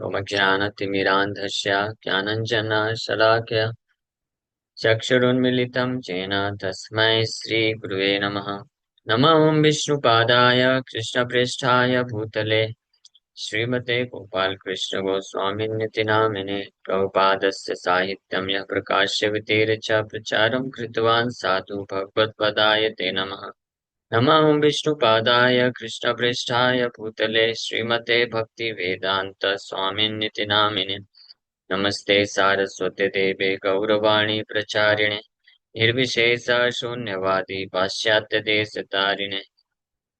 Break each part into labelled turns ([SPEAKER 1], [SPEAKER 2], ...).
[SPEAKER 1] ओमज्ञानतिमिरान्धस्य ज्ञानञ्जनशलाकया चक्षुरुन्मीलितं येन तस्मै श्रीगुरुवे नमः। नमो विष्णुपादाय कृष्णप्रेष्ठाय भूतले श्रीमते गोपालकृष्ण गोस्वामिन्निति नामिने प्रभुपादस्य साहित्यं यः प्रकाश्य च प्रचारं कृतवान् साधु भगवत्पदाय ते नमः। नमो विष्णुपादाय कृष्णप्रेष्ठाय भूतले श्रीमते भक्तिवेदान्त स्वामिन्निति नामिने नमस्ते सारस्वते देवे गौरवाणी प्रचारिणे निर्विशेष शून्यवादी पाश्चात्य देश तारिणे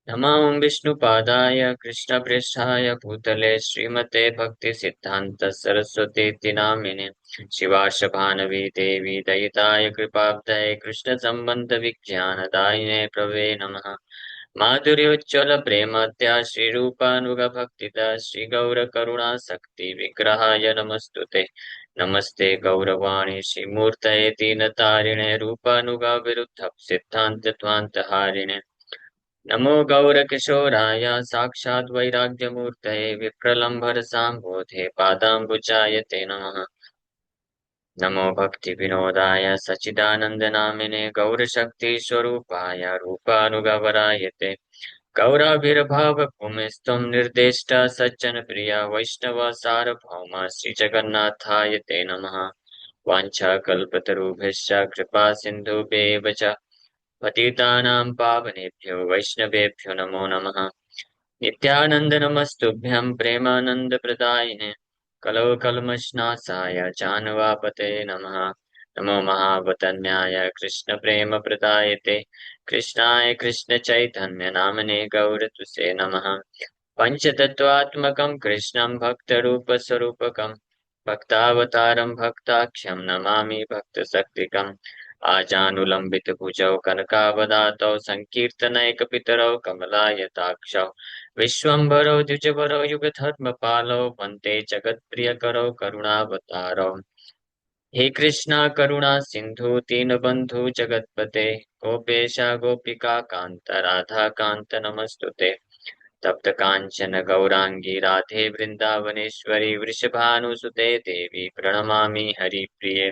[SPEAKER 1] नमो विष्णुपादाय कृष्णप्रेष्ठाय भूतले श्रीमते भक्ति सिद्धांत सरस्वती नामिने शिवाश भानवी देवी दयिताय कृपाब्धये कृष्ण संबंध विज्ञान दायिने प्रवे नमः। माधुर्योज्ज्वल प्रेमत्या श्रीरूपानुग भक्तिदा श्री गौर करुणा शक्ति विग्रहाय नमस्तुते। नमस्ते गौरवाणी श्रीमूर्तये दीनतारिणे रूपानुगा विरुद्ध सिद्धांत ध्वांत हारिणे नमो गौरकिशोराय साक्षात् वैराग्यमूर्तये विप्रलम्भरसाम्बोधे पादाम्बुजाय ते नमः। नमो भक्तिविनोदाय सच्चिदानन्दनामिने गौरशक्तिस्वरूपाय रूपानुगवराय ते गौराविर्भावभूमिस्त्वं निर्देष्टा सज्जनप्रिया वैष्णव सार्वभौमा श्रीजगन्नाथाय ते नमः। वाञ्छाकल्पतरुभ्यश्च कृपा सिन्धुभ्येव च पतितानां पावनेभ्यो वैष्णवेभ्यो नमो नमः। नित्यानन्द नमस्तुभ्यं प्रेमानन्दप्रदायिने कलौ कल्मषनाशाय जानवापते नमः। नमो महावतन्याय कृष्णप्रेमप्रदायते कृष्णाय कृष्णचैतन्यनामने गौरतुसे नमः। पञ्चतत्त्वात्मकं कृष्णं भक्तरूपस्वरूपकं भक्तावतारं भक्ताख्यं नमामि भक्तशक्तिकम् आजानुलम्बितभुजौ कनकावदातौ सङ्कीर्तनैकपितरौ कमलायताक्षौ विश्वम्भरौ द्विजवरौ युगधर्मपालौ वन्दे जगत्प्रियकरौ करुणावतारौ। हे कृष्णा करुणा सिन्धु दीनबन्धु जगत्पते गोपेश गोपिका कान्त राधा कान्त नमस्तुते। तप्त काञ्चन गौराङ्गी राधे वृन्दावनेश्वरी वृषभानुसुते देवी प्रणमामि हरिप्रिये।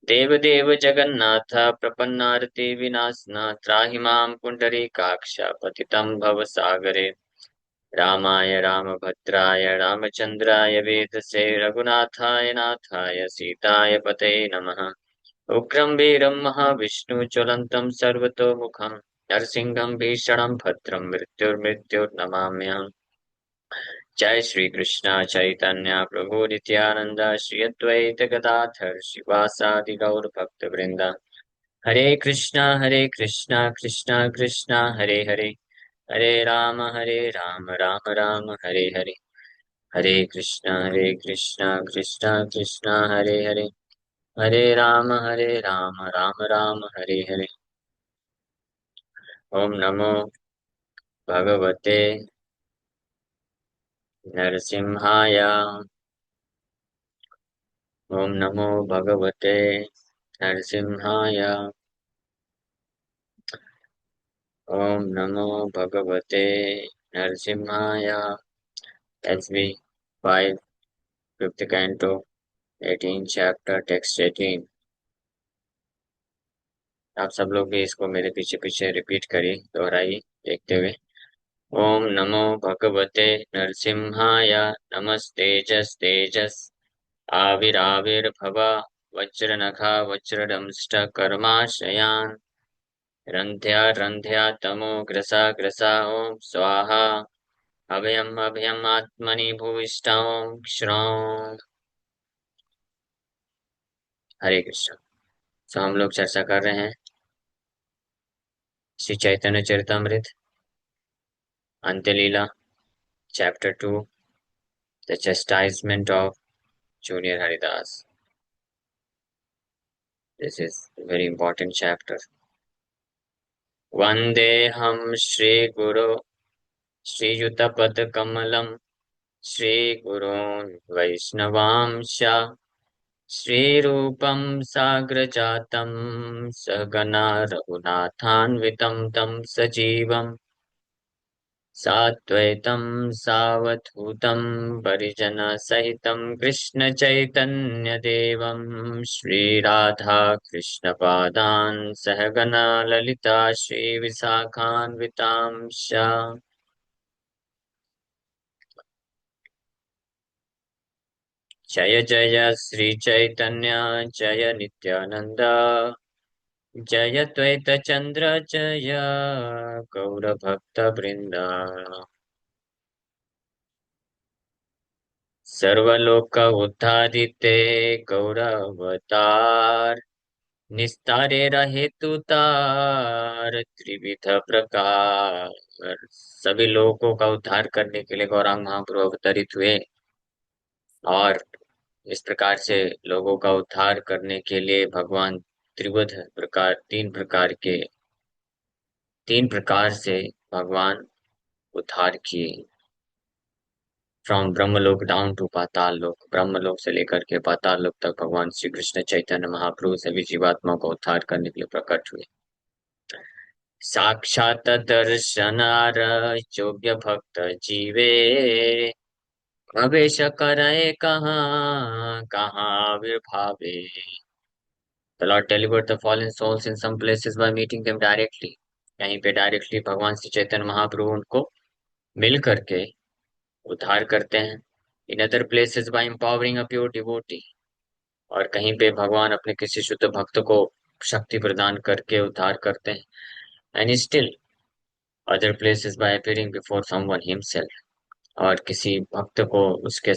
[SPEAKER 1] देवदेव जगन्नाथ प्रपन्नारति विनाशना त्राहि मां पुण्डरीकाक्ष पतितं भवसागरे। रामाय रामभद्राय रामचन्द्राय वेधसे रघुनाथाय नाथाय सीताय पते नमः। उग्रं वीरं महाविष्णु ज्वलन्तं सर्वतोमुखं नरसिंहं भीषणं भद्रं मृत्युर्मृत्युर्नमाम्यहम्। जय श्री कृष्णा चैतन्य प्रभु नित्यानंद श्री अद्वैत गदाधर शिवासादि गौर भक्त वृंदा हरे कृष्णा कृष्णा कृष्णा हरे हरे हरे राम राम राम हरे हरे हरे कृष्णा कृष्णा कृष्णा हरे हरे हरे राम राम राम हरे हरे। ओम नमो भगवते नरसिंहाय। ओम नमो भगवते नरसिंहाय। ओम नमो भगवते नरसिंहाय। SV 5 5th canto 18 chapter text 18। आप सब लोग भी इसको मेरे पीछे पीछे रिपीट करिए, दोहराइए देखते हुए। ओम नमो भगवते नरसिंहाय। नमस्तेजस तेजस आविराविर्भव वज्रनखा वज्रदंष्ट कर्माशयान् रन्ध्या रन्ध्या तमो ग्रसा ग्रसा ओम स्वाहा अभयम अभयम आत्मनि भूयिष्ठां क्षणों। हरे कृष्ण। तो हम लोग चर्चा कर रहे हैं Shri Chaitanya Charitamrita Antyalila chapter 2 the chastisement of junior Haridas. This is very important chapter. वंदेहम श्री गुरु श्रीयुतपदकमलं श्रीगुरून् वैष्णवांश श्रीरूपं साग्रजातं सहगणा रघुनाथान्वितं तं सजीवं साद्वैतं सावधूतं परिजनसहितं कृष्णचैतन्यदेवं श्रीराधा कृष्णपादान् सहगना ललिता श्रीविशाखान्वितांश्च। जय जय श्रीचैतन्य जय नित्यानन्द जय द्वैतचन्द्र जय गौरभक्तवृन्द। सर्वलोक उद्धारिते गौरवतार निस्तारे रहे तुतार त्रिविध प्रकार। सभी लोगों का उद्धार करने के लिए गौरांग महाप्रभु अवतरित हुए और इस प्रकार से लोगों का उद्धार करने के लिए भगवान त्रिविध प्रकार तीन प्रकार से भगवान उद्धार किए। फ्रॉम ब्रह्मलोक डाउन टू पाताल लोक, ब्रह्मलोक से लेकर के पाताल लोक तक भगवान श्री कृष्ण चैतन्य महाप्रभु सभी जीवात्माओं को उद्धार करने के लिए प्रकट हुए। साक्षात दर्शनार योग्य भक्त जीवे प्रवेश करे कहाँ कहाँ आविर्भावे। The Lord delivered the fallen souls in some places by meeting them directly. कहीं पे डायरेक्टली भगवान श्री चैतन्य महाप्रभु उनको मिल करके उद्धार करते हैं। In other places by empowering a pure devotee, और कहीं पे भगवान अपने किसी शुद्ध भक्त को शक्ति प्रदान करके उद्धार करते हैं। And still other places by appearing before someone himself, और किसी भक्त को उसके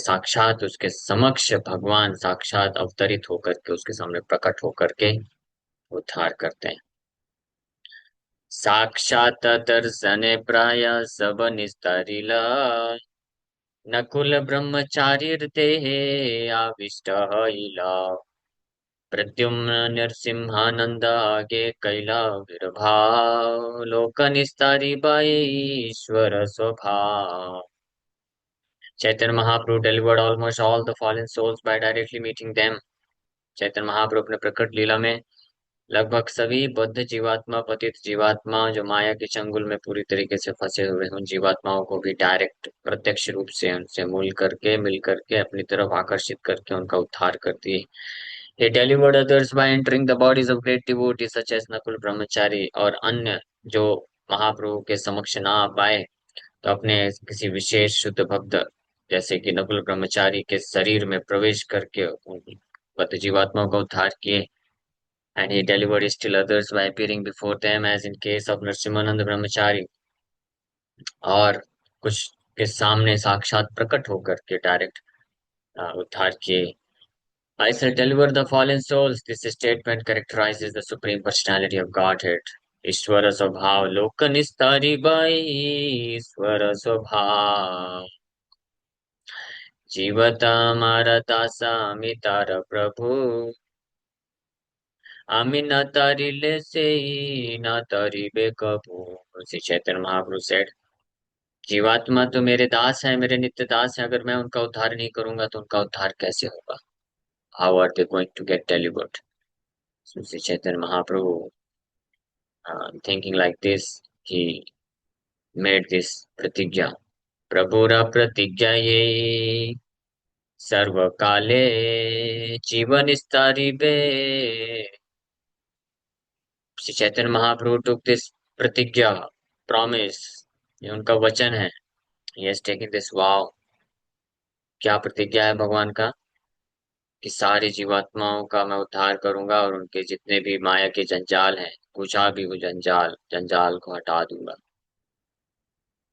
[SPEAKER 1] समक्ष भगवान साक्षात अवतरित होकर के उसके सामने प्रकट होकर के उद्धार करते हैं। साक्षात दर्शने प्राय सब निस्तरिला नकुल ब्रह्मचारी देहे आविष्ट इला प्रद्युम्न नरसिंहानंद आगे कैला विर्भाव लोक निस्तारी बाई ईश्वर स्वभाव। Chaitanya Mahaprabhu delivered almost all the fallen souls by directly meeting them. Chaitanya Mahaprabhu अपने प्रकट लीला में लगभग सभी बद्ध जीवात्मा, पतित जीवात्मा जो माया के चंगुल में पूरी तरीके से फंसे हुए हैं, उन जीवात्माओं को भी डायरेक्ट प्रत्यक्ष रूप से उनसे मिल करके अपनी तरफ आकर्षित करके उनका उद्धार करती है। He delivered others by entering the bodies of great devotees such as Nakul ब्रह्मचारी, और अन्य जो महाप्रभु के समक्ष ना आ पाए तो अपने किसी विशेष शुद्ध भक्त जैसे कि नकुल ब्रह्मचारी के शरीर में प्रवेश करके उन बद्ध जीवात्माओं का उद्धार किए। And he delivered still others by appearing before them as in case of Narsinghanand ब्रह्मचारी, और कुछ के सामने साक्षात प्रकट होकर के डायरेक्ट उद्धार किए। I shall deliver the fallen souls. This statement characterizes the Supreme Personality of Godhead. ईश्वर स्वभाव लोक निस्तारी बाई ईश्वर स्वभाव जीवता मारता सामितार प्रभु आमी न तारिले से न तारिबे कभू। श्री चैतन्य महाप्रभु सेठ, जीवात्मा तो मेरे दास है, मेरे नित्य दास है, अगर मैं उनका उद्धार नहीं करूंगा तो उनका उद्धार कैसे होगा? How are they going to get delivered? Shri Chaitanya Mahaprabhu thinking like this, he made this प्रतिज्ञा। प्रभुरा प्रतिज्ञा ये सर्व काले जीवन स्तरीबे। श्री चैतन्य महाप्रभु टुक दिस प्रतिज्ञा, प्रॉमिस, ये उनका वचन है। Yes, taking this vow. क्या प्रतिज्ञा है भगवान का? कि सारी जीवात्माओं का मैं उद्धार करूंगा और उनके जितने भी माया के जंजाल हैं, कुछ भी वो जंजाल जंजाल को हटा दूंगा।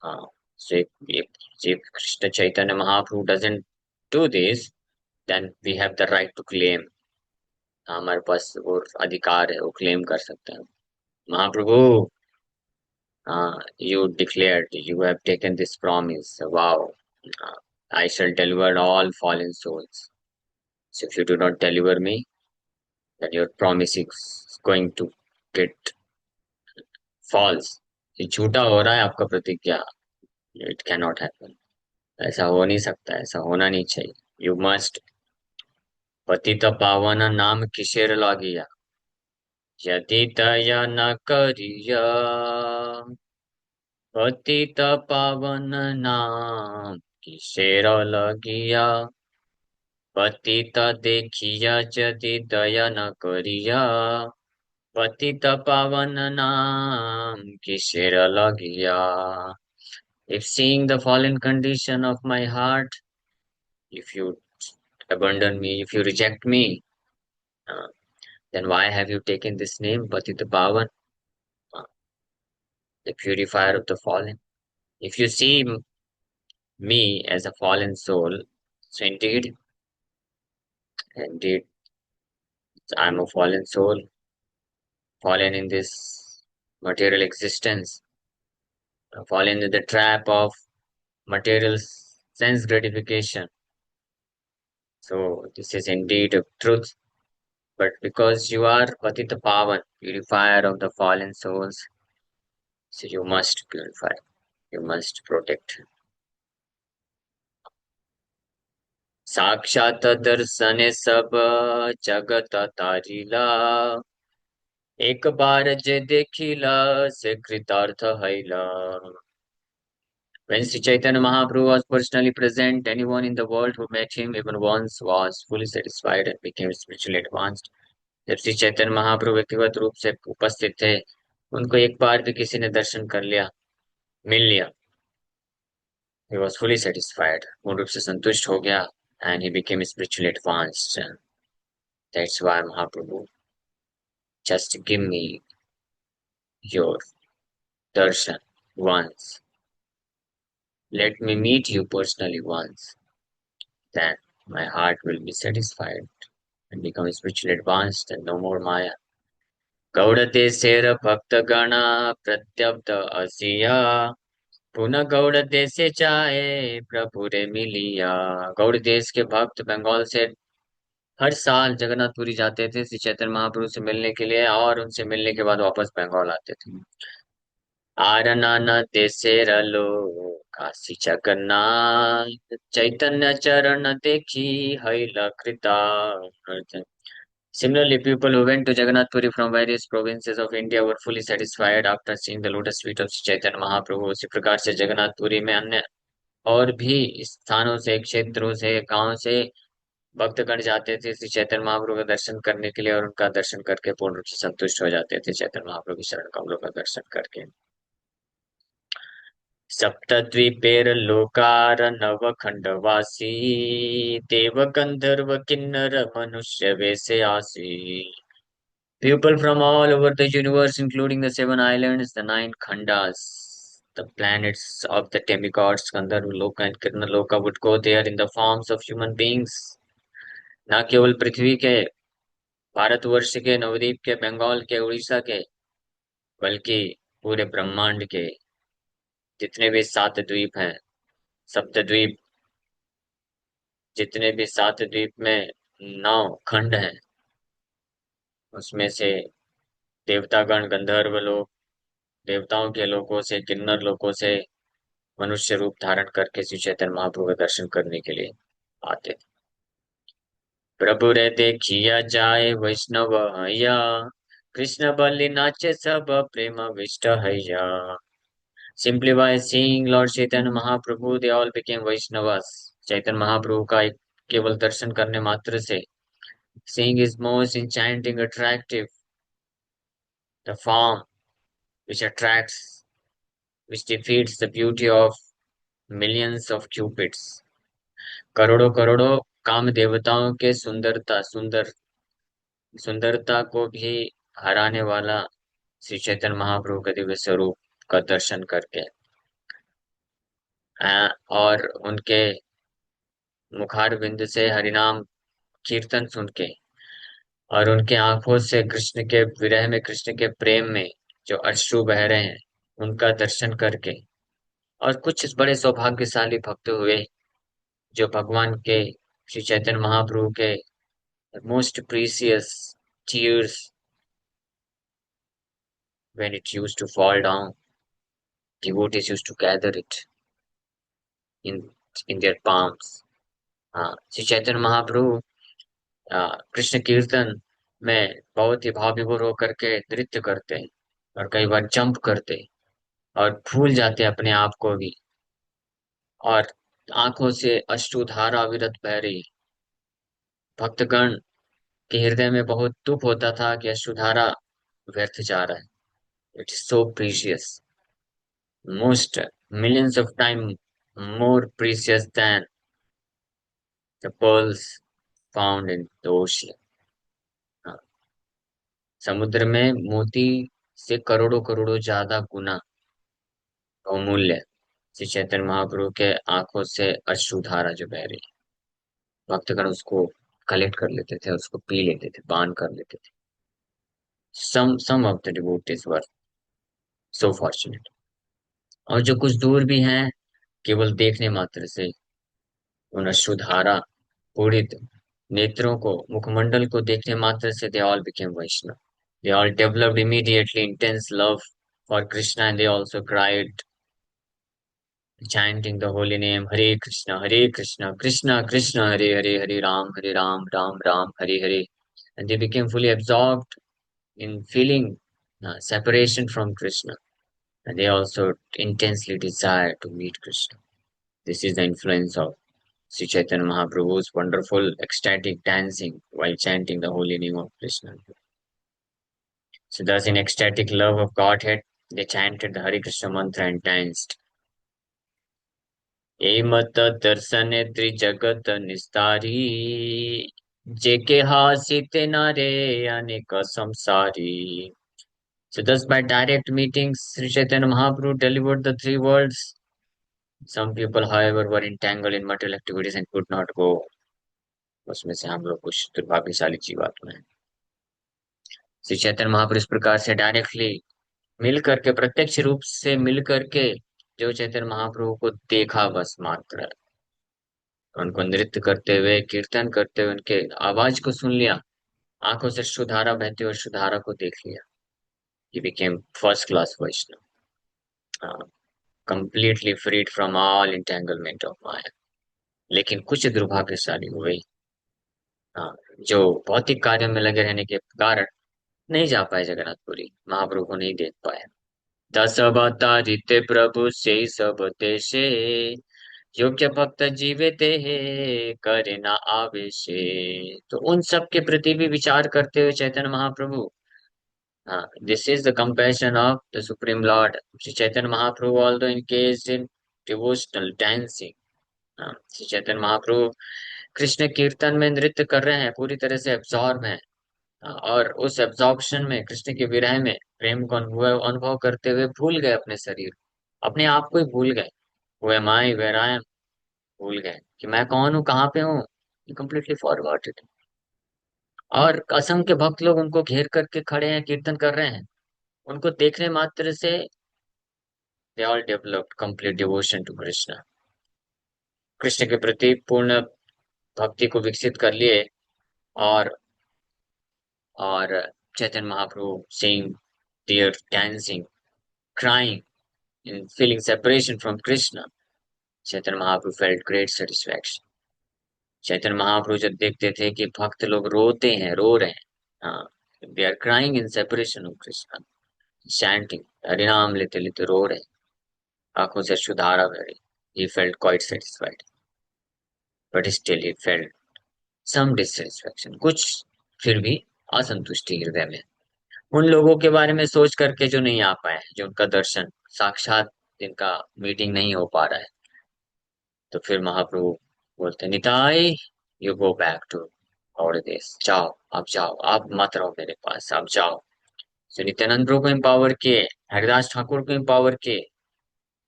[SPEAKER 1] हाँ, so if Krishna Chaitanya Mahaprabhu doesn't do this, then we have the right to claim. हमारे पास वो अधिकार है, वो क्लेम कर सकते हैं। महाप्रभु, you declared, you have taken this promise. Wow. I shall deliver all fallen souls. So if you do not deliver me, then your promise is going to get false. ये झूठा हो रहा है आपका प्रतिज्ञा। It cannot happen. ऐसा हो नहीं सकता, ऐसा होना नहीं चाहिए। You must पतित पावन नाम किशोर लागिया यदि दया न करिया पतित पावन नाम की शेर लगिया, पतित देखिया यदि दया न करिया, पतित पावन नाम की शेर लगिया. If seeing the fallen condition of my heart, if you abandon me, if you reject me, uh, then why have you taken this name, Patita Pavan, uh, the purifier of the fallen? If you see me as a fallen soul, so indeed, I'm a fallen soul, fallen in this material existence, fallen in the trap of material sense gratification. So this is indeed a truth. But because you are Patita Pavan, purifier of the fallen souls, so you must purify, you must protect. साक्षात दर्शने सब जगत तारिला, एक बार जे देखिला से कृतार्थ हैला. When Sri Chaitanya Mahaprabhu was personally present, anyone in the world who met him even once was fully satisfied and became spiritually advanced. जब श्री चैतन्य महाप्रभु व्यक्तिगत रूप से उपस्थित थे, उनको एक बार भी किसी ने दर्शन कर लिया, मिल लिया, he was fully satisfied, पूर्ण रूप से संतुष्ट हो गया, and he became spiritually advanced. That's why Mahaprabhu, just give me your darshan once. Let me meet you personally once. Then my heart will be satisfied and become spiritually advanced and no more Maya. गौड़ते सेर भक्त गणा प्रत्यब्द असिया, पुनः गौड़ देश चाहे प्रभु रे मिलिया. गौड़ देश के भक्त बंगाल से हर साल जगन्नाथपुरी जाते थे श्री चैतन्य महाप्रभु से मिलने के लिए, और उनसे मिलने के बाद वापस बंगाल आते थे. आरनाना देशेरलो काशी जगन्नाथ, चैतन्य चरण देखी हैला कृतार्थ. Similarly, people who went to Jagannath Puri from various provinces of India were fully satisfied after seeing the lotus feet of Sri Chaitanya Mahaprabhu. उसी प्रकार से जगन्नाथ पुरी में अन्य और भी स्थानों से, क्षेत्रों से, गांव से भक्तगण जाते थे श्री चैतन्य महाप्रभु का दर्शन करने के लिए, और उनका दर्शन करके पूर्ण रूप से संतुष्ट हो जाते थे चैतन्य महाप्रभु की शरण कमलों का दर्शन करके. सप्तद्वीपेर लोकार नव खंडवासी, देव गंधर्व किन्नर मनुष्य वैसे आसी. People from all over the universe, including the seven islands, the nine khandas, the planets of the demigods, Gandharva Loka and Kirana Loka, would go there in the forms of human beings. न केवल पृथ्वी के, भारतवर्ष के, नवद्वीप के, बंगाल के, उड़ीसा के, बल्कि पूरे ब्रह्मांड के जितने भी सात द्वीप हैं, सप्तद्वीप, जितने भी सात द्वीप में नौ खंड हैं, उसमें से देवतागण, गंधर्व लोक, देवताओं के लोकों से, किन्नर लोकों से मनुष्य रूप धारण करके श्री चैतन्य महाप्रभु का दर्शन करने के लिए आते थे. प्रभु रे देखिया जाए वैष्णव हैया, कृष्ण बलि नाचे सब प्रेम विष्ट हैया. Simply by seeing Lord Chaitanya Mahaprabhu, they all became Vaishnavas. Chaitanya Mahaprabhu का एक केवल दर्शन करने मात्र से, seeing is most enchanting, attractive, the form which attracts, which defeats the beauty of millions of cupids. करोड़ों करोड़ों काम देवताओं के सुंदरता को भी हराने वाला श्री चैतन्य महाप्रभु का दिव्य स्वरूप का दर्शन करके, और उनके मुखार बिंद से हरिनाम कीर्तन सुन के, और उनके आंखों से कृष्ण के विरह में, कृष्ण के प्रेम में जो अश्रु बह रहे हैं, उनका दर्शन करके, और कुछ बड़े सौभाग्यशाली भक्त हुए जो भगवान के, श्री चैतन्य महाप्रभु के most precious tears, when it used to fall down, devotees used to gather it in in their palms. Shri Chaitanya Mahaprabhu Krishna कीर्तन में बहुत ही भाव विभोर होकर के नृत्य करते, और कई बार जंप करते, और भूल जाते अपने आप को भी। और आंखों से अश्रुधारा अविरत बह रही। भक्तगण के हृदय में बहुत दुख होता था कि अश्रुधारा व्यर्थ जा रहा है। It is so precious, most millions of time more precious than the pearls found in the ocean। हाँ, समुद्र में मोती से करोड़ों करोड़ों ज्यादा गुना बहुमूल्य है। श्री चैतन्य महाप्रभु के आंखों से अश्रुधारा जो बह रही, भक्तगण उसको कलेक्ट कर लेते थे, उसको पी लेते थे, पान कर लेते थे। some of the devotees were so fortunate। और जो कुछ दूर भी हैं, केवल देखने मात्र से उन अश्रुधारा पूरित नेत्रों को, मुखमंडल को देखने मात्र से they all became Vaishnava। They all developed immediately intense love for Krishna, and they also cried, chanting the holy name Hare Krishna, Krishna Krishna, Hare Hare, Hare Ram, Ram Ram, Hare Hare. And they became fully absorbed in feeling separation from Krishna. And they also intensely desire to meet Krishna. This is the influence of Sri Chaitanya Mahaprabhu's wonderful ecstatic dancing while chanting the holy name of Krishna. So thus in ecstatic love of Godhead, they chanted the Hare Krishna mantra and danced। एमत दर्शन त्रिजगत निस्तारी, जेके हासिते नारे अनेक संसारी। So thus by direct meetings, Sri Chaitanya Mahaprabhu delivered the three words। Some people, however, were entangled in material activities and could not go। उसमें से हम लोग कुछ दुर्भाग्यशाली जीवात्मा है। श्री चैतन्य महाप्रभु इस प्रकार से डायरेक्टली मिल करके, प्रत्यक्ष रूप से मिल करके जो चैतन्य महाप्रभु को देखा बस मात्र, उनको नृत्य करते हुए, कीर्तन करते हुए, उनके आवाज को सुन लिया, आंखों से सुधारा बहते हुए सुधारा को देख लिया। He became first class Vaishnava, completely freed from all entanglement of maya. लेकिन कुछ दुर्भाग्यशाली हुए, हाँ, जो भौतिक कार्यों में लगे रहने के कारण नहीं जा पाए जगन्नाथपुरी, महाप्रभु को नहीं देख पाए। दस अवतारित प्रभु से सब देशे, योग्य भक्त जीवे ते करे ना आवेशे। तो उन सब के प्रति भी विचार करते हुए चैतन्य महाप्रभु, हाँ, this is the compassion of the supreme lord Shri Chaitanya Mahaprabhu, although engaged in devotional dancing. Shri Chaitanya Mahaprabhu Krishna कीर्तन में नृत्य कर रहे हैं, पूरी तरह से एब्जॉर्ब हैं। और उस एब्जॉर्प्शन में, कृष्ण के विरह में प्रेम को अनुभव अनुभव करते हुए भूल गए अपने शरीर, अपने आप को ही भूल गए। वो am I where I am, भूल गए कि मैं कौन हूँ, कहाँ पे हूँ। Completely forgot it. और असंख्य भक्त लोग उनको घेर करके खड़े हैं, कीर्तन कर रहे हैं। उनको देखने मात्र से they all developed complete devotion to Krishna, Krishna के प्रति पूर्ण भक्ति को विकसित कर लिए। और और Chaitanya Mahaprabhu sing there dancing, crying and feeling separation from Krishna, Chaitanya Mahaprabhu felt great satisfaction। Chaitanya Mahaprabhu जब देखते थे कि भक्त लोग रोते हैं, रो रहे हैं, हाँ, they are crying in separation of Krishna, chanting, हरिनाम लेते लेते रो रहे हैं, आंखों से सुधारा बह रही, he felt quite satisfied, but still he felt some dissatisfaction। कुछ फिर भी असंतुष्टि हृदय में, उन लोगों के बारे में सोच करके जो नहीं आ पाए, जो उनका दर्शन साक्षात, जिनका मीटिंग नहीं हो पा रहा है। तो फिर महाप्रभु बोलते, Nitai you go back to और देश, जाओ, आप जाओ, आप मत रहो मेरे पास, आप जाओ। तो नित्यानंद प्रभु को एम्पावर किए, हरिदास ठाकुर को एम्पावर किए,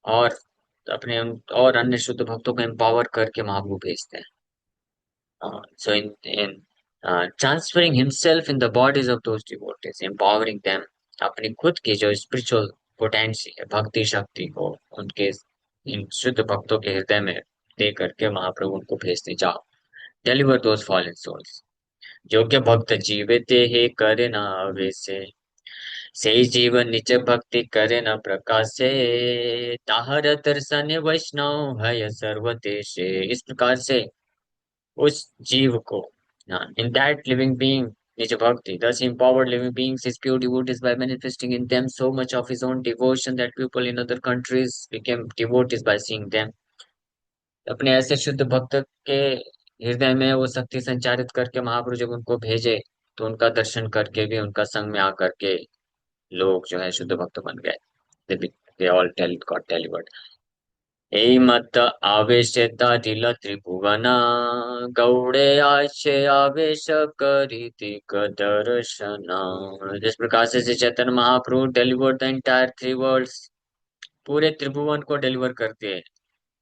[SPEAKER 1] और अपने और अन्य शुद्ध भक्तों को एम्पावर करके महाप्रभु भेजते हैं। So in transferring himself in the bodies of those devotees, empowering them, अपनी खुद की जो स्पिरिचुअल पोटेंसी है, भक्ति शक्ति को उनके इन शुद्ध भक्तों के हृदय में दे करके महाप्रभु उनको भेजते, जाओ, डिलीवर दोज फॉलन सोल्स। योग्य भक्त जीवते हे करे न अवेसे, से जीवन निज भक्ति करे न प्रकाशे, ताहर दर्शन वैष्णव है सर्व देशे। इस प्रकार से उस जीव को, in that living being, Niche Bhakti. Thus, he empowered living beings, his pure devotees, by manifesting in them so much of his own devotion that people in other countries became devotees by seeing them. अपने ऐसे शुद्ध भक्त के हृदय में वो शक्ति संचारित करके महाप्रभु जब उनको भेजे, तो उनका दर्शन करके भी, उनका संग में आकर के लोग जो है शुद्ध भक्त बन गए. They all got delivered. एमत आवेशतारिल त्रिभुवन गौड़े आशे आवेश करीति दर्शन. जिस प्रकार से Shri Chaitanya Mahaprabhu deliver the entire three worlds, पूरे त्रिभुवन को डिलीवर करते हैं.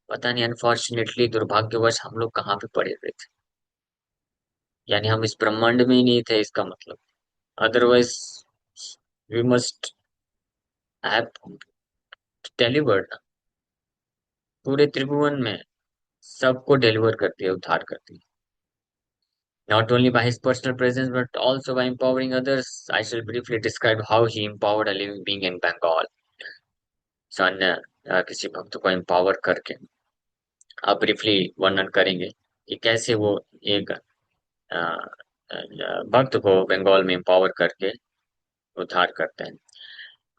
[SPEAKER 1] पता नहीं, अनफॉर्चुनेटली, दुर्भाग्यवश हम लोग कहाँ पे पड़े हुए थे. यानी हम इस ब्रह्मांड में ही नहीं थे, इसका मतलब. Otherwise we must have delivered. पूरे त्रिभुवन में सबको डिलीवर करती है, उद्धार करती है. Not only by his personal presence, but also by empowering others. I shall briefly describe how he empowered a living being in Bengal. So, अन्य किसी भक्त को empower करके आप ब्रीफली वर्णन करेंगे कि कैसे वो एक भक्त को बंगाल में empower करके उद्धार करते हैं.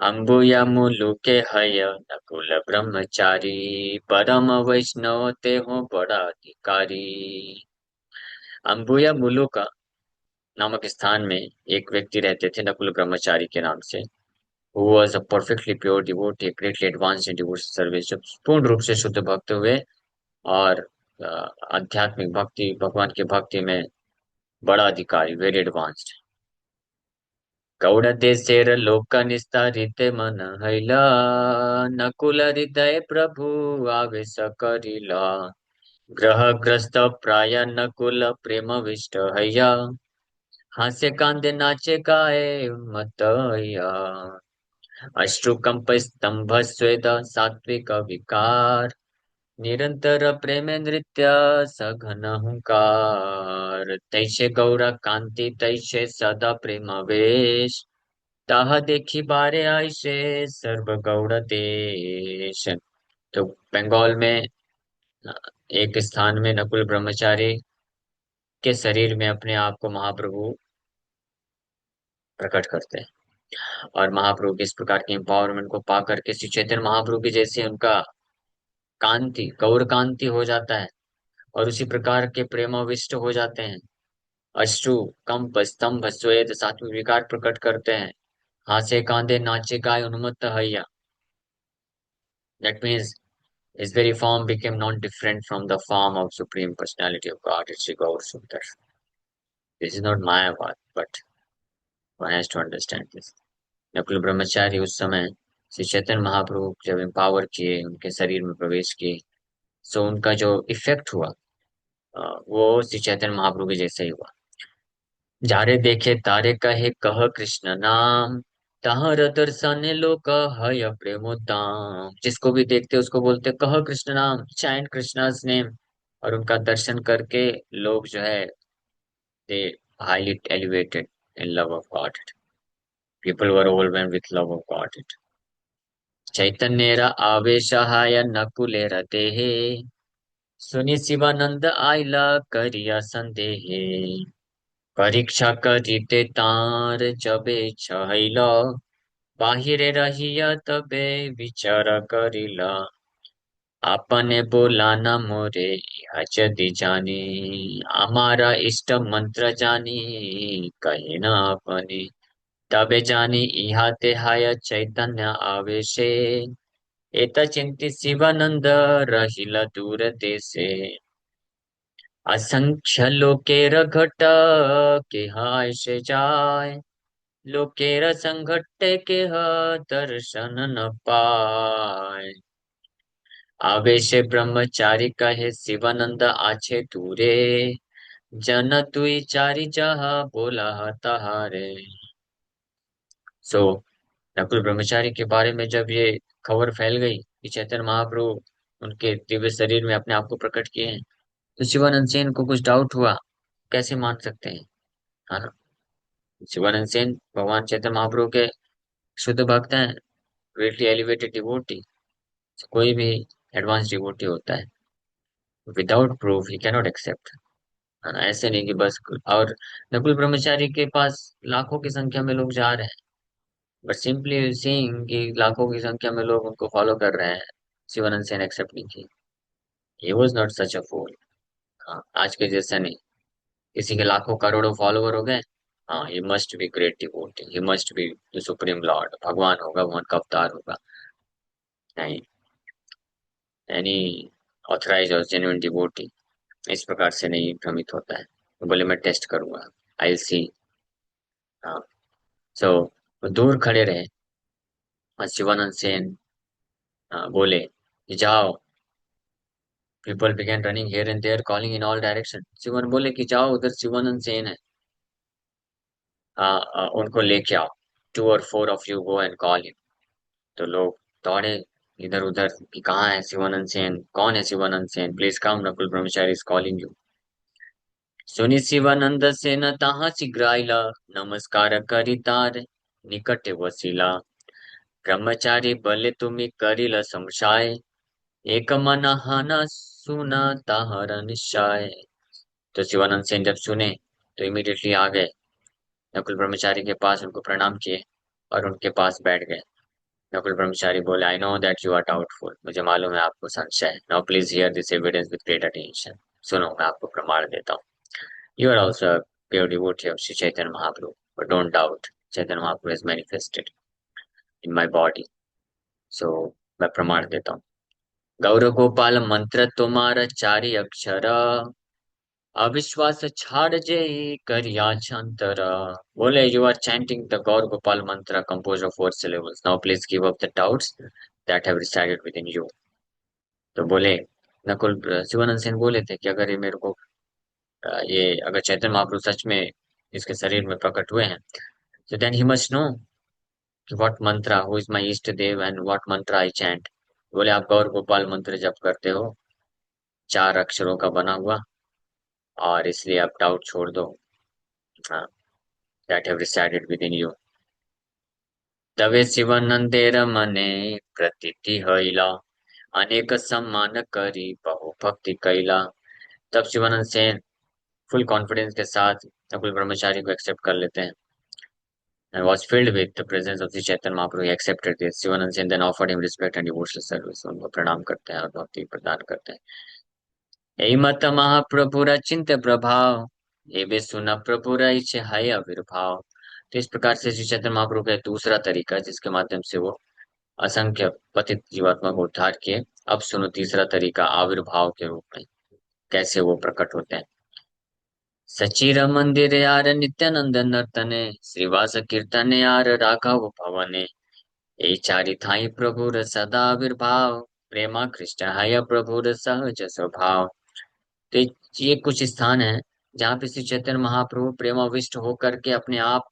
[SPEAKER 1] अम्बुया मुलुके हय नकुल ब्रह्मचारी परम वैष्णव ते हो बड़ा अधिकारी. अम्बुया मुलुक नामक स्थान में एक व्यक्ति रहते थे नकुल ब्रह्मचारी के नाम से. Who was a perfectly pure devotee, greatly advanced in devotional service. जब पूर्ण रूप से शुद्ध भक्त हुए और अ, आध्यात्मिक भक्ति, भगवान की भक्ति में बड़ा अधिकारी, वेरी एडवांस्ड. गौड़ देशेर लोक निस्तारित मन हैला नकुल हृदय प्रभु आवेश करिला. ग्रह ग्रस्त प्राय नकुल प्रेम विष्ट हैया हास्य कांदे नाचे गाए मतया. अश्रुकंप स्तंभ स्वेद सात्विक विकार निरंतर प्रेम नृत्य सघन हुंकार. तैसे गौरा कांति तैसे सदा प्रेम वेश ताहा देखी बारे आइसे सर्व गौड़ देश. तो बंगाल में एक स्थान में नकुल ब्रह्मचारी के शरीर में अपने आप को महाप्रभु प्रकट करते हैं. और महाप्रभु के इस प्रकार के एम्पावरमेंट को पा करके श्री चैतन्य महाप्रभु के जैसे उनका कांति, गौर कांति हो जाता है, और उसी प्रकार के प्रेमाविष्ट हो जाते हैं. अश्रु कंप स्तंभ स्वेद सात्विक विकार प्रकट करते हैं. हासे कांदे नाचे गाय उन्मत्त हैया. That means his very form became non different from the form of Supreme Personality of God, Sri Gaur Sundar. This is not Mayavad, but one has to understand this. Nakul ब्रह्मचारी उस समय श्री चैतन्य महाप्रभु जब एम्पावर किए, उनके शरीर में प्रवेश किए, सो उनका जो इफेक्ट हुआ वो श्री चैतन्य महाप्रभु के जैसा ही हुआ. जारे देखे तारे कहे कह कृष्ण नाम ताहर दर्शन लोक हय प्रेमोदाम. जिसको भी देखते उसको बोलते कह कृष्ण नाम, चैंट कृष्णा's नेम. और उनका दर्शन करके लोग जो है, they highly elevated in love of God. People were overwhelmed with love of God. चैतन्येर आवेशहाय नकुलेर देहे सुनि शिवानंद आइला करिया संदेहे. परीक्षा करिते तार जबे छहैला बाहिरे रहिया तबे विचार करिला. आपने बोला न मोरे इहा यदि जानी हमारा इष्ट मंत्र जानी कहे न अपने. तबे जानी इहा ते हाय चैतन्य आवेशे एत चिंति शिवानंद रहिला दूर देशे. असंख्य लोकेर घट के हाय से जाय लोकेर संघट्टे के ह दर्शन न पाय. आवेशे ब्रह्मचारी कहे शिवानंद आछे दूरे जन तुई चारी जहा बोला तहारे. सो नकुल ब्रह्मचारी के बारे में जब ये खबर फैल गई कि चैतन्य महाप्रभु उनके दिव्य शरीर में अपने आप को प्रकट किए हैं, तो शिवानंद सेन को कुछ डाउट हुआ, कैसे मान सकते हैं, है ना. शिवानंद सेन भगवान चैतन्य महाप्रभु के शुद्ध भक्त हैं, ग्रेटली एलिवेटेड डिवोटी. कोई भी एडवांस डिवोटी होता है, without proof he cannot accept. है ना, ऐसे नहीं कि बस। और नकुल ब्रह्मचारी के पास लाखों की संख्या में लोग जा रहे हैं, बट सिंपली सीइंग कि लाखों की संख्या में लोग उनको फॉलो कर रहे हैं, शिवानंद सेन एक्सेप्ट नहीं की। ही वॉज नॉट सच अ फूल। हाँ, आज के जैसा नहीं, किसी के लाखों करोड़ों फॉलोवर हो गए, हाँ he must be great devotee, he must be the supreme Lord, भगवान होगा, भगवान का अवतार होगा। नहीं, एनी ऑथराइज और जेन्युइन डिवोटी इस प्रकार से नहीं भ्रमित होता है। तो बोले मैं टेस्ट करूंगा, आई सी। हाँ, सो दूर खड़े रहे और शिवानंद सेन बोले कि जाओ। People begin running here and there calling in all direction. Shivan बोले कि जाओ, उधर शिवानंद सेन है, उनको लेके आओ। 2 और 4 of you go and call him. तो लोग दौड़े इधर उधर कि कहाँ है शिवानंद सेन, कौन है Shivanand Sen, please come, Nakul Brahmachari is calling you. सुनी शिवानंद सेन ताहा शीघ्र आइला, नमस्कार करितार निकट वसिला। ब्रह्मचारी भले तुम्ही करिल संशय, एक मन हाना सुना ताहर निश्चय। तो शिवानंद सेन जब सुने तो इमीडिएटली आ गए नकुल ब्रह्मचारी के पास, उनको प्रणाम किए और उनके पास बैठ गए। नकुल ब्रह्मचारी बोले, I know that you are doubtful, मुझे मालूम है आपको संशय है। Now please hear this evidence with great attention. सुनो, मैं आपको प्रमाण देता हूँ। You are also pure devotee of Shri Chaitanya Mahaprabhu, but don't doubt, Chaitanya Mahaprabhu is manifested in my body. So मैं प्रमाण देता हूँ। गौर गोपाल मंत्र तुम्हारा 4 अक्षर, अविश्वास छाड़ जे करिया छंतर। बोले, you are chanting the Gaur Gopal mantra composed of 4 syllables. Now please give up the doubts that have resided within you. तो बोले, नकुल शिवानंद सेन बोले थे कि अगर ये मेरे को ये अगर चैतन्य महाप्रभु सच में इसके शरीर में प्रकट हुए हैं, तो देन ही मस्ट नो कि what mantra, who is my ishta deva and what mantra I chant. बोले, आप गौर गोपाल मंत्र जप करते हो, 4 अक्षरों का बना हुआ, और इसलिए आप डाउट छोड़ दो, हाँ, that have resided within you. तवे शिवानंदेर मने प्रतीति हईला, अनेक सम्मान करी बहु भक्ति कैला। तब शिवानंद सेन फुल कॉन्फिडेंस के साथ नकुल ब्रह्मचारी को एक्सेप्ट कर लेते हैं। And was filled with the presence of the Chaitanya Mahaprabhu. He accepted this. Shivanand Sen then offered him respect and devotional service. उनको प्रणाम करते हैं और भक्ति प्रदान करते हैं। यही मत महाप्रभु चिंत प्रभाव, ये भी सुना प्रभु इच्छे है आविर्भाव। तो इस प्रकार से श्री चैतन्य महाप्रभु का एक दूसरा तरीका जिसके माध्यम से वो असंख्य पतित जीवात्मा को उद्धार किए। अब सुनो तीसरा तरीका, आविर्भाव के रूप में कैसे वो प्रकट होते हैं। सचिर मंदिर यार नित्यानंद नर्तने, श्रीवास कीर्तन यार राघव भवने। ए चारि थाई प्रभुर सदा आविर्भाव, प्रेमा कृष्ण है प्रभुर सहज स्वभाव। तो ये कुछ स्थान है जहाँ पे श्री चैतन्य महाप्रभु प्रेमाविष्ट होकर के अपने आप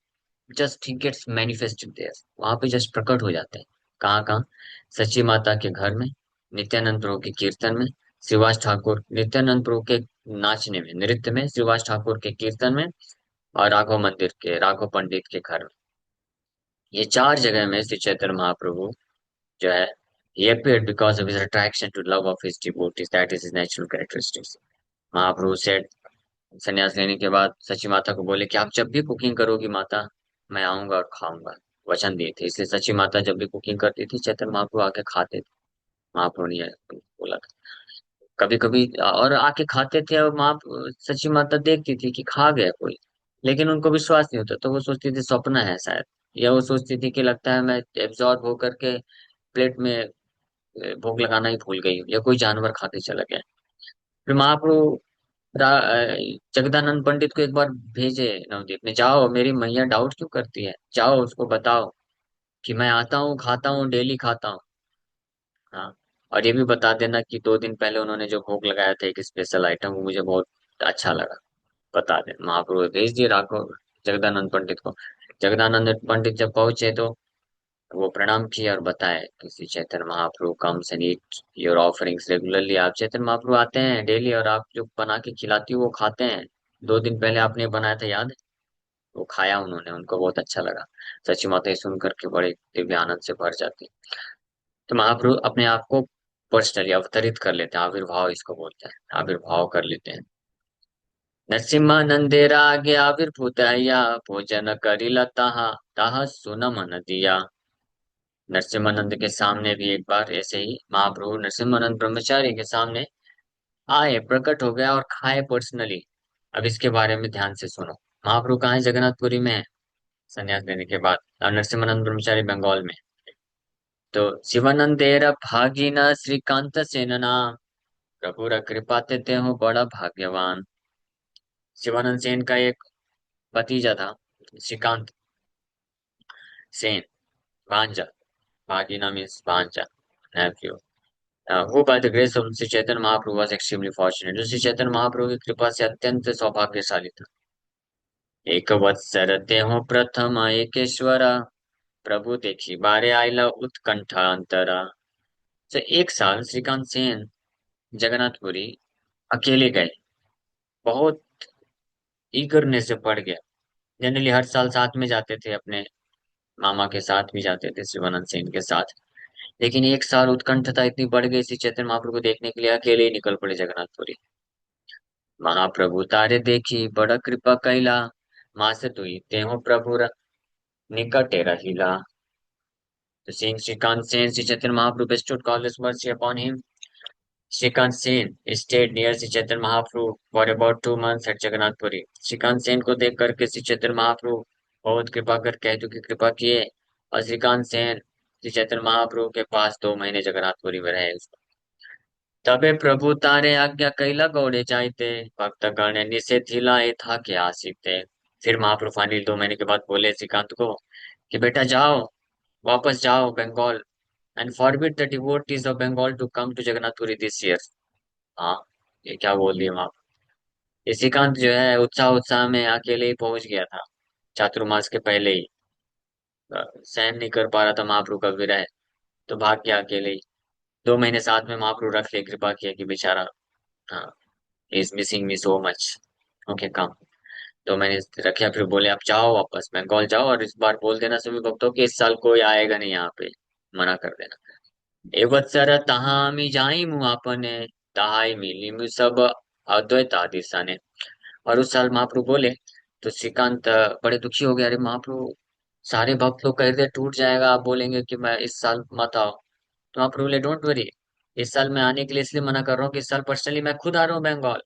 [SPEAKER 1] जस्ट ही गेट्स मैनिफेस्टेड देयर, वहां पे जस्ट प्रकट हो जाते हैं। कहाँ कहाँ? सची माता के घर में, नित्यानंद प्रभु के कीर्तन में, श्रीवास ठाकुर नित्यानंद प्रभु के नाचने में, नृत्य में, श्रीवास ठाकुर के कीर्तन में, और राघव मंदिर के राघव पंडित के घर में। ये 4 जगह में श्री चैतन्य महाप्रभु जो है, he appeared because of his attraction to love of his devotees, that is his natural characteristics. महाप्रभु सेठ संन्यास लेने के बाद सची माता को बोले कि आप जब भी कुकिंग करोगी माता, मैं आऊंगा और खाऊंगा। वचन दिए थे, इसलिए सची माता जब भी कुकिंग करती थी, चैतन्य महाप्रभु आके खाते थे। महाप्रभु ने बोला था, कभी कभी और आके खाते थे, और माँ सची माता देखती थी कि खा गया कोई, लेकिन उनको विश्वास नहीं होता, तो वो सोचती थी स्वप्न है शायद, या वो सोचती थी कि लगता है मैं एब्जॉर्ब होकर के प्लेट में भोग लगाना ही भूल गई हूँ, या कोई जानवर खा के चला गया। फिर महाप्रभु जगदानंद पंडित को एक बार भेजे नवदीप ने, जाओ मेरी मैया डाउट क्यों करती है, जाओ उसको बताओ कि मैं आता हूँ, खाता हूँ, डेली खाता हूँ। हाँ, और ये भी बता देना कि 2 दिन पहले उन्होंने जो भोग लगाया था एक स्पेशल आइटम, वो मुझे बहुत अच्छा लगा, बता दे। महाप्रभु भेज दिए राघव जगदानंद पंडित को। जगदानंद पंडित जब पहुंचे तो वो प्रणाम किया और बताया कि Shri Chaitanya Mahaprabhu comes and eat your offerings regularly. आप चैतन्य महाप्रभु आते हैं डेली, और आप जो बना के खिलाती हो वो खाते हैं। 2 दिन पहले आपने बनाया था, याद है? वो खाया उन्होंने, उनको बहुत अच्छा लगा। सची माता ये सुन करके बड़े दिव्य आनंद से भर जाती। तो महाप्रभु अपने आप को पर्सनली अवतरित कर लेते हैं, आविर्भाव इसको बोलते हैं, आविर्भाव कर लेते हैं। नरसिम्हानंदेर आगे आविर्भूतया भोजन करिला ताहा ताहा सुनम न दिया। नरसिम्हानंद के सामने भी एक बार ऐसे ही महाप्रभु नरसिम्हानंद ब्रह्मचारी के सामने आए, प्रकट हो गया और खाए पर्सनली। अब इसके बारे में ध्यान से सुनो। महाप्रभु कहाँ है? जगन्नाथपुरी में है, संन्यास लेने के बाद। और नरसिम्हानंद ब्रह्मचारी बंगाल में। तो शिवानंदेर भागीना श्रीकांत सेनना, प्रभु कृपा ते हो बड़ा भाग्यवान। शिवानंद सेन का एक भतीजा था, श्रीकांत सेन, भांजा। भागीना मीन्स भांजा, nephew. Who by the grace of Sri Chaitanya Mahaprabhu was extremely fortunate, जो श्री चैतन्य महाप्रभु की कृपा से अत्यंत सौभाग्यशाली था। एक वत्सर हो प्रथम एकेश्वरा, प्रभु देखी बारे आयला उत्कंठा अंतरा। तो एक साल श्रीकांत सेन जगन्नाथपुरी अकेले गए, बहुत ईगरनेस से पड़ गया। जनरली हर साल साथ में जाते थे, अपने मामा के साथ भी जाते थे, शिवानंद सेन के साथ। लेकिन एक साल उत्कंठता इतनी बढ़ गई श्री चैतन्य महाप्रभु को देखने के लिए, अकेले ही निकल पड़े जगन्नाथपुरी। महाप्रभु तारे देखी बड़ा कृपा कैला, मास तुई तेहो प्रभु निकटे रहिला। तो seeing Srikant Sen, Sri Chaitanya Mahaprabhu bestowed countless mercy upon him. Srikant Sen stayed near Sri Chaitanya Mahaprabhu for about 2 months at Jagannath Puri. Shrikant Sen को देख करके श्री चैतन्य महाप्रभु बहुत कृपा कर कहतु की कृपा किए, और श्रीकांत सेन श्री चैतन्य महाप्रभु के पास 2 महीने जगन्नाथपुरी में रहे। तबे प्रभु तारे आज्ञा कैला गौड़े जाइते, भक्त गण निषेध थिलाए था के आसीते। फिर महाप्रभु फाइनली 2 महीने के बाद बोले श्रीकांत को कि बेटा जाओ, वापस जाओ Bengal, and forbid the devotees of Bengal to come to Jagannathpuri this year. हाँ, ये क्या बोल दिया वहां। ये श्रीकांत जो है उत्साह उत्साह में अकेले ही पहुंच गया था, चातुर्मास के पहले ही। सहन नहीं कर पा रहा था महाप्रभु का विरह, तो भाग गया अकेले ही। 2 महीने साथ में महाप्रभु रख ले, कृपा किया कि बेचारा, हाँ, is missing me so much. Okay कम। तो मैंने रखा, फिर बोले आप जाओ वापस बंगाल जाओ, और इस बार बोल देना सभी भक्तों कि इस साल कोई आएगा नहीं यहाँ पे, मना कर देना। ए वत्सर तहाँ मी जाई मुँह आपने, तहाई मिली मुँह सब अद्वैत आदि सने। और उस साल महाप्रभु बोले, तो श्रीकांत बड़े दुखी हो गया, अरे महाप्रभु सारे भक्त लोग कह रहे टूट जाएगा, आप बोलेंगे कि मैं इस साल मत आओ। तो महाप्रभु बोले डोंट वरी, इस साल मैं आने के लिए इसलिए मना कर रहा हूँ कि इस साल पर्सनली मैं खुद आ रहा हूँ बंगाल,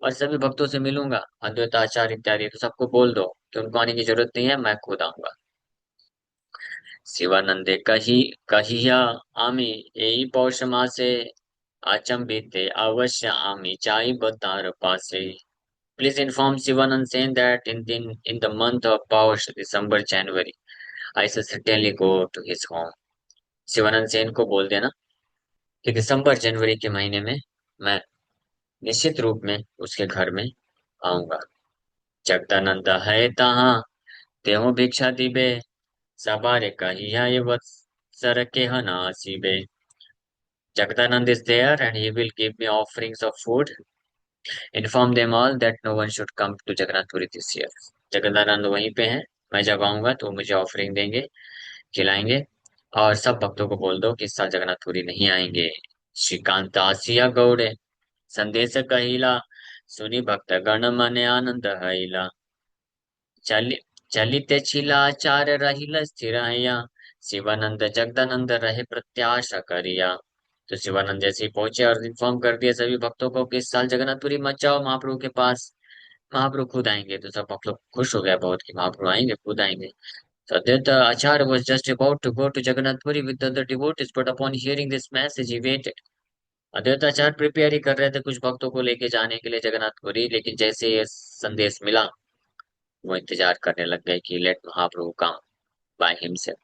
[SPEAKER 1] और सभी भक्तों से मिलूंगा, अद्वैत आचार्य इत्यादि। तो सबको बोल दो कि उनको आने की जरूरत नहीं है, मैं खुद आऊंगा। शिवानंदे कहिया आमी यही पौष मासे, अचंबिते अवश्य आमी जाइब तार पासे। Please inform Sivanand Sen that in the month of Paush, December, January, I shall certainly go to his home. Shivanand Sen को बोल देना कि दिसंबर जनवरी के महीने में मैं निश्चित रूप में उसके घर में आऊंगा। जगदानंद है तहाँ तेहो भिक्षा दिबे, सबारे कहिया ये वत्सर के हनासीबे। Jagdanand is there and he will give me offerings of food. Inform them all that no one should come to Jagannath Puri this year. Jagdanand वहीं पे हैं, मैं जब आऊंगा तो मुझे ऑफरिंग देंगे, खिलाएंगे। और सब भक्तों को बोल दो कि इस साल जगन्नाथपुरी नहीं आएंगे। श्रीकांत आसिया गौड़े संदेश कहिला, सुनी भक्त गण मने आनंद हईला। चलि चलिते छिला आचार रहिला स्थिर हैया, शिवानंद जगदानंद रहे प्रत्याशा करिया। तो शिवानंद जैसे ही पहुंचे और इन्फॉर्म कर दिया सभी भक्तों को कि इस साल जगन्नाथपुरी मत जाओ महाप्रभु के पास, महाप्रभु खुद आएंगे। तो सब भक्त लोग खुश हो गए बहुत कि महाप्रभु आएंगे, खुद आएंगे। So that the Acharya was just about to go to Jagannath Puri with the other devotees, but upon hearing this message, he waited. Advaita Acharya prepare ही कर रहे थे कुछ भक्तों को लेके जाने के लिए जगन्नाथपुरी, लेकिन जैसे ये संदेश मिला, वो इंतजार करने लग गए कि let Mahaprabhu come by himself.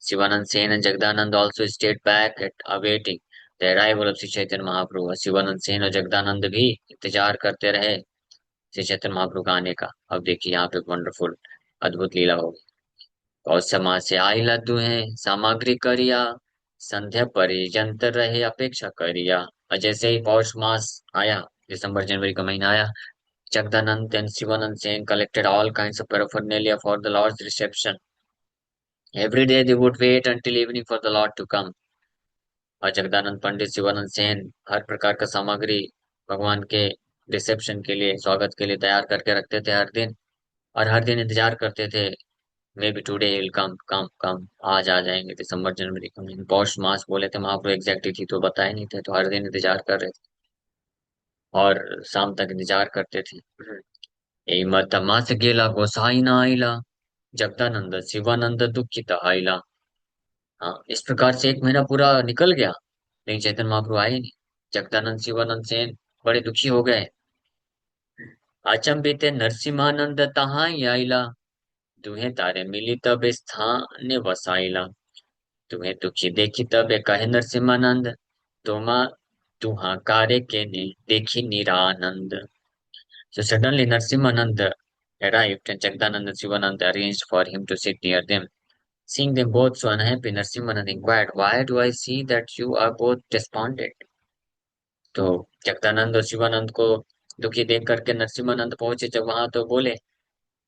[SPEAKER 1] Shivananda Sen and Jagadananda also stayed back at awaiting the arrival of Shri Chaitanya Mahaprabhu. और शिवानंद सेन और जगदानंद भी इंतजार करते रहे श्री चैतन्य महाप्रभु का आने का। अब देखिए यहाँ पे वंडरफुल अद्भुत लीला होगी। और समाज से आइला दुहे सामग्री करिया, संध्या परिजंत रहे अपेक्षा करिया। और जैसे ही पौष मास आया, दिसंबर जनवरी का महीना आया, Jagdanand and Shivanand Sen collected all kinds of paraphernalia for the Lord's reception. Every day they would wait until evening for the Lord to come. और जगदानंद पंडित शिवानंद सेन हर प्रकार का सामग्री भगवान के रिसेप्शन के लिए, स्वागत के लिए तैयार करके रखते थे हर दिन। और हर दिन इंतजार करते थे, maybe today will come come come, आज आ जाएंगे, दिसंबर जनवरी कम। पौष मास बोले थे, महाप्रभु एग्जैक्ट थी तो बताए नहीं थे, तो हर दिन इंतजार कर रहे थे और शाम तक इंतजार करते थे। यही मत मास गेला गोसाई ना आइला, जगदानंद शिवानंद दुखित आइला। हाँ, इस प्रकार से एक महीना पूरा निकल गया, लेकिन चैतन्य महाप्रभु आए नहीं। जगदानंद शिवानंद सेन बड़े दुखी हो गए। अचंभित नरसिम्हानंद तहाई आइला, तुम्हें तारे मिली तब स्थान वसाइला। तुम्हें दुखी देखी तब कहे नरसिम्हानंद, तुम्हा तुहा कार्य के ने देखी निरानंद। So suddenly Narasimhanand arrived and Jagdananda and Sivananda arranged for him to sit near them. Seeing them both so unhappy, Narasimhanand inquired, why do I see that you are both despondent? तो जगदानंद और शिवानंद को दुखी देख करके नरसिम्हानंद पहुंचे जब वहां, तो बोले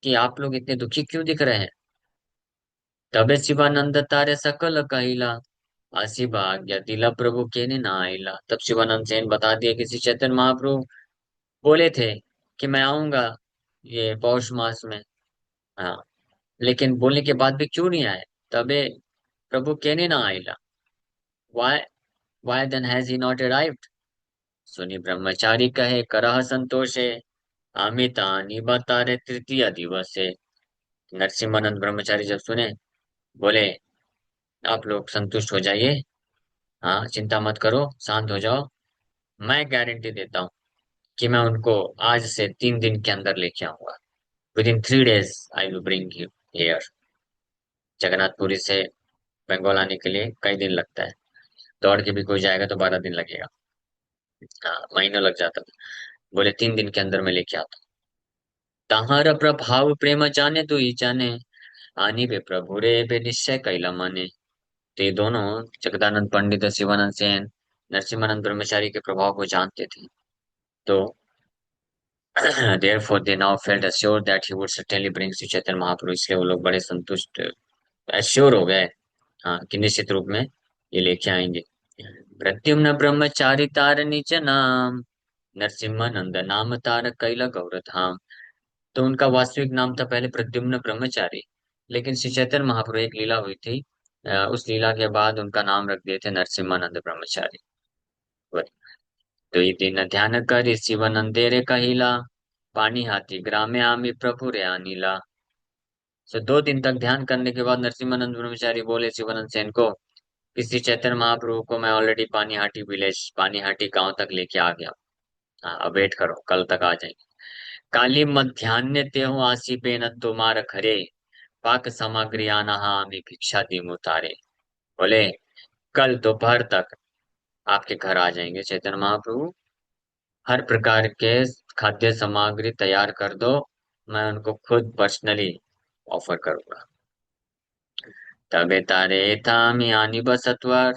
[SPEAKER 1] कि आप लोग इतने दुखी क्यों दिख रहे हैं। तबे शिवानंद तारे सकल कहिला, आसी भाग्य दिला प्रभु के ने ना आइला। तब शिवानंद सेन बता दिया कि श्री चैतन्य महाप्रभु बोले थे कि मैं आऊंगा ये पौष मास में। हाँ, लेकिन बोलने के बाद भी क्यों नहीं आए। तबे प्रभु केने ना आइला, why why then has he not arrived. सुनी ब्रह्मचारी कहे करह संतोषे, अमिता निबतारे तृतीय दिवसे। नरसिम्हानंद ब्रह्मचारी जब सुने, बोले आप लोग संतुष्ट हो जाइए, हाँ चिंता मत करो, शांत हो जाओ। मैं गारंटी देता हूँ कि मैं उनको आज से 3 दिन के अंदर लेके आऊंगा। Within 3 days I will bring you here. Jagannathpuri से बंगाल आने के लिए कई दिन लगता है, दौड़ के भी कोई जाएगा तो 12 दिन लगेगा। हाँ, महीनों लग जाता था। बोले 3 दिन के अंदर मैं लेके आता हूँ। ताहार प्रभाव प्रेम जाने तू ही जाने, आनी बे प्रभु रे बे निश्चय कैला माने। तो ये दोनों, जगदानंद पंडित और शिवानंद सेन, नरसिम्हानंद ब्रह्मचारी के प्रभाव को जानते थे। तो therefore they now felt assured that he would certainly bring Sri Chaitanya Mahaprabhu, इसलिए वो लोग बड़े संतुष्ट, एश्योर हो गए, हाँ कि निश्चित रूप में ये लेके आएंगे। प्रद्युम्न ब्रह्मचारी तार निज नाम, नरसिम्हानंद नाम तार कैला गौर धाम। तो उनका वास्तविक नाम था पहले प्रद्युम्न ब्रह्मचारी, लेकिन श्री चैतन्य महाप्रभु एक लीला हुई थी, उस लीला के बाद उनका नाम रख दिए थे नरसिम्हानंद ब्रह्मचारी। तो ये दिन ध्यान कर शिवानंदेरे कहिला, पानी हाथी ग्रामे आमी प्रभु रे अनिला। सो 2 दिन तक ध्यान करने के बाद नरसिम्हानंद ब्रह्मचारी बोले शिवानंद सेन को कि श्री चैतन्य महाप्रभु को मैं ऑलरेडी पानीहाटी विलेज, पानीहाटी गांव तक लेके आ गया। हाँ, अब वेट करो, कल तक आ जाएंगे। काली मध्यान्ह ते हूँ आसी बेन तुम्हार खरे, पाक सामग्री आना हमें भिक्षा दी मुतारे। बोले कल दोपहर तक आपके घर आ जाएंगे चैतन्य महाप्रभु, हर प्रकार के खाद्य सामग्री तैयार कर दो, मैं उनको खुद पर्सनली ऑफर करूंगा। तबे तारे थामी आनी बसत्वर,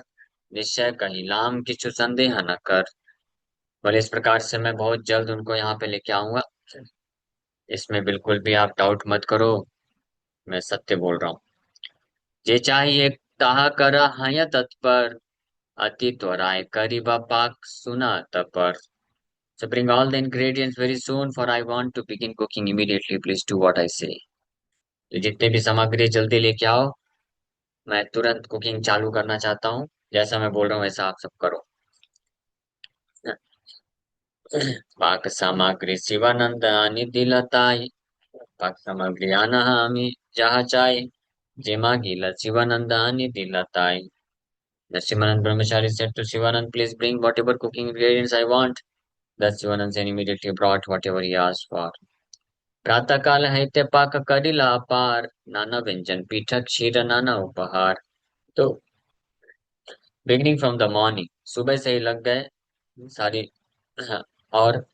[SPEAKER 1] निश्चय कहिलाम किछु संदेह न कर। बोले इस प्रकार से मैं बहुत जल्द उनको यहाँ पे लेके आऊंगा, इसमें बिल्कुल भी आप डाउट मत करो, मैं सत्य बोल रहा हूँ। जे चाहिए ताहा करा हय तत्पर, अति त्वराय करीबा पाक सुना तपर। So bring all the ingredients very soon, for I want to begin cooking immediately. Please do what I say. तो जितने भी सामग्री जल्दी लेके आओ, मैं तुरंत कुकिंग चालू करना चाहता हूँ, जैसा मैं बोल रहा हूँ वैसा आप सब करो। पाक सामग्री शिवानंद निधि लताई, पाक सामग्री आना हमी जहाँ चाहे, जेमा गीला शिवानंद निधि लताई। The Shivanand Brahmachari said to Shivanand, please bring whatever cooking ingredients I want. Thus Shivanand Sen immediately brought whatever he asked for. प्रातः काल है ते पाक करिला अपार, नाना व्यंजन पीठा क्षीर नाना उपहार। तो बिगनिंग फ्रॉम द मॉर्निंग, सुबह से ही लग गए सारी, और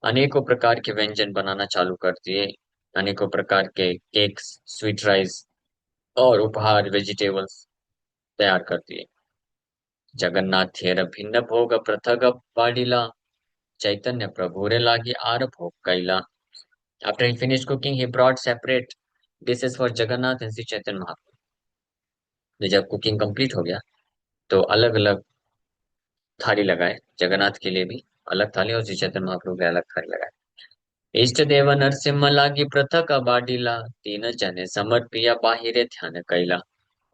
[SPEAKER 1] अनेकों प्रकार के व्यंजन बनाना चालू कर दिए, अनेकों प्रकार के केक्स, स्वीट राइस और उपहार वेजिटेबल्स तैयार कर दिए। जगन्नाथ थेर भिन्न भोग पृथक पाडिला, चैतन्य प्रभुरे लागी आर भोग कैला। After he finished cooking, he brought separate dishes for Jagannath and Sri Chaitanya Mahaprabhu. तो जब कुकिंग कंप्लीट हो गया, तो अलग अलग थाली लगाए जगन्नाथ के लिए भी अलग थाली और श्री चैतन्य महाप्रभु के अलग थाली लगाए। इष्ट देव नरसिम्हा लागी पृथक बाडीला, तीन जने समर्पिया बाहिरे ध्यान कैला।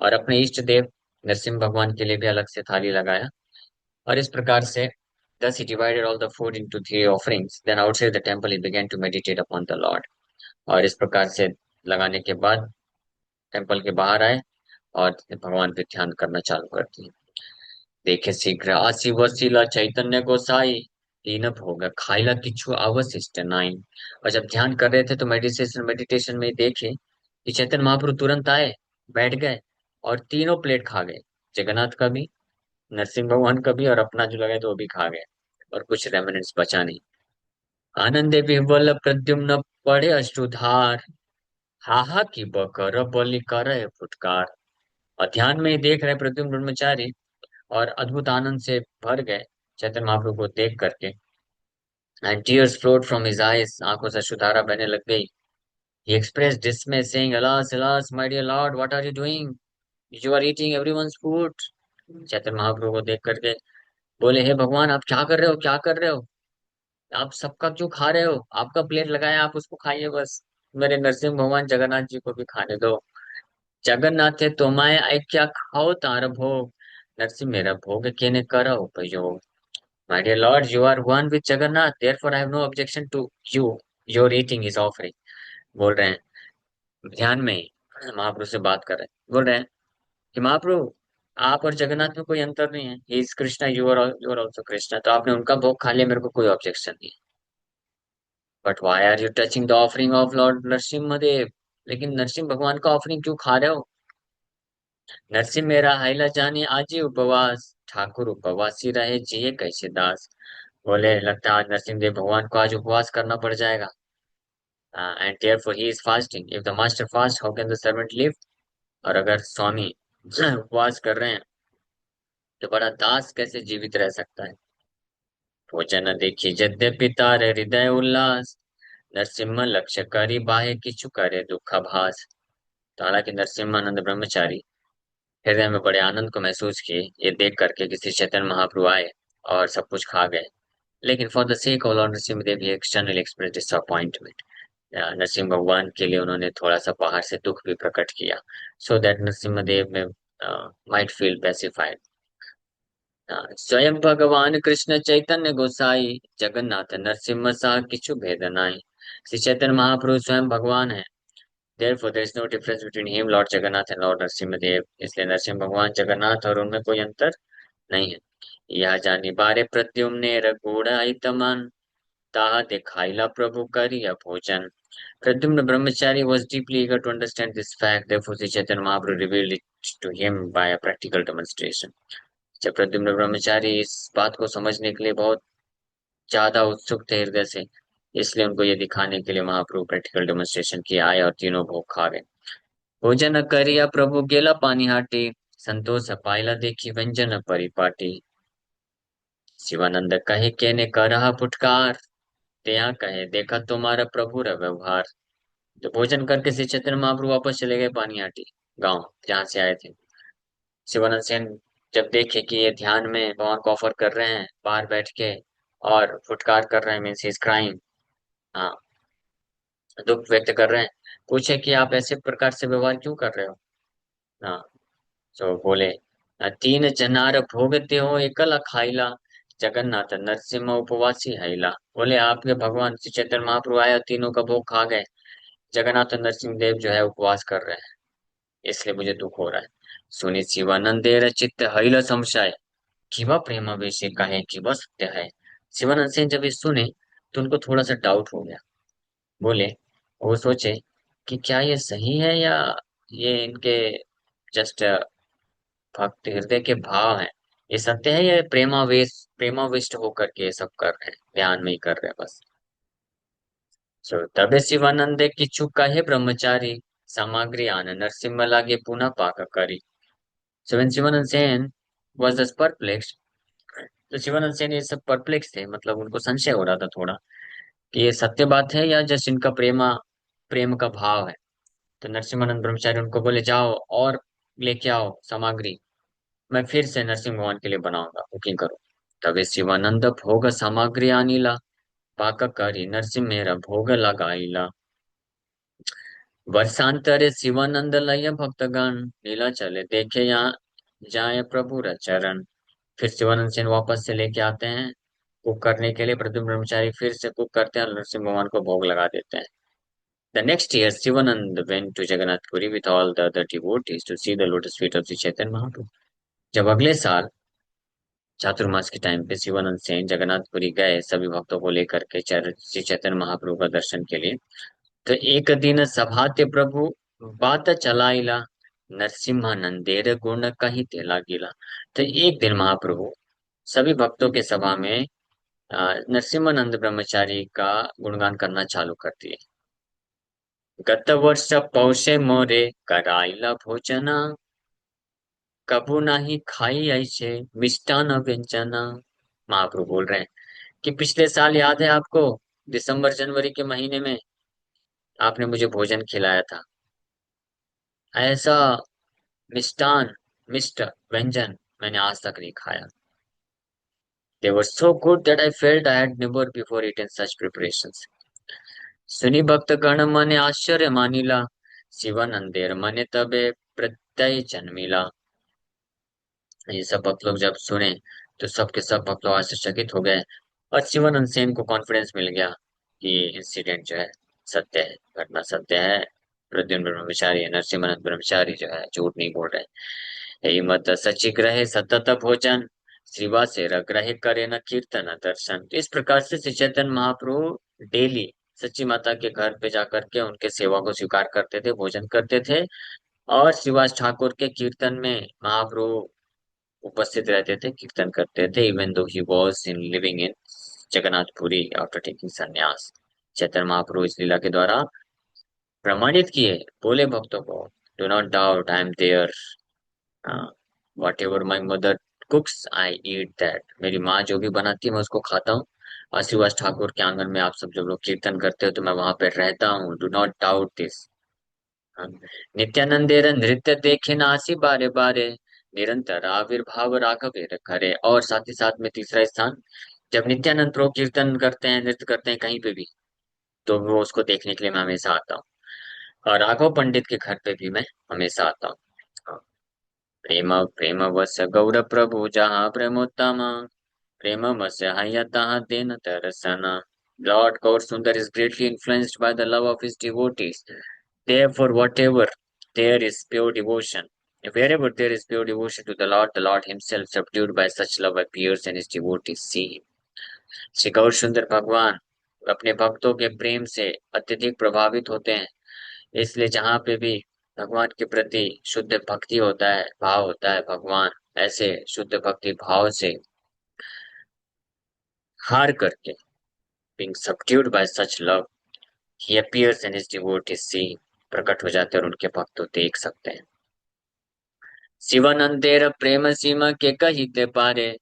[SPEAKER 1] और अपने इष्ट देव नरसिम्ह भगवान के लिए भी अलग से थाली लगाया। और इस प्रकार से thus he divided all the food into three offerings. Then outside the temple he began to meditate upon the Lord. और इस प्रकार से लगाने के बाद टेम्पल के बाहर आए और भगवान पे ध्यान करना चालू कर दिया। देखे शीघ्र आशी वसीला चैतन्य गोसाई, तीन भोग खाइला किच्छु अवशिष्ट नाई। और जब ध्यान कर रहे थे तो मेडिटेशन में देखे कि चैतन्य महाप्रभु तुरंत आए, बैठ गए और तीनों प्लेट खा गए। जगन्नाथ का भी, नरसिंह भगवान का भी, और अपना जो लगा तो वो भी खा गए, और कुछ रेमिनेंट्स बचा नहीं। आनंदे विह्वल प्रद्युम्न पड़े अश्रुधार, हाहा की बकर बलि करे फुटकार। और ध्यान में ही देख रहे प्रद्युम्न ब्रह्मचारी, और अद्भुत आनंद से भर गए चैतन्य महाप्रभु को देख करके। And tears flowed from his eyes, आंखों से अश्रुधारा बहने लग गई। He expressed dismay saying, alas alas my dear lord, what are you doing, you are eating everyone's food. Chaitanya Mahaprabhu को देख करके बोले, हे भगवान, आप क्या कर रहे हो, क्या कर रहे हो, आप सबका क्यों खा रहे हो, आपका प्लेट लगाया, आप उसको खाइए बस, मेरे नरसिंह भगवान जगन्नाथ जी को भी खाने दो। जगन्नाथ है तुम्हारे आई क्या खाओ तार भोग, नरसिंह मेरा भोग केने करो उपयोग। My dear lord, you are one with Jagannath, therefore I have no objection to you, your eating is offering. बोल रहे हैं ध्यान में ही, महाप्रभु से बात कर रहे हैं, बोल रहे हैं कि महाप्रभु, आप और जगन्नाथ में कोई अंतर नहीं है, he is Krishna, you are also Krishna, तो आपने उनका भोग खा लिया, मेरे को कोई ऑब्जेक्शन नहीं। But why are you touching the offering of lord Narasimha Deva, लेकिन नरसिंह भगवान का ऑफरिंग क्यों खा रहे हो। नरसिंह मेरा हाइला जानी आजी उपवास, ठाकुर उपवासी रहे जिए कैसे दास। बोले लगता है आज नरसिंह देव भगवान को आज उपवास करना पड़ जाएगा। And therefore he is fasting, if the master fast how can the servant live. और अगर स्वामी उपवास कर रहे हैं तो बड़ा दास कैसे जीवित रह सकता है। भोजन देखी यद्यपि तारे हृदय उल्लास, नरसिम्हा लक्ष्य करी बाहे किछु करे दुखाभास। तो हालांकि नरसिम्हानंद ब्रह्मचारी हृदय में बड़े आनंद को महसूस किए, ये देख करके कि श्री चैतन्य महाप्रभु आए और सब कुछ खा गए। लेकिन for the sake of lord Narasimhadev he externally express disappointment, Narasimha भगवान के लिए उन्होंने थोड़ा सा बाहर से दुख भी प्रकट किया, सो दैट नरसिंहदेव में माइट फील पैसिफाइड। स्वयं भगवान कृष्ण चैतन्य गोसाई, जगन्नाथ नरसिम्हा सा किछु भेद नाहि। श्री चैतन्य महाप्रभु स्वयं भगवान है, therefore there is no difference between him, Lord Jagannath and Lord Narasimhadeva. इसलिए नरसिंह भगवान जगन्नाथ और उनमें कोई अंतर नहीं है। यह जानी बारे प्रद्युम्न रघुड़ाई तमन, ताहा दिखाइला प्रभु करिया भोजन। Pradyumna brahmachari was deeply eager to understand this fact, therefore Sri Chaitanya Mahaprabhu revealed it to him by a practical demonstration। जब प्रद्युम्न ब्रह्मचारी इस बात को समझने के लिए बहुत ज्यादा उत्सुक थे हृदय से, इसलिए उनको ये दिखाने के लिए महाप्रभु प्रैक्टिकल डेमोन्स्ट्रेशन किए आए और तीनों भोग खा गए। भोजन करिया प्रभु गेला पानी हाटी, संतोष पाइला देखी व्यंजन परिपाटी। शिवानंद कहे केने करहा फुटकार, त्या कहे देखा तुम्हारा प्रभु रा व्यवहार। तो भोजन करके श्री चैतन्य महाप्रभु वापस चले गए पानीहाटी गांव जहाँ से आए थे। शिवानंद सेन जब देखे कि ये ध्यान में भगवान को ऑफर कर रहे हैं बाहर बैठ के, और फुटकार कर रहे हैं, मीन्स इज क्राइम, हाँ, दुख व्यक्त कर रहे हैं, पूछे कि आप ऐसे प्रकार से व्यवहार क्यों कर रहे हो। हाँ, तो बोले, तीन जनार भोगते हो एकला खाइला, जगन्नाथ नरसिम्हा उपवासी हैला। बोले आपके भगवान श्री चैतन्य महाप्रभु आए और तीनों का भोग खा गए, जगन्नाथ और नरसिंह देव जो है उपवास कर रहे हैं, इसलिए मुझे दुख हो रहा है। सुनि शिवानंदेर चित्त हईल संशय, किवा प्रेम वैसे कहे कि वह सत्य है। शिवानंद सेन जब ये सुने तो उनको थोड़ा सा डाउट हो गया। बोले, वो सोचे कि क्या ये सही है, या ये इनके जस्ट भक्त हृदय के भाव हैं, ये सत्य है, या ये प्रेमावेश होकर के ये सब कर रहे हैं, ध्यान में ही कर रहे हैं बस। सो तबे शिवानंदे किच्छु कहे ब्रह्मचारी, सामग्री आन नरसिम्हा लागे पुनः पाक करी। So when Shivanand Sen was just perplex, तो शिवानंद सेन ये सब परप्लेक्स थे, मतलब उनको संशय हो रहा था थोड़ा कि ये सत्य बात है या जस्ट इनका प्रेम का भाव है। तो नरसिम्हानंद ब्रह्मचारी उनको बोले, जाओ और लेके आओ सामग्री, मैं फिर से नरसिंह भगवान के लिए बनाऊंगा, कुकिंग करो। तवे शिवानंद भोग सामग्री आनिला, पाक करी नरसिंहेर भोग लगाईला। वर्षांतरे शिवानंद लय भक्तगण, लीला चले देखे यहाँ जाए प्रभु चरण। फिर शिवानंद सेन वापस से लेके आते हैं कुक करने के लिए। प्रद्युम्न ब्रह्मचारी फिर से कुक करते हैं और नरसिंह भगवान को भोग लगा देते हैं। The next year, Sivanand went to Jagannath Puri with all the other devotees to see the lotus feet of Sri Chaitanya Mahaprabhu. जब अगले साल चातुर्मास के टाइम पे शिवानंद सेन जगन्नाथपुरी गए सभी भक्तों को लेकर के श्री चैतन्य महाप्रभु का दर्शन के लिए, तो एक दिन सभाते प्रभु बात चलाइला, नरसिम्हानंदेर गुण कहिते लागिला। तो एक दिन महाप्रभु सभी भक्तों के सभा में नरसिम्हानंद ब्रह्मचारी का गुणगान करना चालू कर दिए। गत वर्ष पौषे मोरे कराइला भोजना, कबू नाही खाई ऐसे मिष्टान व्यंजना। महाप्रभु बोल रहे हैं कि पिछले साल याद है आपको, दिसंबर जनवरी के महीने में आपने मुझे भोजन खिलाया था। ऐसा मिष्टान मिष्ट व्यंजन मैंने आज तक नहीं खाया। They were so good that I felt I had never before eaten such preparations. सुनी भक्त गण मने आश्चर्य मानिला, शिवानंदेर मने तबे प्रत्यय जन्मिला। ये सब भक्त लोग जब सुने तो सबके सब भक्त लोग आश्चर्यचकित हो गए और शिवानंद सेन को कॉन्फिडेंस मिल गया कि ये इंसिडेंट जो है सत्य है, घटना सत्य है। प्रद्युम्न ब्रह्मचारी नरसिम्हानंद ब्रह्मचारी जो है झूठ नहीं बोल रहे। यही मत सचिक रहे सतत भोजन, श्रीवा से रग रहे करे न कीर्तन दर्शन। तो इस प्रकार से श्री चैतन्य महाप्रभु डेली सच्ची माता के घर पे जाकर के उनके सेवा को स्वीकार करते थे, भोजन करते थे और श्रीवास ठाकुर के कीर्तन में महाप्रभु उपस्थित रहते थे, कीर्तन करते थे। Even though he was in living in Jagannathpuri after taking sannyas. Chaitanya महाप्रभु इस लीला के द्वारा प्रमाणित किए, बोले भक्तों को, do not doubt I am there, whatever my mother cooks I eat that. मेरी माँ जो भी बनाती है मैं उसको खाता हूँ। और श्रीवास ठाकुर के आंगन में आप सब जब लोग कीर्तन करते हो तो मैं वहां पे रहता हूँ, डू नॉट डाउट दिस। नित्यानंदेर नृत्य देखे नासी बारे बारे, निरंतर आविर्भाव राघवेर करे। और साथ ही साथ में तीसरा स्थान, जब नित्यानंद प्रभु कीर्तन करते हैं, नृत्य करते हैं कहीं पे भी, तो वो उसको देखने के लिए मैं हमेशा आता हूँ। और राघव पंडित के घर पे भी मैं हमेशा आता हूँ। हाँ, प्रेम प्रेम वश गौर प्रभु जहाँ प्रेमोत्तम, प्रेम वश हय तहाँ then Darshan. Lord Gaur Sundar is greatly influenced by the love of his devotees. Therefore, whatever there is pure devotion, wherever there is pure devotion to the Lord Himself, subdued by such love, appears and His devotees see Him. Shri Gaura Sundar भगवान अपने भक्तों के प्रेम से अत्यधिक प्रभावित होते हैं, इसलिए जहाँ पे भी भगवान के प्रति शुद्ध भक्ति होता है, भाव होता है, भगवान ऐसे शुद्ध भक्ति भाव से हार करके, being subdued by such love, he appears and his devotees see, प्रकट हो जाते हैं और उनके भक्त देख सकते हैं। शिवानंदेर प्रेम सीमा के कहिते पारे,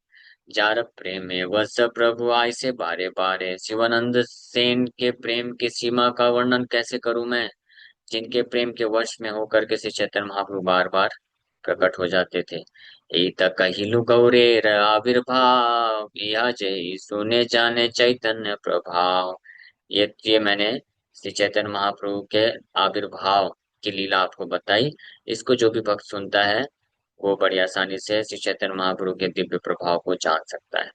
[SPEAKER 1] जार प्रेम वस प्रभु आय से बारे बारे। शिवानंद सेन के प्रेम की सीमा का वर्णन कैसे करूं मैं, जिनके प्रेम के वश में होकर के श्री चैतन्य महाप्रभु बार बार प्रकट हो जाते थे। इत कहिलु गौरेर आविर्भाव, यह जय सुने जाने चैतन्य प्रभाव। ये मैंने श्री चैतन्य महाप्रभु के आविर्भाव की लीला आपको बताई। इसको जो भी भक्त सुनता है वो बड़ी आसानी से श्री चैतन्य महाप्रभु के दिव्य प्रभाव को जान सकता है।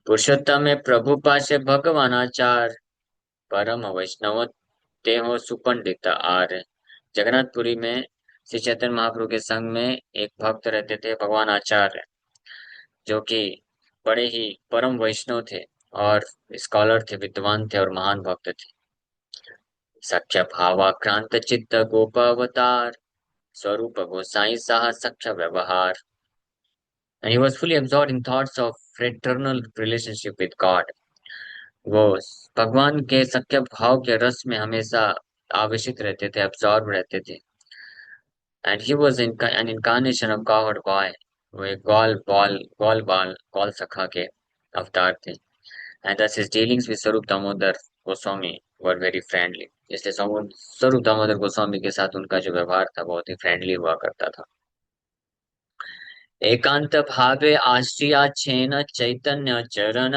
[SPEAKER 1] पुरुषोत्तम में प्रभु पासे भगवान आचार, परम वैष्णव ते हो सुपंडित आर्य। जगन्नाथपुरी में श्री चैतन्य महाप्रभु के संग में एक भक्त रहते थे भगवान आचार्य, जो कि बड़े ही परम वैष्णव थे और स्कॉलर थे, विद्वान थे और महान भक्त थे। सख्य भावाक्रांत चित्त गोपावतार, स्वरूप गोसाई साह सख्य व्यवहार। And he was fully absorbed in thoughts of fraternal relationship with God. वो भगवान के सख्य भाव के रस में हमेशा आवेशित रहते थे, अब्सॉर्ब रहते थे। And he was an incarnation of God boy. वो एक गौल सखा के अवतार थे। And thus his dealings with स्वरूप Damodar Goswami were very friendly. इसलिए स्वरूप दामोदर गोस्वामी के साथ उनका जो व्यवहार था बहुत ही फ्रेंडली हुआ करता था। एकांत भावे आश्रिया छेन चैतन्य चरण,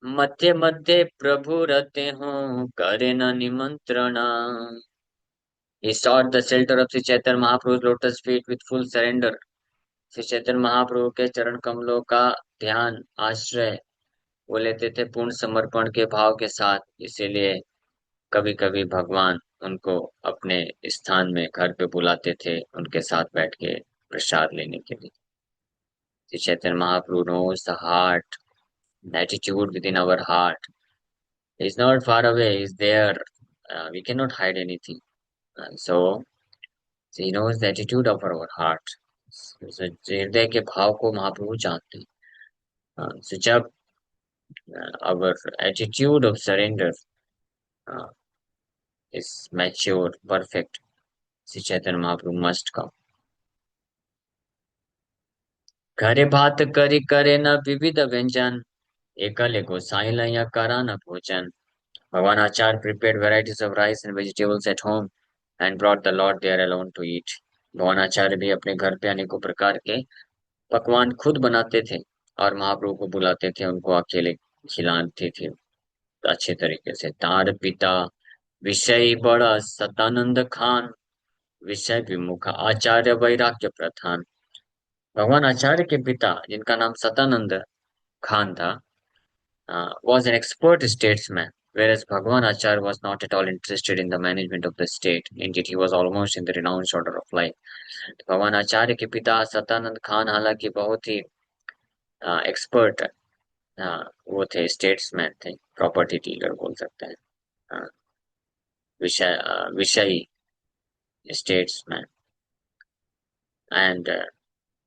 [SPEAKER 1] मध्य मध्य प्रभु रहते हो करे न निमंत्रण। He sought the shelter of Sri Chaitanya Mahaprabhu's lotus feet with full surrender. Shri Chaitanya महाप्रभु के चरण कमलों का ध्यान आश्रय वो लेते थे पूर्ण समर्पण के भाव के साथ। इसीलिए कभी कभी भगवान उनको अपने स्थान में घर पे बुलाते थे उनके साथ बैठ के प्रसाद लेने के लिए। श्री चैतन्य महाप्रभु knows the heart, the attitude within our heart. He is not far away, he is there. We cannot hide anything. So he knows the attitude of our heart. So, हृदय के भाव को महाप्रभु जानते हैं। So जब our attitude of surrender uh, is mature, perfect, Sri Chaitanya Mahaprabhu must come. घरे भात करी करे न विविध व्यंजन, एकले गोसाई लैया करा न भोजन। Bhavan Achar prepared varieties of rice and vegetables at home and brought the Lord there alone to eat. भगवान आचार्य भी अपने घर पे अनेकों प्रकार के पकवान खुद बनाते थे और महाप्रभु को बुलाते थे, उनको अकेले खिलाते थे अच्छे तरीके से। तार पिता विषय बड़ा सतानंद खान, विषय विमुख आचार्य वैराग्य प्रधान। भगवान आचार्य के पिता जिनका नाम सतानंद खान था was an expert statesman, whereas Bhagwan Achar was not at all interested in the management of the state. Indeed, he was almost in the renounced order of life. भगवान आचार्य के पिता सतानंद खान हालांकि बहुत ही एक्सपर्ट वो थे, स्टेट्समैन थे, प्रॉपर्टी डीलर बोल सकते हैं, हाँ, विषयी स्टेट्समैन। एंड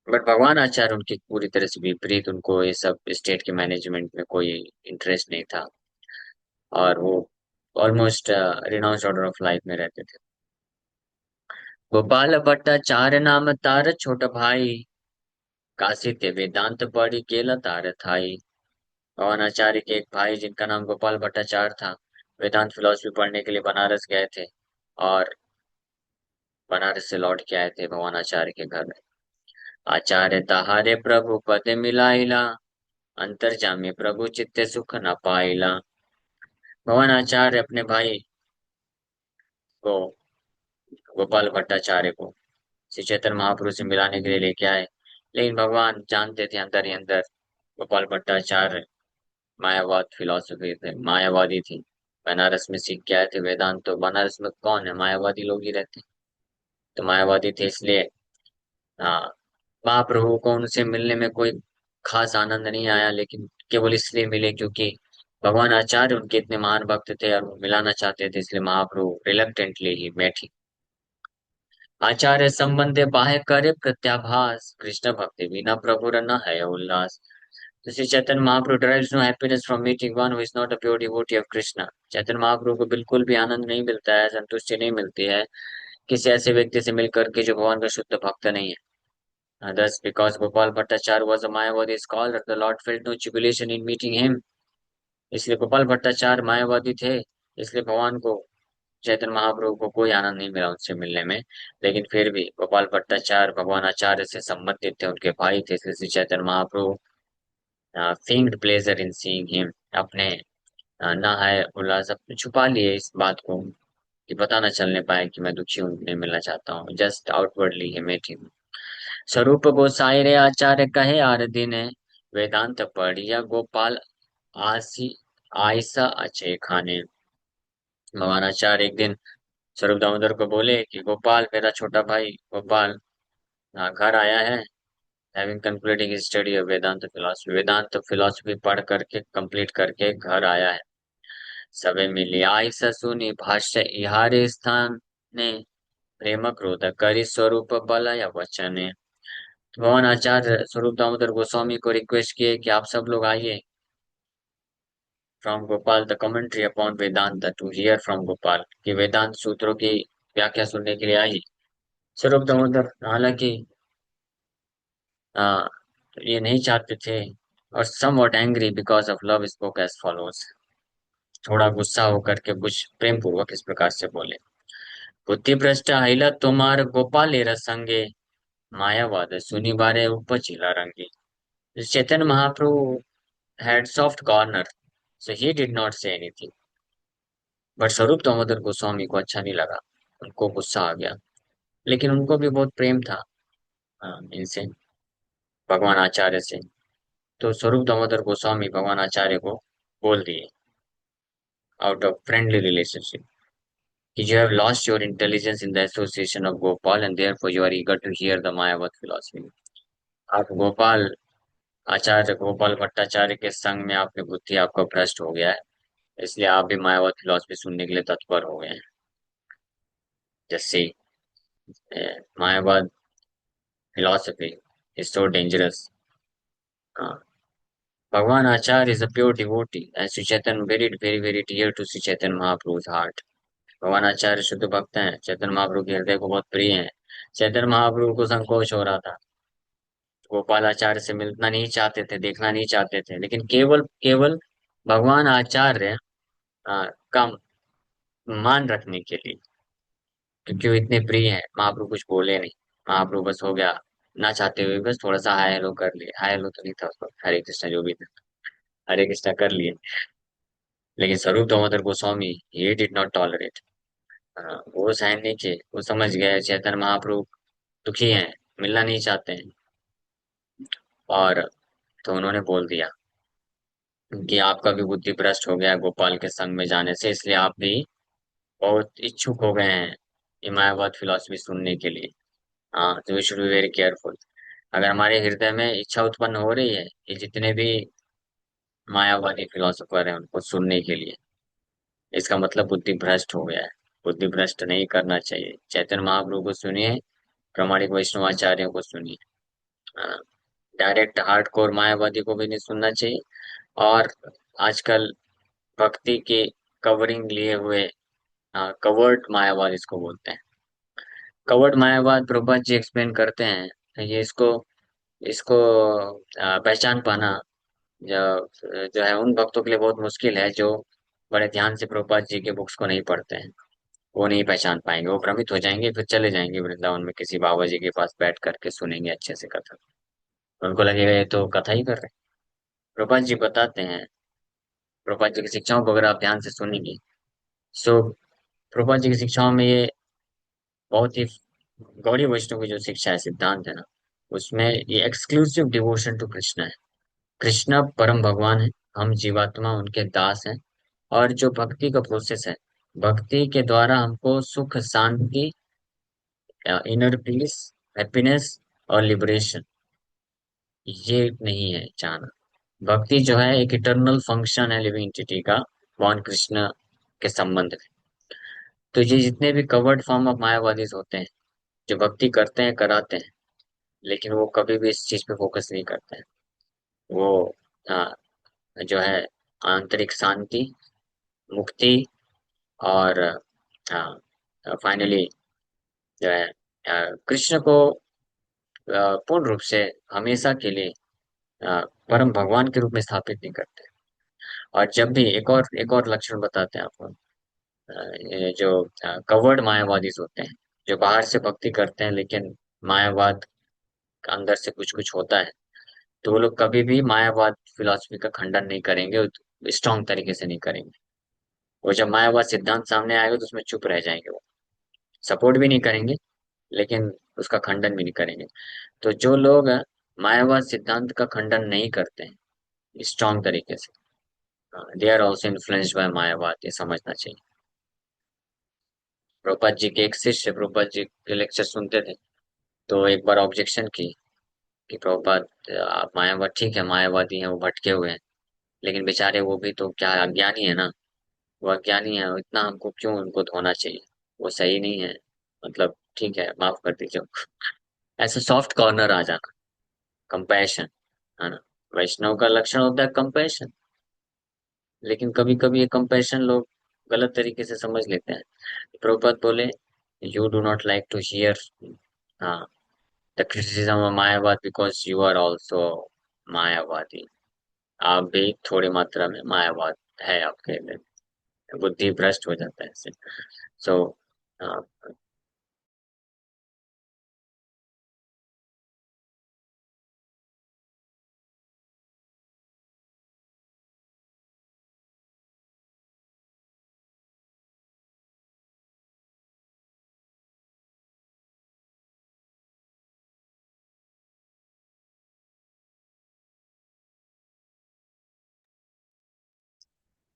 [SPEAKER 1] बट भगवान आचार्य उनकी पूरी तरह से विपरीत, उनको ये सब स्टेट के मैनेजमेंट में कोई इंटरेस्ट नहीं था और वो almost renounce order of life में रहते थे। गोपाल भट्टाचार्य नाम तार छोटा भाई, काशी ते वेदांत पढ़ी केला तार थाई। भगवान आचार्य के एक भाई जिनका नाम गोपाल भट्टाचार्य था, वेदांत फिलोसफी पढ़ने के लिए बनारस गए थे और बनारस से लौट के आए थे भगवान आचार्य के घर में। आचार्य तहारे प्रभु पद मिलाइला, अंतर्जामी प्रभु चित्ते सुख न पाइला। भगवान आचार्य अपने भाई को, गोपाल भट्टाचार्य को, श्री चैतन्य महाप्रभु से मिलाने के लिए लेके आए, लेकिन भगवान जानते थे अंदर ही अंदर गोपाल भट्टाचार्य मायावाद फिलोसफी थे, मायावादी थी। बनारस में सीख के आए थे वेदांत, तो बनारस में कौन है, मायावादी लोग ही रहते, तो मायावादी थे। इसलिए हाँ, महाप्रभु को उनसे मिलने में कोई खास आनंद नहीं आया, लेकिन केवल इसलिए मिले क्योंकि भगवान आचार्य उनके इतने महान भक्त थे और वो मिलाना चाहते थे, इसलिए महाप्रभु रिलक्टेंटली ही बैठी। आचार्य संबंधे बाह्य करे प्रत्याभास, कृष्ण भक्ति बिना प्रभु न है उल्लास। तो श्री चैतन्य महाप्रभु derives no happiness from meeting one who is not a pure devotee of Krishna। Chaitanya Mahaprabhu को बिल्कुल भी आनंद नहीं मिलता है, संतुष्टि नहीं मिलती है किसी ऐसे व्यक्ति से मिलकर के जो भगवान का शुद्ध भक्त नहीं है। Thus, because Gopal Bhattacharya was a Mayavadi scholar, the Lord felt no jubilation in meeting him। इसलिए गोपाल भट्टाचार्य मायावादी थे, इसलिए भगवान को, चैतन्य महाप्रभु को कोई आनंद नहीं मिला उनसे मिलने में। लेकिन फिर भी गोपाल भट्टाचार्य भगवान आचार्य से संबंधित थे, उनके भाई थे, इसलिए Shri Chaitanya Mahaprabhu felt pleasure in seeing him, अपने ना है उल्लास अपने छुपा लिए इस बात को कि पता न चलने पाए कि मैं दुखी हूँ, नहीं मिलना चाहता हूँ। Just outwardly he met him. Swarup Gosai रे आचार्य कहे आर दिन, वेदांत पढ़िया गोपाल आसी आयसा अच्छे खाने। भगवान आचार्य एक दिन स्वरूप दामोदर को बोले कि गोपाल, मेरा छोटा भाई गोपाल घर आया है, having completing study of Vedanta philosophy पढ़ करके कंप्लीट करके घर आया है। सबे मिली आयसा सुनी भाष्य इहारे स्थान ने, प्रेम क्रोध करी स्वरूप बल या वचने। भगवान आचार्य स्वरूप दामोदर गोस्वामी को रिक्वेस्ट किए कि आप सब लोग आइए, from Gopal the commentary upon Vedanta, to hear from Gopal, कि वेदांत सूत्रों की व्याख्या सुनने के लिए आइए। स्वरूप दामोदर हालांकि आ, ये नहीं चाहते थे और somewhat angry because of love spoke as follows। थोड़ा गुस्सा होकर के कुछ प्रेम पूर्वक इस प्रकार से बोले, बुद्धि भ्रष्ट हिला तुम्हार गोपाल संगे, मायावाद सुनी बारे उपजिला रंगी. Chaitanya Mahaprabhu had soft corner, so he did not say anything. But स्वरूप दामोदर गोस्वामी को अच्छा नहीं लगा. उनको गुस्सा आ गया. लेकिन उनको भी बहुत प्रेम था इनसे, भगवान आचार्य से. तो स्वरूप दामोदर गोस्वामी भगवान आचार्य को बोल दिए, आउट ऑफ फ्रेंडली रिलेशनशिप, कि you have lost your intelligence in the association of Gopal and therefore you are eager to hear the Mayavad philosophy. आप गोपाल आचार्य गोपाल भट्टाचार्य के संग में आपकी बुद्धि आपका भ्रष्ट हो गया है, इसलिए आप भी मायावत फिलॉसफी सुनने के लिए तत्पर हो गए हैं. जैसे मायावाद philosophy is so dangerous. Bhagwan Acharya is a pure devotee, and Sri Chaitanya very, very, very dear to Sri Chaitanya Mahaprabhu's heart. भगवान आचार्य शुद्ध भक्त हैं, चैतन्य महाप्रभु के हृदय को बहुत प्रिय हैं. चैतन्य महाप्रभु को संकोच हो रहा था, गोपाल आचार्य से मिलना नहीं चाहते थे, देखना नहीं चाहते थे, लेकिन केवल केवल भगवान आचार्य का मान रखने के लिए, क्योंकि वो इतने प्रिय हैं. महाप्रभु कुछ बोले नहीं, महाप्रभु बस हो गया, ना चाहते हुए बस थोड़ा सा हाय हेलो कर लिए. हाय हेलो तो नहीं था उसको, हरे कृष्णा जो भी था, हरे कृष्णा कर लिए. लेकिन स्वरूप Damodar Goswami he did not tolerate. वो सहन नहीं किए. वो समझ गए चैतन्य महाप्रभु दुखी हैं, मिलना नहीं चाहते हैं. और तो उन्होंने बोल दिया कि आपका भी बुद्धि भ्रष्ट हो गया है गोपाल के संग में जाने से, इसलिए आप भी बहुत इच्छुक हो गए हैं ये मायावाद फिलॉसफी सुनने के लिए. हाँ, तो we should be very careful. अगर हमारे हृदय में इच्छा उत्पन्न हो रही है कि जितने भी मायावादी फिलोसोफर हैं उनको सुनने के लिए, इसका मतलब बुद्धि भ्रष्ट हो गया है. बुद्धि भ्रष्ट नहीं करना चाहिए. चैतन्य महाप्रभु को सुनिए, प्रामाणिक वैष्णवाचार्यों को सुनिए. डायरेक्ट हार्डकोर मायावादी को भी नहीं सुनना चाहिए. और आजकल भक्ति के कवरिंग लिए हुए कवर्ड मायावाद इसको बोलते हैं. कवर्ड मायावाद प्रभुपाद जी एक्सप्लेन करते हैं, ये इसको इसको पहचान पाना जो है उन भक्तों के लिए बहुत मुश्किल है जो बड़े ध्यान से प्रभुपाद जी के बुक्स को नहीं पढ़ते हैं. वो नहीं पहचान पाएंगे, वो भ्रमित हो जाएंगे, फिर चले जाएंगे वृंदावन में किसी बाबा जी के पास बैठ करके सुनेंगे अच्छे से कथा. उनको लगेगा ये तो कथा ही कर रहे हैं. प्रभुपाद जी बताते हैं, प्रभुपाद जी की शिक्षाओं को अगर आप ध्यान से सुनेंगे, सो प्रभुपाद जी की शिक्षाओं में ये बहुत ही गौड़ी वैष्णव की जो शिक्षा है, सिद्धांत है ना, उसमें ये एक्सक्लूसिव डिवोशन टू कृष्ण है. कृष्ण परम भगवान है, हम जीवात्मा उनके दास हैं. और जो भक्ति का प्रोसेस है, भक्ति के द्वारा हमको सुख शांति, इनर पीस, हैप्पीनेस और लिबरेशन, ये नहीं है चाहना. भक्ति जो है एक इटर्नल फंक्शन है लिविंग एंटिटी का, भगवान कृष्ण के संबंध में. तो ये जितने भी कवर्ड फॉर्म ऑफ मायावादीज होते हैं, जो भक्ति करते हैं कराते हैं, लेकिन वो कभी भी इस चीज पे फोकस नहीं करते हैं. वो आ, जो है आंतरिक शांति, मुक्ति और फाइनली जो है कृष्ण को पूर्ण रूप से हमेशा के लिए परम भगवान के रूप में स्थापित नहीं करते. और जब भी एक और लक्षण बताते हैं आपको, ये जो कवर्ड मायावादी होते हैं, जो बाहर से भक्ति करते हैं लेकिन मायावाद का अंदर से कुछ कुछ होता है, तो वो लोग कभी भी मायावाद फिलॉसफी का खंडन नहीं करेंगे, स्ट्रॉन्ग तरीके से नहीं करेंगे. वो जब मायावाद सिद्धांत सामने आएगा तो उसमें चुप रह जाएंगे. वो सपोर्ट भी नहीं करेंगे, लेकिन उसका खंडन भी नहीं करेंगे. तो जो लोग मायावाद सिद्धांत का खंडन नहीं करते हैं स्ट्रॉन्ग तरीके से, they are also influenced by Mayavad, ये समझना चाहिए. प्रभुपाद जी के एक शिष्य प्रभुपाद जी के लेक्चर सुनते थे, तो एक बार ऑब्जेक्शन की कि प्रभुपाद आप मायावाद, ठीक है मायावादी हैं, वो भटके हुए हैं, लेकिन बेचारे वो भी तो क्या अज्ञानी है ना. वो अज्ञानी है, इतना हमको क्यों उनको धोना चाहिए, वो सही नहीं है, मतलब ठीक है माफ कर दीजिए. ऐसे सॉफ्ट कॉर्नर आ जाना, कंपैशन, है ना. वैष्णव का लक्षण होता है कंपैशन, लेकिन कभी कभी ये कंपैशन लोग गलत तरीके से समझ लेते हैं. प्रभुपाद बोले, you do not like to hear the criticism of Mayavad because you are also Mayavadi. आप भी थोड़ी मात्रा में मायावाद है आपके अंदर, बुद्धि भ्रष्ट हो जाता है इससे. सो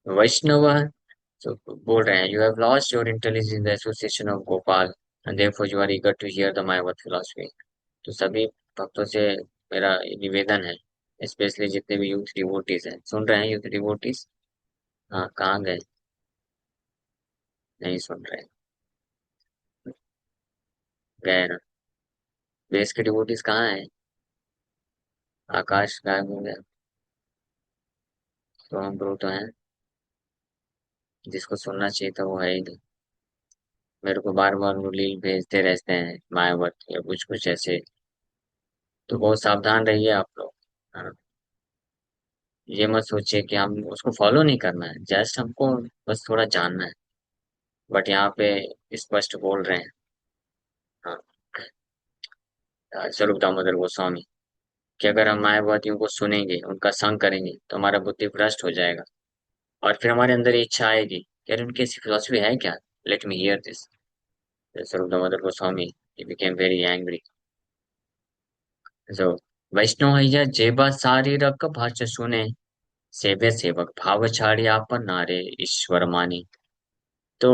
[SPEAKER 1] वैष्णव, तो बोल रहे हैं, you have lost your intelligence in the association of Gopal and therefore you are eager to hear the Mayavad philosophy. तो सभी भक्तों से मेरा निवेदन है, स्पेशली जितने भी यूथ डिवोटीज हैं, सुन रहे हैं यूथ डिवोटीज? हाँ, कहाँ गए? नहीं सुन रहे? गए ना? बेस के डिवोटीज कहाँ हैं? आकाश गायब हो गया। तो हम ब्रो तो हैं, जिसको सुनना चाहिए था वो है ही नहीं। मेरे को बार बार वो रील भेजते रहते हैं मायावत या कुछ कुछ ऐसे। तो बहुत सावधान रहिए आप लोग। हाँ, ये मत सोचिए कि हम उसको फॉलो नहीं करना है, जस्ट हमको बस थोड़ा जानना है। बट यहाँ पे स्पष्ट बोल रहे हैं। हाँ, स्वरूप दामोदर गोस्वामी कि अगर हम मायावादियों को सुनेंगे, उनका संग करेंगे, तो हमारा बुद्धि भ्रष्ट हो जाएगा। और फिर हमारे अंदर ये इच्छा आएगी कि यार उनकी ऐसी फिलोसफी है क्या, लेट मी हियर दिस। स्वरूप Damodar Goswami he became very angry. So वैष्णव हैया जेबा शारीरक भाष्य सुने, सेव्य सेवक भाव छाड़ी आपन नारे ईश्वर मानी। So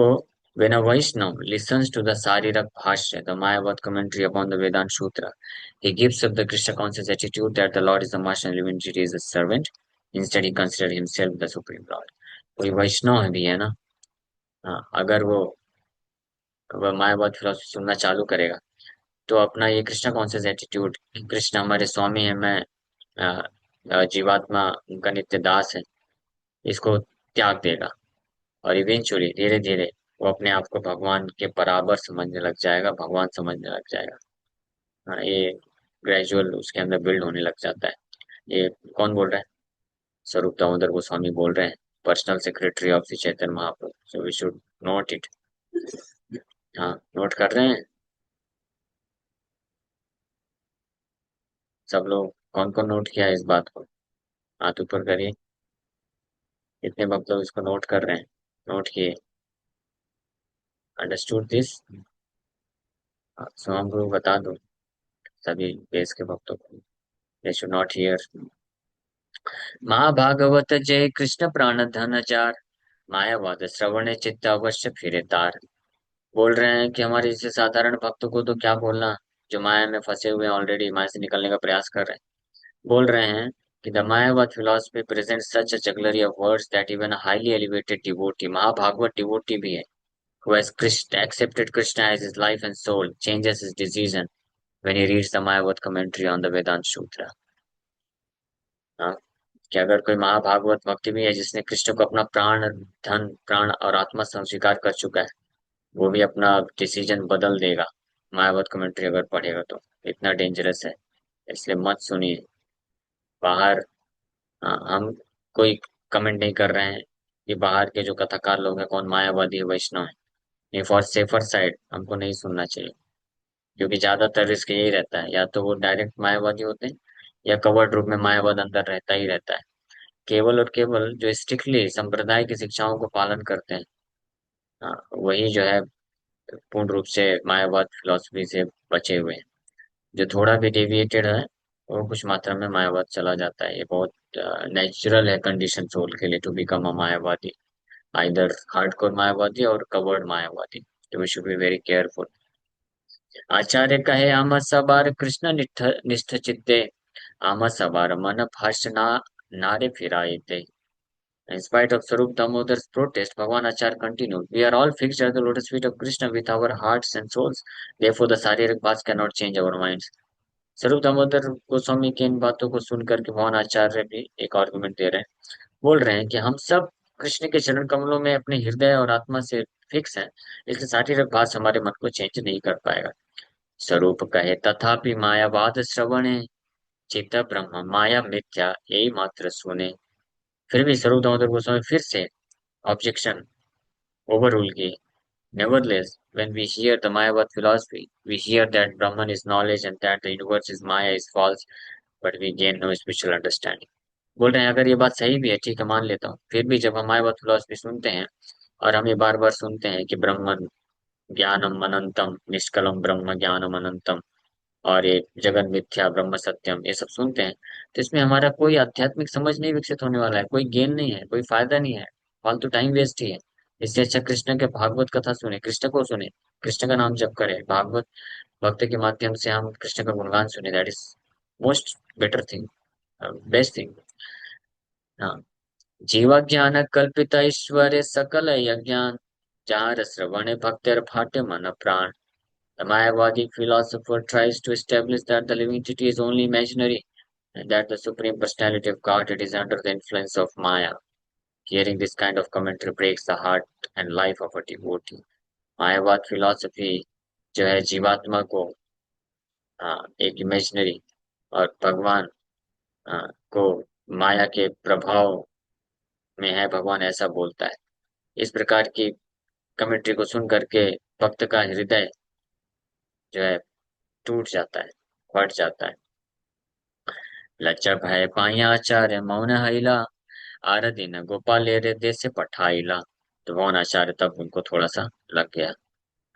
[SPEAKER 1] when a Vaishnav listens to the Sarirak Bhashya, the Mayavad commentary upon the Vedanta Sutra, he gives up the Krishna conscious attitude that the Lord is the master and living entity is a servant. Instead, he considers himself the supreme Lord. कोई वैष्णव भी है ना, हाँ, अगर वो मायावाद philosophy सुनना चालू करेगा, तो अपना ये कृष्णा कॉन्शियस एटीट्यूड, कृष्ण हमारे स्वामी है, मैं जीवात्मा उनका नित्य दास है, इसको त्याग देगा। और इवेंचुअली धीरे धीरे वो अपने आप को भगवान के बराबर समझने लग जाएगा, भगवान समझने लग जाएगा। हाँ, ये ग्रेजुअल उसके अंदर बिल्ड होने लग जाता है। ये कौन बोल रहा है? स्वरूप दामोदर गोस्वामी बोल रहे हैं, personal secretary of the Chaitanya Mahaprabhu. So we should note it. हाँ, नोट कर रहे हैं सब लोग? कौन कौन नोट किया है इस बात को? हाथ ऊपर करिए। कितने भक्त लोग इसको नोट कर रहे हैं, नोट किए? Understood this? सो हम लोग बता दो सभी देश के भक्तों को, दे शुड नॉट हियर। महाभागवत जय कृष्ण प्राण धन चार, मायावाद श्रवण चित्त अवश्य फिरे तार। बोल रहे हैं कि हमारे जैसे साधारण भक्तों को तो क्या बोलना, जो माया में फंसे हुए ऑलरेडी, माया से निकलने का प्रयास कर रहे हैं। बोल रहे हैं कि the मायावाद philosophy presents such a jugglery of words that even a highly elevated devotee, Mahabhagavata devotee भी है, who has Krishna, accepted Krishna as his life and soul, changes his decision when he reads the Mayavad commentary on the Vedanta Sutra। हाँ, कि अगर कोई महाभागवत भक्ति भी है जिसने कृष्ण को अपना प्राण, धन, प्राण और आत्मा स्वीकार कर चुका है, वो भी अपना डिसीजन बदल देगा मायावत कमेंट्री अगर पढ़ेगा तो। इतना डेंजरस है, इसलिए मत सुनिए बाहर। हाँ, हम कोई कमेंट नहीं कर रहे हैं कि बाहर के जो कथाकार लोग हैं कौन मायावादी है, वैष्णव है। नहीं, फॉर सेफर साइड हमको नहीं सुनना चाहिए, क्योंकि ज्यादातर रिस्क यही रहता है, या तो वो डायरेक्ट मायावादी होते हैं या कवर्ड रूप में मायावाद अंदर रहता ही रहता है। केवल और केवल जो स्ट्रिक्टली संप्रदाय की शिक्षाओं को पालन करते हैं, हाँ, वही जो है पूर्ण रूप से मायावाद फिलॉसफी से बचे हुए हैं। जो थोड़ा भी डेविएटेड है वो कुछ मात्रा में मायावाद चला जाता है। ये बहुत नेचुरल है कंडीशन सोल के लिए to become a Mayavadi, either hardcore Mayavadi और कवर्ड मायावादी। तो we should be very careful. आचार्य कहे आम सबार कृष्ण निष्ठ निष्ठ चित्ते, आम सबार मन भाष्य ना नारे फिराइते। In spite of Sarup Damodar's protest, Bhagavan Acharya continued, we are all fixed at the lotus feet of Krishna with our hearts and souls. Therefore, the शारीरिक paths cannot change our minds. स्वरूप दामोदर गोस्वामी की इन बातों को सुनकर के भगवान आचार्य भी एक आर्गुमेंट दे रहे हैं। बोल रहे हैं कि हम सब कृष्ण के चरण कमलों में अपने हृदय और आत्मा से फिक्स हैं, इसलिए शारीरिक भाष हमारे मन को चेंज नहीं कर पाएगा। स्वरूप कहे तथापि मायावाद श्रवणे चित्त ब्रह्म माया मिथ्या यही मात्र सुने। फिर भी स्वरूप दामोदर गोस्वामी फिर से ऑब्जेक्शन overrule की। Nevertheless, when we hear the Mayavad philosophy, we hear that Brahman is knowledge and that the universe is Maya is false, but we gain no spiritual understanding। बोल रहे हैं अगर ये बात सही भी है, ठीक है, मान लेता हूँ, फिर भी जब हम मायावाद फिलॉसफी सुनते हैं और हम ये बार बार सुनते हैं कि ब्रह्मन ज्ञानम अनंतम, निष्कलम ब्रह्म ज्ञानम अनंतम, और ये जगत मिथ्या ब्रह्म सत्यम, ये सब सुनते हैं, तो इसमें हमारा कोई आध्यात्मिक समझ नहीं विकसित होने वाला है, कोई गेन नहीं है, कोई फायदा नहीं है। फालतू टाइम वेस्ट ही है। इससे अच्छा कृष्ण के भागवत कथा सुने, कृष्ण को सुने, कृष्ण का नाम जप करें, भागवत भक्त के माध्यम से हम कृष्ण का गुणगान सुने। That is most better thing, best thing. हाँ। जीवज्ञान कल्पित ऐश्वर्य सकल यज्ञान, जार श्रवणे भक्तिर भाट्य मन प्राण। The Mayavadi philosopher tries to establish that the living entity is only imaginary and that the Supreme Personality of Godhead is under the influence of Maya. Hearing this kind of commentary breaks the heart and life of a devotee. मायावाद philosophy जो है जीवात्मा को एक imaginary और भगवान को माया के प्रभाव में है, भगवान ऐसा बोलता है। इस प्रकार की कमेंट्री को सुन करके भक्त का हृदय जो है टूट जाता है, फट जाता है। लज्जा भय पाई आचार्य मौन हईला, आरदी न गोपाल रे देश से पठाईला। तो मौन आचार्य तब उनको थोड़ा सा लग गया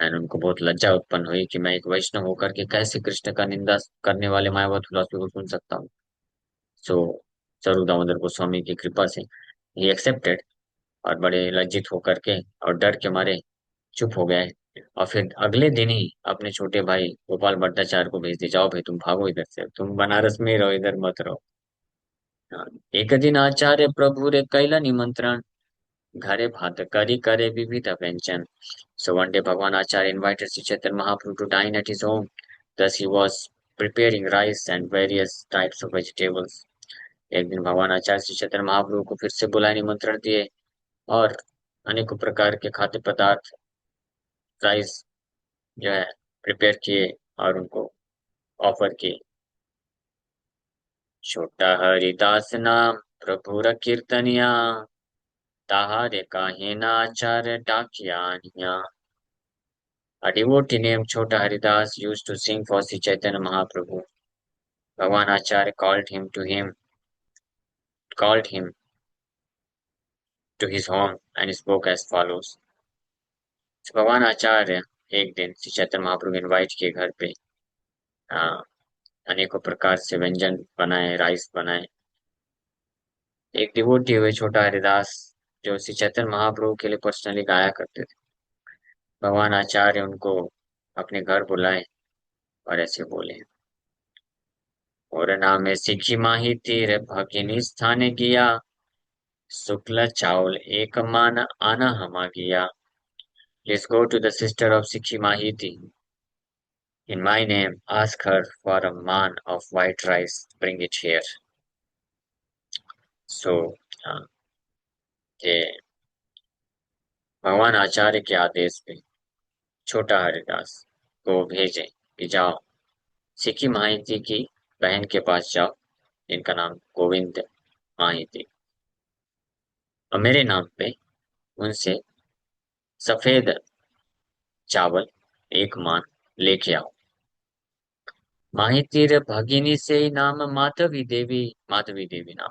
[SPEAKER 1] एंड उनको बहुत लज्जा उत्पन्न हुई कि मैं एक वैष्णव होकर के कैसे कृष्ण का निंदा करने वाले मायावाद फिलोसफी को सुन सकता हूँ। सो स्वरूप दामोदर गोस्वामी की कृपा से ही एक्सेप्टेड और बड़े लज्जित होकर के और डर के मारे चुप हो गए। और फिर अगले दिन ही अपने छोटे भाई गोपाल भट्टाचार्य को भेज दिया, जाओ भाई तुम भागो इधर से, तुम बनारस में ही रहो, इधर मत रहो। हाँ। एक दिन आचार्य प्रभु रे कैला निमंत्रण, घरे भात करी करे विविध व्यंजन। So one day Bhagavan Acharya invited Sri Chaitanya Mahaprabhu to dine at his home. Thus he was preparing rice and various types of vegetables. एक दिन भगवान आचार्य श्री चैतन्य महाप्रभु को फिर से बुलाए, निमंत्रण दिए और अनेकों प्रकार के खाद्य पदार्थ, राइस जो है प्रिपेयर किए और उनको ऑफर किए। छोटा हरिदास नाम प्रभुर कीर्तनिया, ताहारे काहे नाचार्य डाकिया। A devotee named Chota Haridas used to sing for Sri Chaitanya Mahaprabhu. Bhagavan Acharya called him to his home and spoke as follows. So भगवान आचार्य एक दिन श्री चैतन्य महाप्रभु इनवाइट किए घर पे, अनेकों प्रकार से व्यंजन बनाए, राइस बनाए। एक डिवोटी हुए छोटा हरिदास जो श्री चैतन्य महाप्रभु के लिए पर्सनली गाया करते थे। भगवान आचार्य उनको अपने घर बुलाए और ऐसे बोले, और नाम सिखी माही तीर भगिनी स्थाने किया, शुक्ल चावल एक मान आना हमा गया। Let's go to the sister of Sikhi Mahiti. In my name, ask her for a man of white rice. Bring it here. So, ये भगवान आचार्य के आदेश पे छोटा हरिदास को भेजे कि जाओ सिक्की माहिती की बहन के पास जाओ, इनका नाम गोविंद माहिती, और मेरे नाम पे उनसे सफेद चावल एक मान लेके आओ। माहितीर भगिनी से नाम माधवी देवी नाम,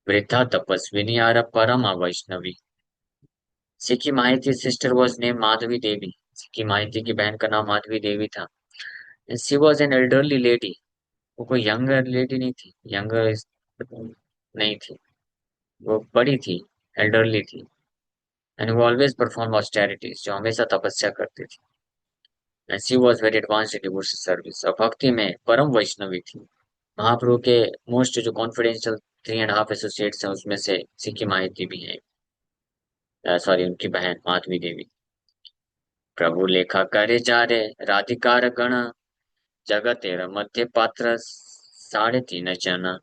[SPEAKER 1] वृद्धा तपस्विनी आर परमा वैष्णवी। सिक्की माहिती सिस्टर वॉज नेम माधवी देवी। सिक्की माहिती की बहन का नाम माधवी देवी था। She was an elderly lady. वो कोई यंगर लेडी नहीं थी, यंगर नहीं थी, वो बड़ी थी, एल्डरली थी। एंड वो ऑलवेज परफॉर्म ऑस्टेरिटीज, जो हमेशा तपस्या करती थी। And she was very advanced in devotional service, और भक्ति में परम वैष्णवी थी। महाप्रभु के मोस्ट जो कॉन्फिडेंशियल 3.5 एसोसिएट्स हैं उसमें से सिक्की माहिती भी है, सॉरी उनकी बहन माधवी देवी। प्रभु लेखा करे जा रे राधिकार गण, जगतेर मध्य पात्र 3.5 जन।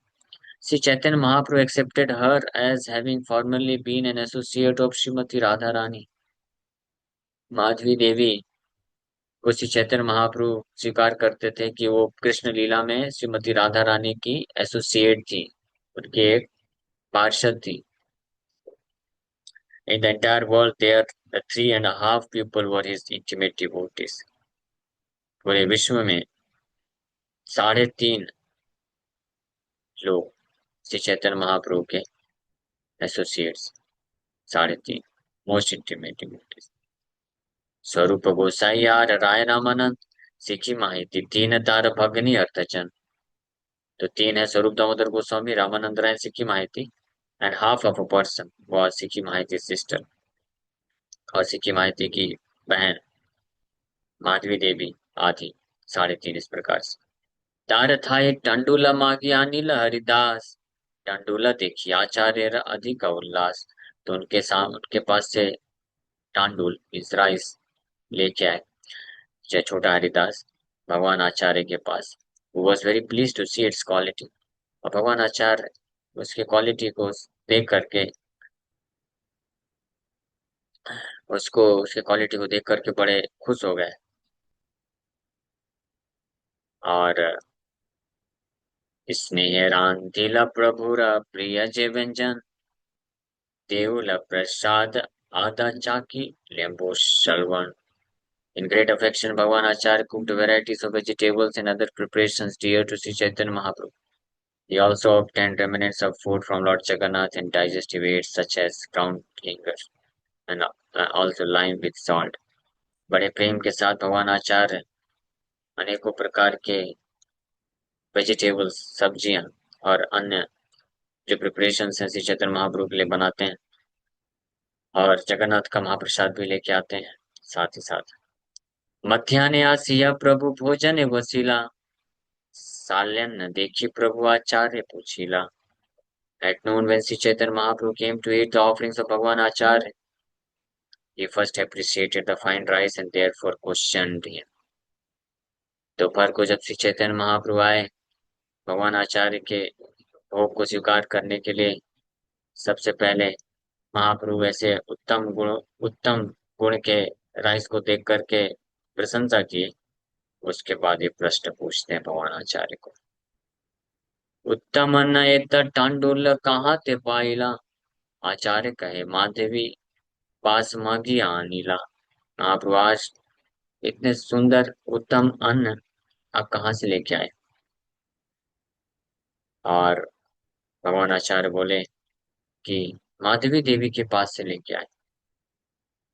[SPEAKER 1] Sri Chaitanya Mahaprabhu accepted her as having formerly been an associate of Srimati Radharani. Madhavi देवी को श्री चैतन्य महाप्रभु स्वीकार करते थे कि वो कृष्ण लीला में श्रीमती राधा रानी की एसोसिएट थी, उनकी एक पार्षद थी। In the entire world there the 3.5 people were his intimate devotees. पूरे विश्व में 3.5 लोग श्री चैतन्य महाप्रभु के एसोसिएट्स, 3.5 मोस्ट इंटीमेट डिवोटीज। स्वरूप गोसाई आर राय रामानंद, सिखी माहिती 3 तार भगनी अर्थचन। तो 3 है स्वरूप दामोदर गोस्वामी, रामानंद राय, सिक्की माहिती। and half of a person was सिक्की माहिती sister, और सिक्की माहिती की बहन माधवी देवी आदि 3.5 इस प्रकार से। तार था एक टंडूला मागी अनिल हरिदास, टंडूला देखिए आचार्य अधिक उल्लास। तो उनके पास से टांडुल इस राइस लेके आए जय छोटा हरिदास भगवान आचार्य के पास। Was very pleased to see its quality, और भगवान आचार्य उसकी क्वालिटी को देख करके उसको उसकी क्वालिटी को देख करके बड़े खुश हो गए। और स्नेह रांधिला प्रभुरा प्रिय जे व्यंजन, देवल प्रसाद आदा चाकी Lambo शलवन। In great affection, Bhagavan Acharya cooked varieties of vegetables and other preparations dear to Sri Chaitanya Mahaprabhu. He also obtained remnants of food from Lord Jagannath and digestive aids such as ground clinger and also lime with salt. बड़े प्रेम के साथ भगवान आचार्य अनेकों प्रकार के vegetables, सब्जियां और अन्य जो प्रिपरेशंस हैं श्री चैतन्य महाप्रभु के लिए बनाते हैं, और जगन्नाथ का महाप्रसाद भी लेके आते हैं साथ ही साथ। मध्यान्ह आसिया प्रभु भोजन वसीला, साल्यान्न देखी प्रभु आचार्य पूछिला। At noon, when Sri Chaitanya Mahaprabhu came to eat the offerings of Bhagavan Acharya, he first appreciated the fine rice and therefore questioned him. दोपहर को जब श्री चैतन्य महाप्रभु आए भगवान आचार्य के भोग को स्वीकार करने के लिए, सबसे पहले महाप्रभु ऐसे उत्तम गुण के राइस को देख करके प्रशंसा की। उसके बाद ये प्रश्न पूछते हैं भगवान आचार्य को, उत्तम अन्न एत तांडुल कहाँ ते पाइला। आचार्य कहे माधवी पास मागी अनिला। महाप्रभु आज इतने सुंदर उत्तम अन्न आप कहाँ से लेके आए। और भगवान आचार्य बोले कि माधवी देवी के पास से लेके आए।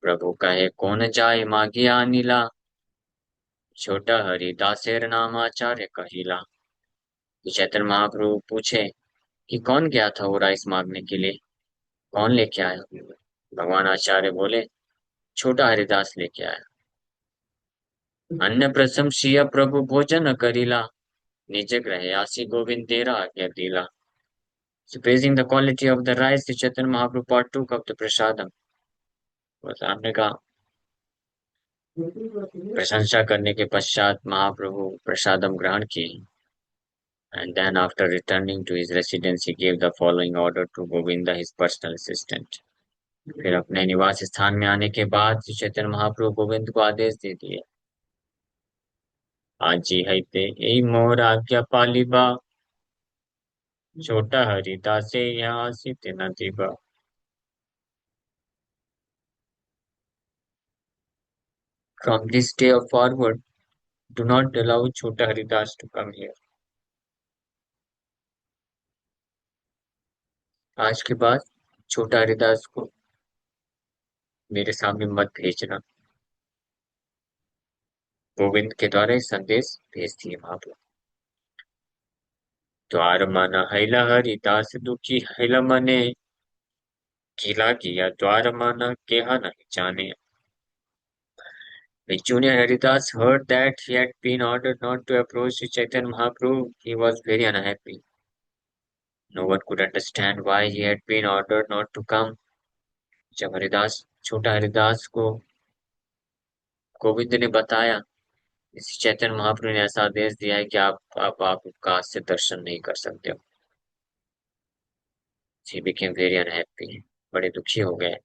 [SPEAKER 1] प्रभु कहे कौन जाए मागिया अनिला, छोटा हरिदासेर नाम आचार्य कहिला। तो चैतन्य महाप्रभु पूछे कि कौन गया था वो राइस मांगने के लिए, कौन लेके आया। भगवान आचार्य बोले छोटा हरिदास लेके आया। अन्य प्रसम सिया प्रभु भोजन करीला, निज ग्रह आसी गोविंद तेरा आज्ञा दिला। So praising the quality of the rice, Chaitanya Mahaprabhu partook of the prasadam। सामने का प्रशंसा करने के पश्चात महाप्रभु प्रसादम ग्रहण किए। And then after returning to his residence, he gave the following order to Govinda, his personal assistant। फिर अपने निवास स्थान में आने के बाद श्री चैतन्य महाप्रभु गोविंद को आदेश दे दिए, आजी है ते ए मोर आज्ञा पालिबा, छोटा हरिदास यहाँ सित न दिबा। From this day forward, do not allow Chota Haridas to come here। आज के बाद छोटा हरिदास को मेरे सामने मत भेजना। गोविंद के द्वारा ये संदेश भेज दिए महाप्रभु। द्वार मन हैला हरिदास दुखी हैला मने, किला किया द्वार मन केहा नहीं जाने। When Junior Haridas heard that he had been ordered not to approach Sri Chaitanya Mahaprabhu, he was very unhappy। No one could understand why he had been ordered not to come। जब छोटा हरिदास को गोविंद ने बताया, इसी चैतन्य महाप्रभु ने ऐसा आदेश दिया है कि आप काश से दर्शन नहीं कर सकते हो। He became very unhappy। बड़े दुखी हो गए।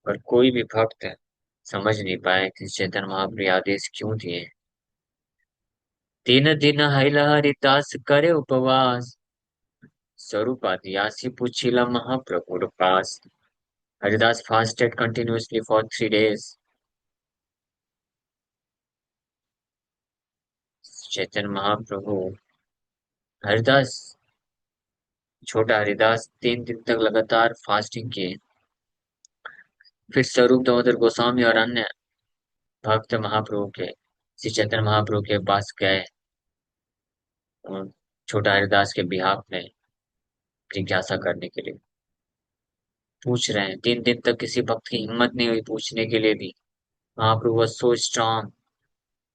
[SPEAKER 1] पर कोई भी भक्त समझ नहीं पाया कि चैतन्य महाप्रभु आदेश क्यों दिए। 3 दिन हैला हरिदास करे उपवास, स्वरूप आदियासी पूछिला महाप्रभु पास। Haridas fasted continuously for 3 days। Chaitanya Mahaprabhu Haridas छोटा हरिदास 3 दिन तक लगातार फास्टिंग किए। फिर स्वरूप दामोदर गोस्वामी और अन्य भक्त महाप्रभु के श्री चैतन्य महाप्रभु के पास गए। छोटा हरिदास के बिहाफ में जिज्ञासा करने के लिए पूछ रहे हैं। 3 दिन तक किसी भक्त की हिम्मत नहीं हुई पूछने के लिए भी। महाप्रभु was so strong,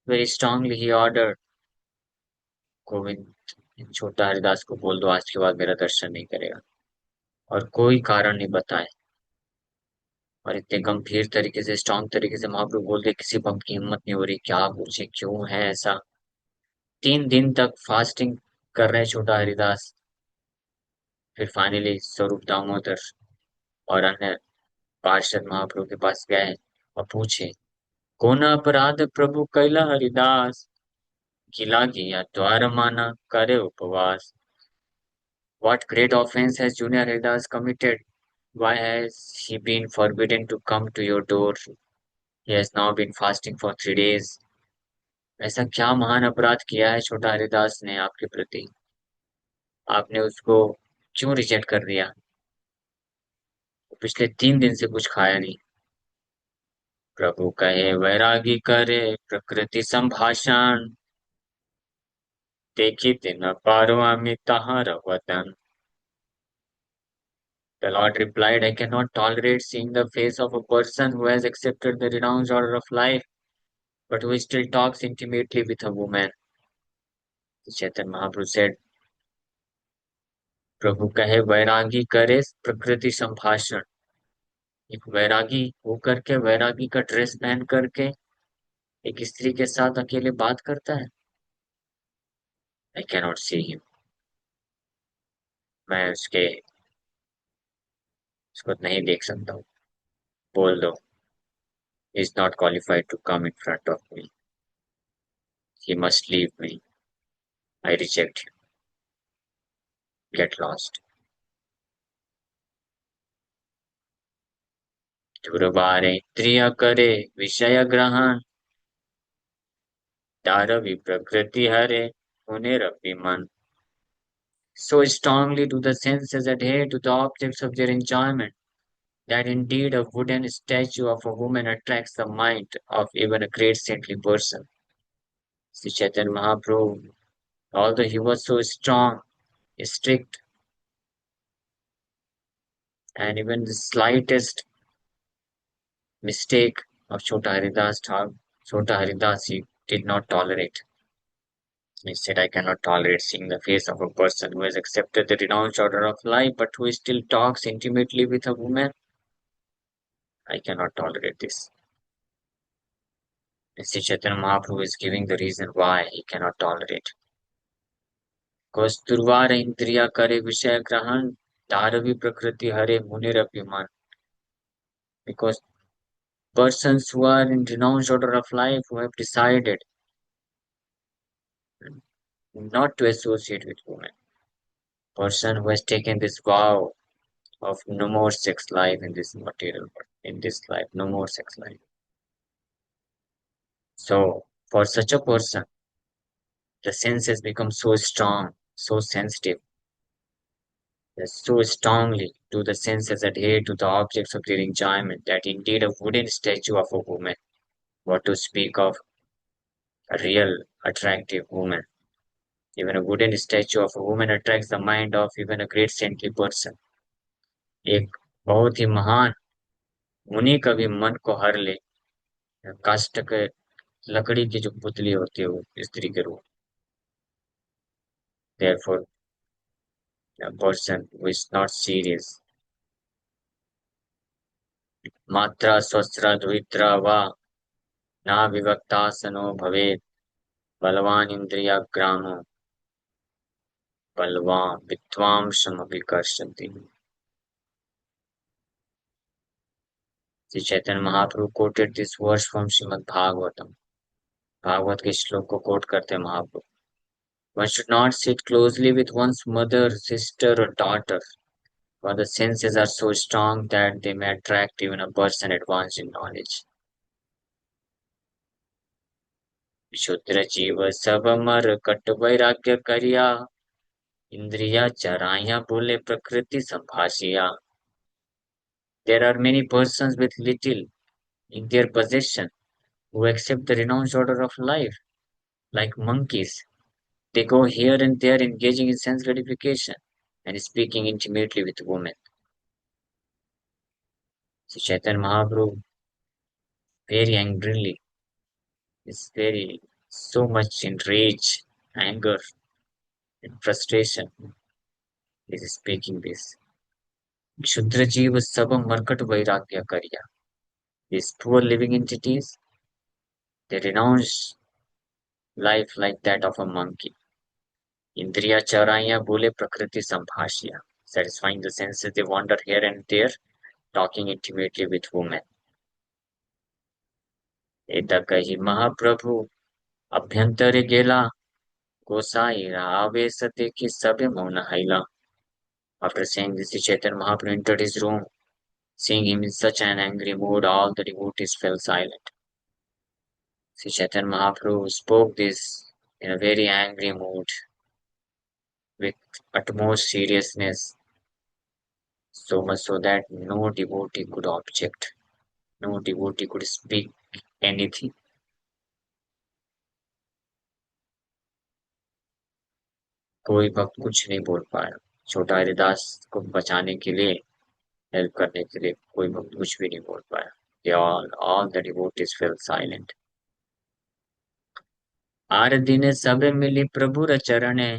[SPEAKER 1] very strongly he ordered, Govind इन छोटा हरिदास को बोल दो आज के बाद मेरा दर्शन नहीं करेगा। और कोई कारण नहीं बताए। और इतने गंभीर तरीके से, स्ट्रांग तरीके से महाप्रभु बोल दे किसी भक्त की हिम्मत नहीं हो रही, क्या पूछे, क्यों है ऐसा। 3 दिन तक फास्टिंग कर रहे छोटा हरिदास। फिर फाइनली स्वरूप दामोदर और अन्य पार्षद महाप्रभु के पास गए और पूछे, कौन अपराध प्रभु कैला हरिदास, गिला गया द्वार माना करे उपवास। What great offense has Junior Haridas committed? Why has he been forbidden to come to your door? He has now been fasting for 3 days. ऐसा क्या महान अपराध किया है छोटा हरिदास ने आपके प्रति? आपने उसको क्यों रिजेक्ट कर दिया? वो पिछले 3 दिन से कुछ खाया नहीं। प्रभु कहे वैरागी करे प्रकृति संभाषण, देखी दिन पारवामी तहार वतन। The Lord replied, I cannot tolerate seeing the face of a person who has accepted the renounced order of life, but who still talks intimately with a woman. Chaitanya Mahaprabhu said, प्रभु कहे वैरागी करे प्रकृति संभाषण। एक वैरागी होकर के, वैरागी का dress पहन करके एक स्त्री के साथ अकेले बात करता है। आई कैनॉट सी हिम, मैं उसको नहीं देख सकता हूँ। बोल दो, is not qualified to come in front of me, he must leave me, I reject him, get lost. दुर्वारे इंद्रिय करे विषय ग्रहण, दारवी प्रकृति हरे पुनरअपिमन। So strongly do the senses adhere to the objects of their enjoyment that indeed a wooden statue of a woman attracts the mind of even a great saintly person. Sri Chaitanya Mahaprabhu, although he was so strong, strict, and even the slightest mistake of Chota Haridas he did not tolerate. He said, I cannot tolerate seeing the face of a person who has accepted the renounced order of life, but who still talks intimately with a woman. I cannot tolerate this. And Sri Chaitanya Mahaprabhu is giving the reason why he cannot tolerate. Because Durvar Indriya Kare Vishaya Grahan Dharavi Prakriti Hare Munir Abhiman. Because persons who are in renounced order of life, who have decided not to associate with women, person who has taken this vow of no more sex life in this material world, in this life, no more sex life. So, for such a person, the senses become so strong, so sensitive, so strongly do the senses adhere to the objects of their enjoyment that indeed a wooden statue of a woman, what to speak of a real attractive woman, even a wooden statue of a woman attracts the mind of even a great saintly person. एक बहुत ही महान मुनि का भी मन को हर ले, काष्ठ के लकड़ी की जो पुतली होती है वो स्त्री के रूप। Therefore, a person who is not serious, मात्रा स्वस्त्र द्वित्रा वा ना विवक्तासनो भवेत्, बलवान इंद्रियाग्रामो बलवान विद्वांसमपि कर्षति। Sri Chaitanya Mahaprabhu quoted this verse from Srimad Bhagavatam. Bhagavat के श्लोक को कोट करते महाप्रभु। One should not sit closely with one's mother, sister, or daughter, for the senses are so strong that they may attract even a person advanced in knowledge. क्षुद्र जीव सब मर cut वैराग्य करिया, इंद्रिया चराया बोले प्रकृति संभाषिया। There are many persons with little in their possession who accept the renounced order of life, like monkeys. They go here and there engaging in sense gratification and speaking intimately with women. So Chaitanya Mahaprabhu very angrily is very so much in rage, anger, and frustration is speaking this. Shudra Jeeva Sabam Markat Vairagya Karya. These poor living entities, they renounce life like that of a monkey. Indriya Charaya Bole Prakriti Sambhashya. Satisfying the senses, they wander here and there, talking intimately with women. एतकहि महाप्रभु अभ्यंतरे गेला गोसाई आवेश देखी सबे मौन हैला. After saying this, the Chaitanya Mahaprabhu entered his room. Seeing him in such an angry mood, all the devotees fell silent. Sri Chaitanya Mahaprabhu spoke this in a very angry mood, with utmost seriousness, so much so that no devotee could object, no devotee could speak anything. कोई भक्त कुछ नहीं बोल पाया. छोटा हरिदास को बचाने के लिए, हेल्प करने के लिए कोई भक्त कुछ भी नहीं बोल पाया. All the devotees fell silent. आर दिने सबे मिली प्रभुर चरणे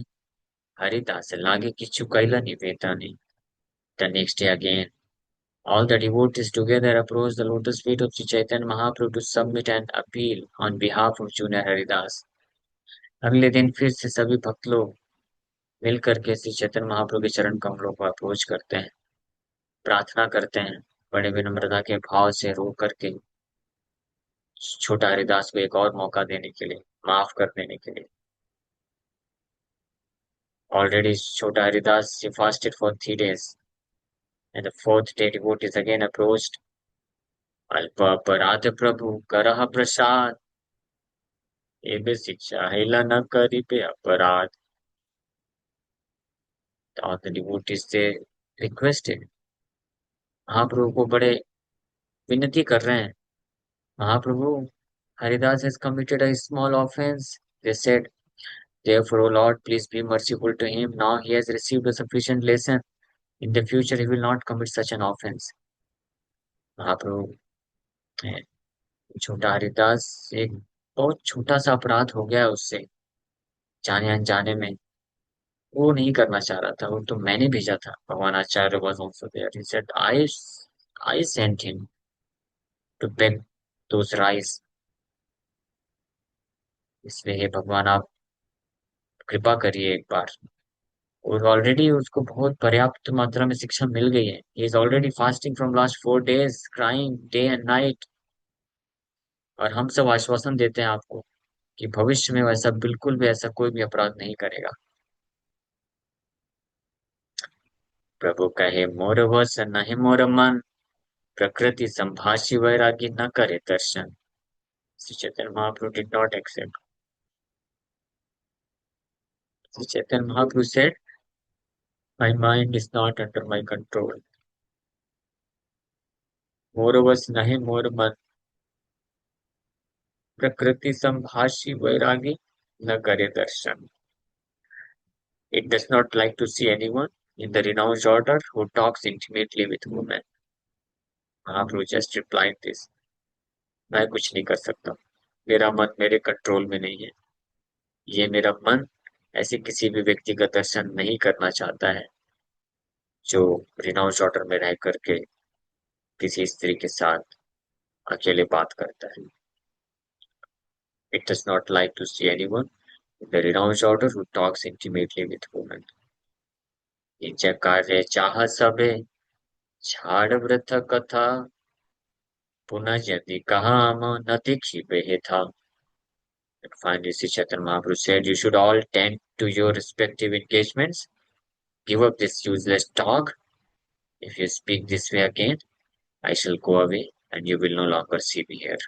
[SPEAKER 1] हरिदास लागे किछु कैला निवेदने. The next day again, all the devotees together approached the lotus feet of Sri Chaitanya Mahaprabhu to submit an appeal on behalf of Junior Haridas. अगले दिन फिर से सभी भक्त लोग मिलकर के श्री चैतन्य महाप्रभु के चरण कमलों को अप्रोच करते हैं, प्रार्थना करते हैं, बड़े विनम्रता के भाव से रो करके छोटा हरिदास को एक और मौका देने के लिए, माफ कर देने के लिए. Already Chota Haridas he fasted for 3 days, and the fourth day devotees again approached. अल्प अपराध प्रभु करह प्रसाद एबे शिक्षा हिला न करी पे अपराध. All the devotees they requested. महाप्रभु को बड़े विनती कर रहे हैं. महाप्रभु, Haridas has committed a small offense. They said, therefore, O Lord, please be merciful to him. Now he has received a sufficient lesson. In the future, he will not commit such an offense. महाप्रभु, छोटा हरिदास एक बहुत छोटा सा अपराध हो गया उससे, जाने अनजाने में. वो नहीं करना चाह रहा था, वो तो मैंने भेजा था. भगवान आचार्य was also there. He said, I sent him to beg those rice. इसलिए हे भगवान आप कृपा करिए एक बार. और ऑलरेडी उसको बहुत पर्याप्त मात्रा में शिक्षा मिल गई है. He is already fasting from last 4 days, crying day and night. और हम सब आश्वासन देते हैं आपको कि भविष्य में वैसा बिल्कुल भी ऐसा कोई भी अपराध नहीं करेगा. प्रभु कहे मोर वश नहीं मोर मन प्रकृति संभाषी वैरागी न करे दर्शन. Sri Chaitanya Mahaprabhu did not accept. Sri Chaitanya Mahaprabhu said, my mind is not under my control. मोर वश नहीं मोर मन प्रकृति संभाषी वैरागी न करे दर्शन. It does not like to see anyone in the renounced order who talks intimately with women. Mahaprabhu just replied this. मैं कुछ नहीं कर सकता. मेरा मन मेरे कंट्रोल में नहीं है. ये मेरा मन ऐसे किसी भी व्यक्ति का दर्शन नहीं करना चाहता है जो रिनाउंस ऑर्डर में रह करके किसी स्त्री के साथ अकेले बात करता है. It does not like to see anyone in the renounced order who talks intimately with women. निज कार्य चाह सबे छाड़ व्रत कथा पुनः यदि काम न दीक्षिपे था. And finally, Sri Chaitanya Mahaprabhu said, you should all tend to your respective engagements. Give up this useless talk. If you speak this way again, I shall go away and you will no longer see me here.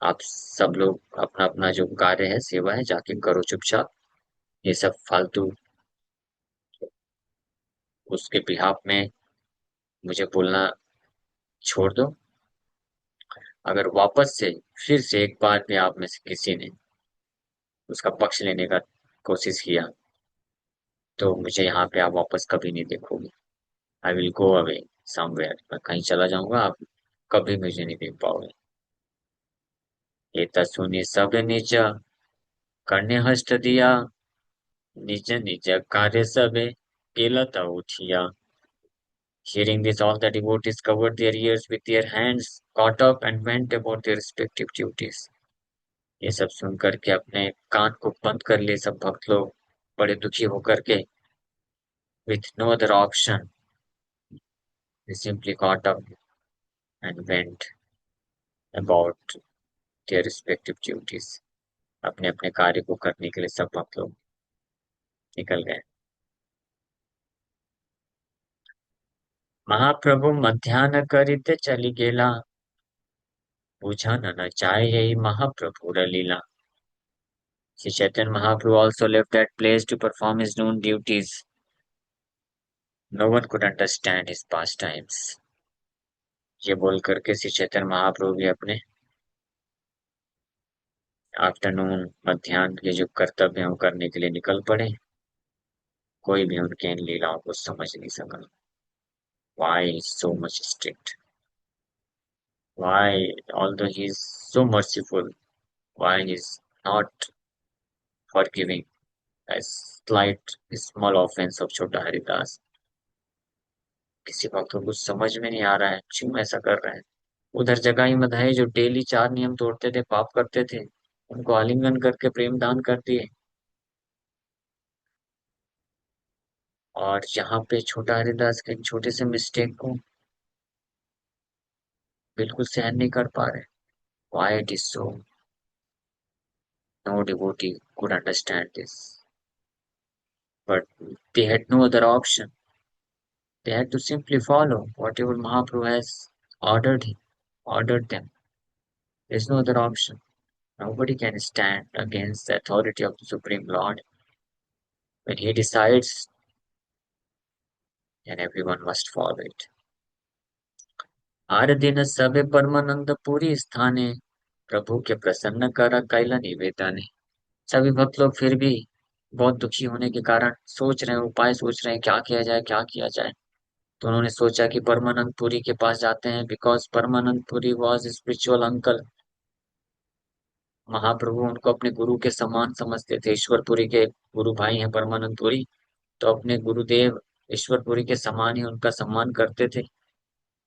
[SPEAKER 1] आप सब लोग अपना अपना जो कार्य है, सेवा है, जाके करो चुपचाप. ये सब फालतू उसके बिहाफ में मुझे बोलना छोड़ दो. अगर वापस से फिर से एक बार भी आप में से किसी ने उसका पक्ष लेने का कोशिश किया, तो मुझे यहाँ पे आप वापस कभी नहीं देखोगे। I will go away somewhere, मैं कहीं चला जाऊंगा, आप कभी मुझे नहीं देख पाओगे। ये सुनी सब निज करने हस्त दिया, निज निज कार्य सबे केलता उठिया। Hearing this, all the devotees covered their ears with their hands, caught up, and went about their respective duties. ये सब सुन करके अपने कान को बंद कर लिए सब भक्त लोग, बड़े दुखी होकर के। With no other option, they simply caught up and went about their respective duties. अपने अपने कार्य को करने के लिए सब भक्त लोग निकल गए। महाप्रभु मध्यान्ह करिते चली गेला, बुझा न जाय यही महाप्रभु लीला। Sri Chaitanya Mahaprabhu also left that place to perform his noon duties. No one could understand his pastimes. ये बोल करके श्री चैतन्य महाप्रभु भी अपने आफ्टरनून मध्याह्न के जो कर्तव्य हैं वो करने के लिए निकल पड़े। कोई भी उनके इन लीलाओं को समझ नहीं सका। Why is so much strict? Why, although he is so merciful, why he is not forgiving a slight small offense of छोटा हरिदास? किसी बात को कुछ समझ में नहीं आ रहा है, क्यों ऐसा कर रहे हैं। उधर जगाई मधाई जो डेली 4 नियम तोड़ते थे, पाप करते थे, उनको आलिंगन करके प्रेम दान कर दिए। और यहाँ पे छोटा हरिदास के छोटे से मिस्टेक को बिल्कुल सहन नहीं कर पा रहे। Why it is so? No devotee could understand this. But they had no other option. They had to simply follow whatever Mahaprabhu has ordered them. There's no other option. Nobody can stand against the authority of the Supreme Lord. When he decides, then everyone must follow it. आर दिन सबे परमानंद पुरी स्थाने, प्रभु के प्रसन्न कर कैला निवेदन। सभी भक्त लोग फिर भी बहुत दुखी होने के कारण सोच रहे हैं, उपाय सोच रहे हैं, क्या किया जाए क्या किया जाए। तो उन्होंने सोचा कि परमानंद पुरी के पास जाते हैं, because Paramananda Puri was spiritual uncle. Mahaprabhu उनको अपने गुरु के समान समझते थे। ईश्वरपुरी के गुरु भाई हैं परमानंद पुरी, तो अपने गुरुदेव ईश्वरपुरी के समान ही उनका सम्मान करते थे।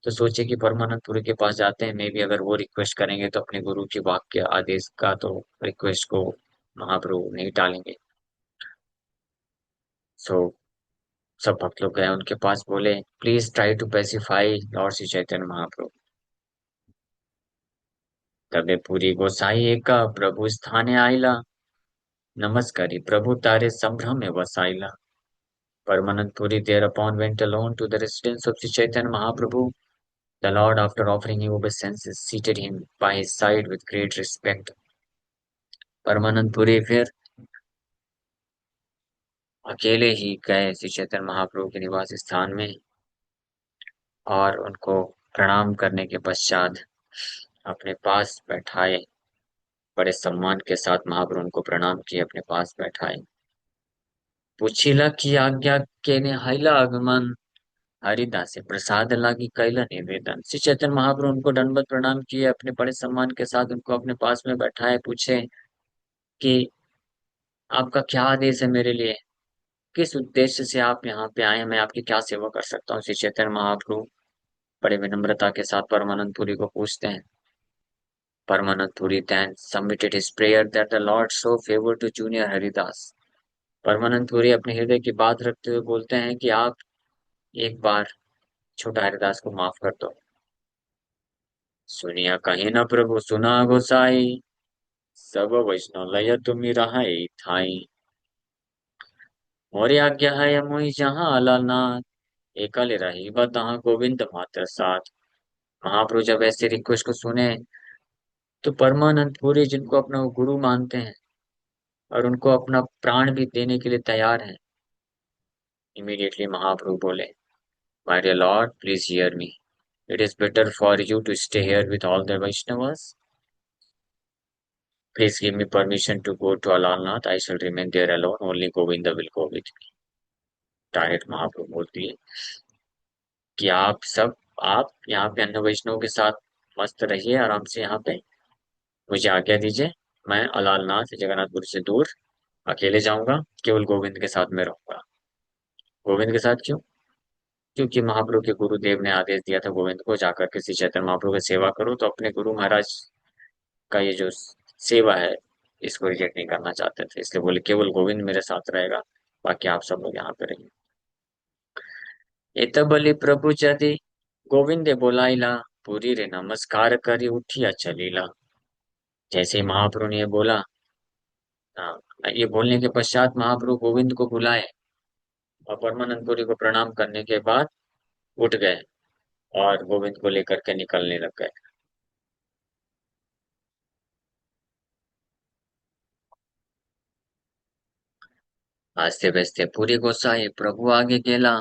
[SPEAKER 1] तो सोचे कि परमानंदपुरी के पास जाते हैं, मे भी अगर वो रिक्वेस्ट करेंगे तो अपने गुरु के वाक्य आदेश का तो रिक्वेस्ट को महाप्रभु नहीं टालेंगे। सो सब भक्त लोग गए उनके पास, बोले please try to pacify lord Shri Chaitanya Mahaprabhu. तबे पूरी गोसाई एक प्रभु स्थाने आइला, नमस्कारी प्रभु तारे संभ्रम में वसाइला। Paramanandpuri thereupon went alone to the residence of Sri Chaitanya Mahaprabhu. The Lord, after offering him obeisances, seated him by his side with great respect. Paramanandapuri फिर अकेले ही गए श्री चैतन्य महाप्रभु के निवास स्थान में और उनको प्रणाम करने के पश्चात अपने पास बैठाए। बड़े सम्मान के साथ महाप्रभु उनको प्रणाम किए, अपने पास बैठाए। पूछिला की आज्ञा केने हैला आगमन, हरिदास से प्रसाद लागी कैला निवेदन। श्री चैतन्य महाप्रभु उनको दंडवत प्रणाम किए, अपने बड़े सम्मान के साथ उनको अपने पास में बैठाए। पूछे कि आपका क्या आदेश है मेरे लिए, किस उद्देश्य से आप यहाँ पे आए हैं, मैं आपकी क्या सेवा कर सकता हूँ। श्री चैतन्य महाप्रभु बड़े विनम्रता के साथ परमानंद पुरी को पूछते हैं। परमानंद Puri then submitted his prayer that the Lord show favor to junior Haridas. परमानंद पुरी अपने हृदय की बात रखते हुए बोलते हैं कि आप एक बार छोटा हरिदास को माफ कर दो। सुनिया कहीं न प्रभु सुना गोसाई, सब वैष्णव लय तुम्ही रहाई थाई। मोरी आज्ञा है मुई जहाँ अलालनाथ, एकल रही बतहाँ गोविंद मात्र साथ। महाप्रभु जब ऐसे रिक्वेस्ट को सुने तो परमानंद पुरी, जिनको अपना वो गुरु मानते हैं और उनको अपना प्राण भी देने के लिए तैयार हैं, इमीडिएटली महाप्रभु बोले, my dear lord please hear me, it is better for you to stay here with all the Vaishnavas. Please give me permission to go to Alarnath, I shall remain there alone, only Govind will go with me. Direct Mahaprabhu बोलती है कि आप यहाँ पे अन्य वैष्णव के साथ मस्त रहिए आराम से यहाँ पे, मुझे आज्ञा दीजिए। मैं अलालनाथ जगन्नाथपुरी से दूर अकेले जाऊंगा, केवल गोविंद के साथ में रहूंगा। गोविंद के साथ क्यों? क्योंकि महाप्रभु के गुरुदेव ने आदेश दिया था गोविंद को, जाकर के श्री चैतन्य महाप्रभु की सेवा करो, तो अपने गुरु महाराज का ये जो सेवा है इसको रिजेक्ट नहीं करना चाहते थे, इसलिए बोले केवल गोविंद मेरे साथ रहेगा, बाकी आप सब लोग यहाँ पे रहिए। एत बलि प्रभु जदि गोविंदे बोलाइला, पूरी रे नमस्कार करी उठिया चलीला। जैसे ही महाप्रभु ने ये बोला, हाँ, ये बोलने के पश्चात महाप्रभु गोविंद को बुलाए और परमानंदपुरी को प्रणाम करने के बाद उठ गए और गोविंद को लेकर के निकलने लग गए। आस्ते बेस्ते पूरी गोसाई प्रभु आगे गेला,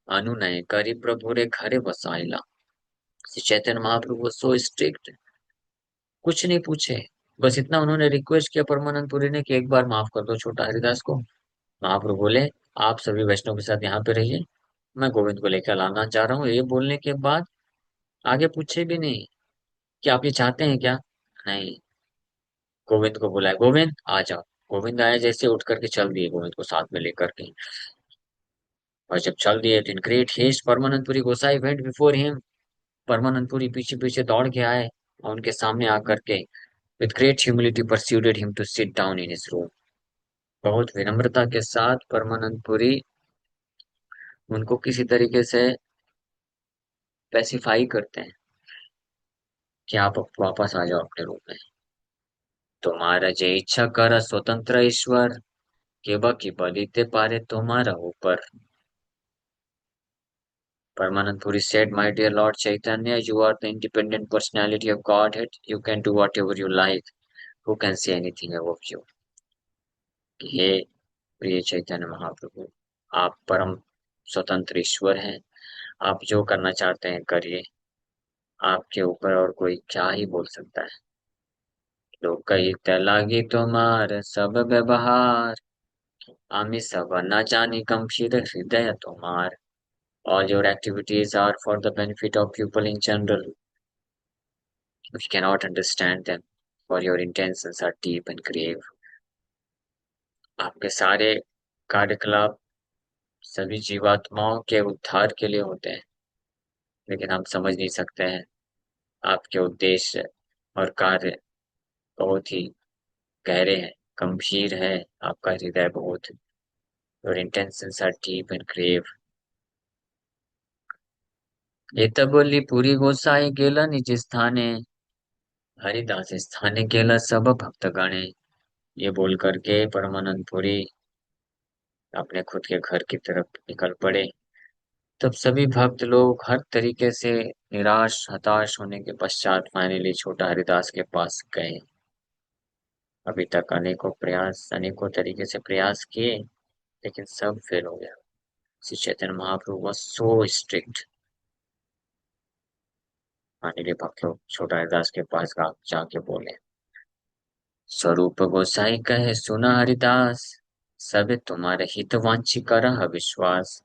[SPEAKER 1] अनुनय करी प्रभु रे घरे बसाइला। श्री चैतन्य महाप्रभु सो स्ट्रिक्ट, कुछ नहीं पूछे, बस इतना उन्होंने रिक्वेस्ट किया परमानंदपुरी ने कि एक बार माफ कर दो छोटा हरिदास को। महाप्रभु बोले आप सभी वैष्णव के साथ यहाँ पे रहिए, मैं गोविंद को लेकर लाना चाह रहा हूँ। ये बोलने के बाद आगे पूछे भी नहीं कि आप ये चाहते हैं क्या। नहीं, गोविंद को बुलाया, गोविंद आ जाओ। गोविंद आए, जैसे उठ करके चल दिए गोविंद को साथ में लेकर के। और जब चल दिए तो in great haste Paramanandapuri Gosai went before him. Paramanandapuri पीछे पीछे दौड़ के आए और उनके सामने आकर के with great humility persuaded him to sit down in his room. बहुत विनम्रता के साथ परमानंदपुरी उनको किसी तरीके से स्पेसिफाई करते हैं कि आप अब वापस आ जाओ अपने रूम में। तुम्हारा जे इच्छा कर स्वतंत्र ईश्वर, केवा की बलिते पारे तुम्हारा ऊपर। Paramanandpuri said, my dear Lord Chaitanya, you are the independent personality of Godhead. You can do whatever you like. Who can say anything about you? हे प्रिय चैतन्य महाप्रभु, आप परम स्वतंत्र ईश्वर हैं, आप जो करना चाहते हैं करिए, आपके ऊपर और कोई क्या ही बोल सकता है। लोग कही लागी तुम्हार सब व्यवहार, आमी सब न जानी गंभीर हृदय तुम्हार। All your activities are for the benefit of people in general. We cannot understand them, for your intentions are deep and grave. आपके सारे कार्यकलाप सभी जीवात्माओं के उद्धार के लिए होते हैं, लेकिन हम समझ नहीं सकते हैं आपके उद्देश्य और कार्य बहुत ही गहरे हैं, गंभीर है। आपका हृदय बहुत, your intentions are deep and grave. एतबोली पूरी गोसाई गेला निज स्थाने, हरिदास स्थाने गेला सब भक्त गणे। ये बोल करके परमानंद पुरी अपने खुद के घर की तरफ निकल पड़े। तब सभी भक्त लोग हर तरीके से निराश हताश होने के पश्चात फाइनली छोटा हरिदास के पास गए। अभी तक अनेकों तरीके से प्रयास किए, लेकिन सब फेल हो गया। श्री चैतन्य महाप्रभु was so strict। फाइनली भक्त लोग छोटा हरिदास के पास जाके बोले, स्वरूप गोसाई कहे सुना हरिदास, सबे तुम्हारे हितवांछी करह विश्वास।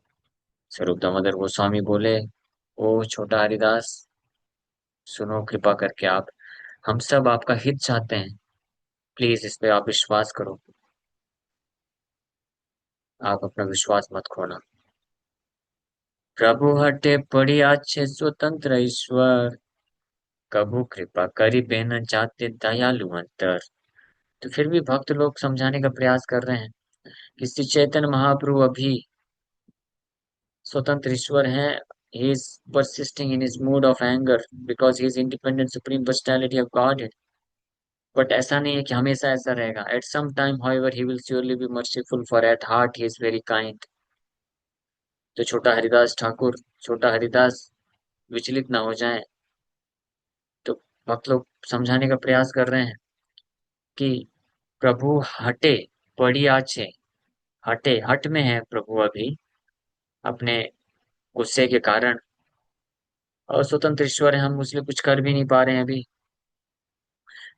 [SPEAKER 1] स्वरूप दामोदर गोस्वामी बोले, ओ छोटा हरिदास, सुनो कृपा करके आप, हम सब आपका हित चाहते हैं, प्लीज इस पे आप विश्वास करो, आप अपना विश्वास मत खोना। प्रभु हटे पड़ी अच्छे स्वतंत्र ईश्वर, कभू कृपा करी बेन जाते दयालु अंतर। तो फिर भी भक्त लोग समझाने का प्रयास कर रहे हैं कि श्री चैतन्य महाप्रभु अभी स्वतंत्र ईश्वर हैं। He is persisting in his mood of anger because he is independent supreme personality of Godhead। But ऐसा नहीं है कि हमेशा ऐसा रहेगा। At some time, however, he will surely be merciful, for at heart he is very kind। तो छोटा हरिदास ठाकुर, छोटा हरिदास विचलित ना हो जाए। तो भक्त लोग समझाने का प्रयास कर रहे हैं कि प्रभु हटे पड़ी आछे, हटे हट में है प्रभु अभी अपने गुस्से के कारण, और स्वतंत्र ईश्वर है, हम उसमें कुछ कर भी नहीं पा रहे हैं अभी।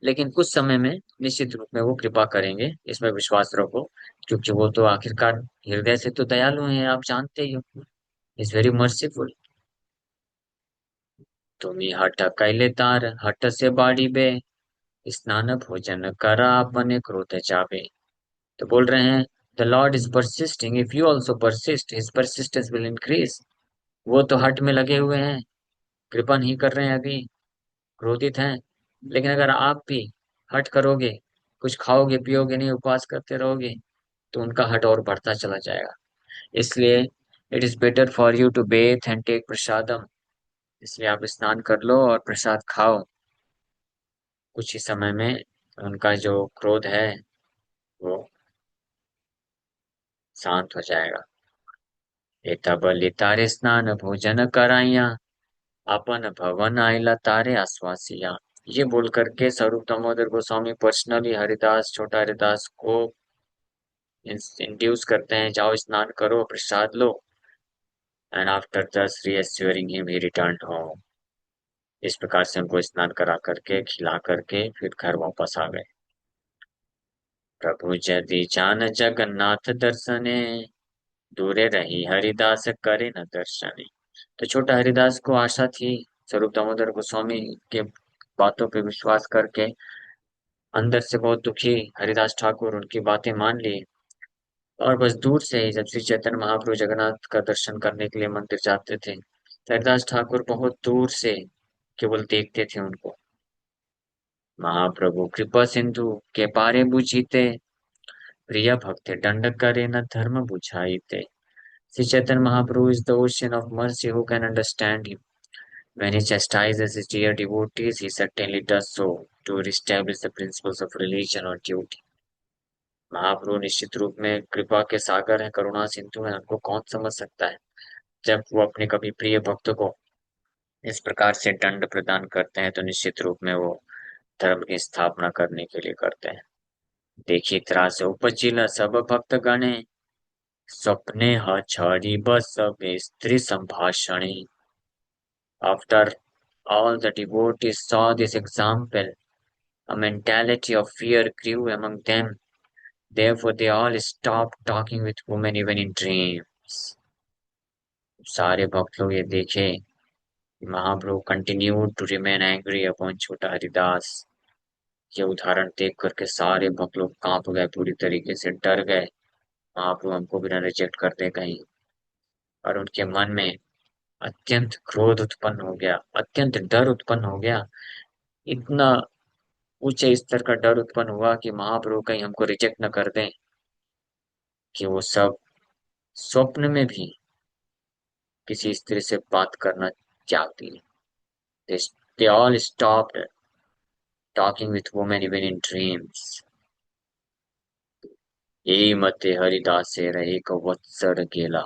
[SPEAKER 1] लेकिन कुछ समय में निश्चित रूप में वो कृपा करेंगे, इसमें विश्वास रखो, क्योंकि वो तो आखिरकार हृदय से तो दयालु हैं, आप जानते ही हो। Is very merciful. तुम्ही हठ कैले तार हठ से बाड़ी बे, स्नान भोजन करा अपने क्रोध जाबे। तो बोल रहे हैं, the Lord is persisting, if you also persist his persistence will increase. वो तो हठ में लगे हुए हैं, कृपा नहीं कर रहे हैं अभी, क्रोधित हैं। लेकिन अगर आप भी हठ करोगे, कुछ खाओगे पियोगे नहीं, उपवास करते रहोगे, तो उनका हठ और बढ़ता चला जाएगा। इसलिए it is better for you to bathe and take prasadam. इसलिए आप स्नान कर लो और प्रसाद खाओ। कुछ ही समय में उनका जो क्रोध है वो शांत हो जाएगा। एतबलि तारे स्नान भोजन कराइया, अपन भवन आइला तारे आश्वासिया। ये बोल करके स्वरूप दामोदर गोस्वामी पर्सनली हरिदास, छोटा हरिदास को इंड्यूस करते हैं, जाओ स्नान करो प्रसाद लो। एंड आफ्टर दस रीएस्योरिंग हिम ही रिटर्न होम। इस प्रकार से उनको स्नान करा करके खिला करके फिर घर वापस आ गए। प्रभु जदि जान जगन्नाथ दर्शने, दूरे रही हरिदास करे न दर्शने। तो छोटा हरिदास को आशा थी, स्वरूप दामोदर गोस्वामी के बातों पे विश्वास करके अंदर से बहुत दुखी हरिदास ठाकुर उनकी बातें मान ली। और बस दूर से ही जब श्री चैतन्य महाप्रभु जगन्नाथ का दर्शन करने के लिए मंदिर जाते थे, तो हरिदास ठाकुर बहुत दूर से केवल देखते थे उनको। महाप्रभु कृपा सिंधु के पारे बुझीते, प्रिय भक्त दंड करे न धर्म बुझाईते। Sri Chaitanya Mahaprabhu is the ocean of mercy. Who can understand him? When he chastises his dear devotees, he certainly does so to establish the principles of religion or duty. महाप्रभु निश्चित रूप में कृपा के सागर हैं, करुणा सिंधु हैं, उनको कौन समझ सकता है जब वो अपने कभी प्रिय भक्त को इस प्रकार से दंड प्रदान करते हैं, तो निश्चित रूप में वो धर्म की स्थापना करने के लिए करते हैं। देखी त्रास उपजिल सब भक्त गणे, स्वप्ने ह छड़ी बस सब स्त्री संभाषणे। After all the devotees saw this example, a mentality of fear grew among them. Therefore, they all stopped talking with women even in dreams. सारे भक्त लोग ये देखे, महाप्रभु continued to remain angry upon छोटा हरिदास। ये उदाहरण देख करके सारे भक्त लोग कांप गए, पूरी तरीके से डर गए, महाप्रभु हमको बिना रिजेक्ट कर दे कहीं। और उनके मन में अत्यंत क्रोध उत्पन्न हो गया, अत्यंत डर उत्पन्न हो गया। इतना ऊंचे स्तर का डर उत्पन्न हुआ कि महाप्रभु कहीं हमको रिजेक्ट न कर दें, कि वो सब स्वप्न में भी किसी स्त्री से बात करना चाहती है। They all stopped talking with women even in dreams. यही मते हरिदास से रहे को वत्सर गेला,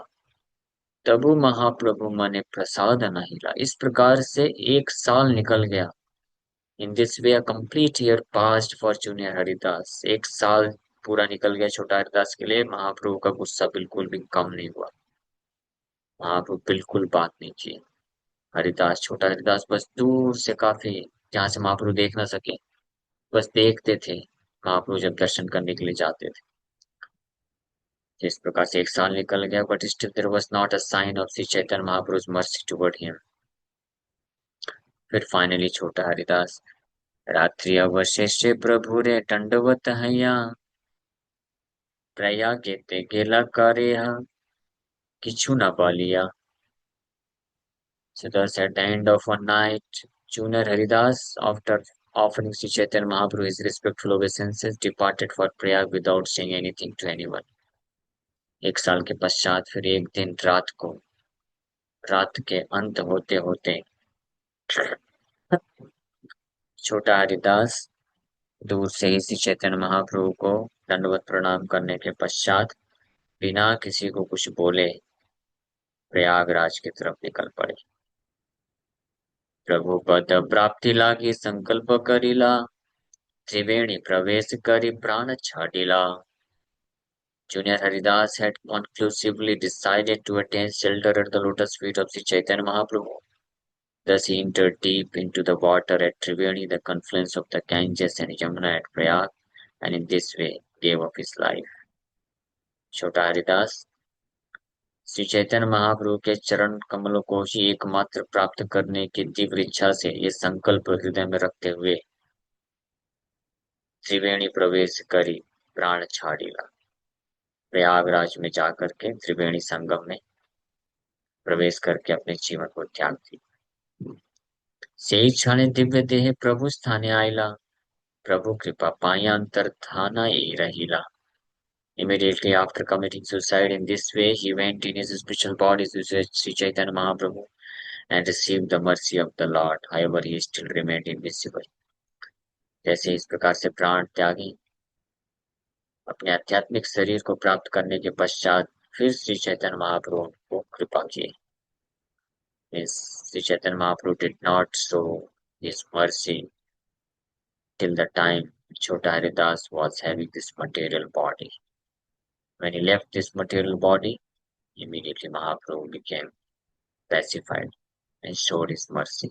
[SPEAKER 1] तबु महाप्रभु मने प्रसाद नहिला। इस प्रकार से एक साल निकल गया। In this way a complete year passed for junior Haridas. एक साल पूरा निकल गया छोटा हरिदास के लिए। महाप्रभु का गुस्सा बिल्कुल भी कम नहीं हुआ, महाप्रभु बिल्कुल बात नहीं की। हरिदास, छोटा हरिदास बस दूर से काफी, जहाँ से महाप्रभु देख ना सके, बस देखते थे महाप्रभु जब दर्शन करने के लिए जाते थे। जिस प्रकार से एक साल निकल गया, but still there was not a sign of Shri Chaitanya Mahaprabhu's mercy toward him. फिर फाइनली छोटा हरिदास, रात्रि अवशेष प्रभु रे दंडवत हैया, प्रया केते गेला करेह, किछु न पालिया। So thus at the end of one night, Junior Haridas, after offering Sri Chaitanya Mahaprabhu his respectful obeisances, departed for Prayag without saying anything to anyone. एक साल के पश्चात फिर एक दिन रात के अंत होते होते छोटा हरिदास दूर से ही श्री चैतन्य महाप्रभु को दंडवत प्रणाम करने के पश्चात बिना किसी को कुछ बोले प्रयागराज की तरफ निकल पड़े। प्रभु पद प्राप्ति लागी संकल्प करिला, त्रिवेणी प्रवेश करी प्राण छाडिला। Junior Haridas had conclusively decided to attain shelter at the lotus feet of Sri Chaitanya Mahaprabhu. Thus he entered deep into the water at Triveni, the confluence of the Ganges and Yamuna at Prayag, and in this way gave up his life. छोटा हरिदास श्री चैतन्य महाप्रभु के चरण कमलों को ही एकमात्र प्राप्त करने की तीव्र इच्छा से ये संकल्प हृदय में रखते हुए त्रिवेणी प्रवेश करी प्राण छाड़ीला। प्रयागराज में जाकर के त्रिवेणी संगम में प्रवेश करके अपने जीवन को त्याग दी। सेई क्षणे दिव्य देह प्रभु स्थाने आइला, प्रभु कृपा पाया अंतर थाना ही रहिला। Immediately after committing suicide in this way, he went in his spiritual body to Sri Chaitanya Mahaprabhu and received the mercy of the Lord. However, he still remained invisible. जैसे इस प्रकार से प्राण त्यागी अपने आध्यात्मिक शरीर को प्राप्त करने के पश्चात फिर श्री चैतन्य महाप्रभु को कृपा किए। Sri Chaitanya Mahaprabhu did not show his mercy till the time Chota Haridas was having this material body. When he left this material body, immediately Mahaprabhu became pacified and showed his mercy.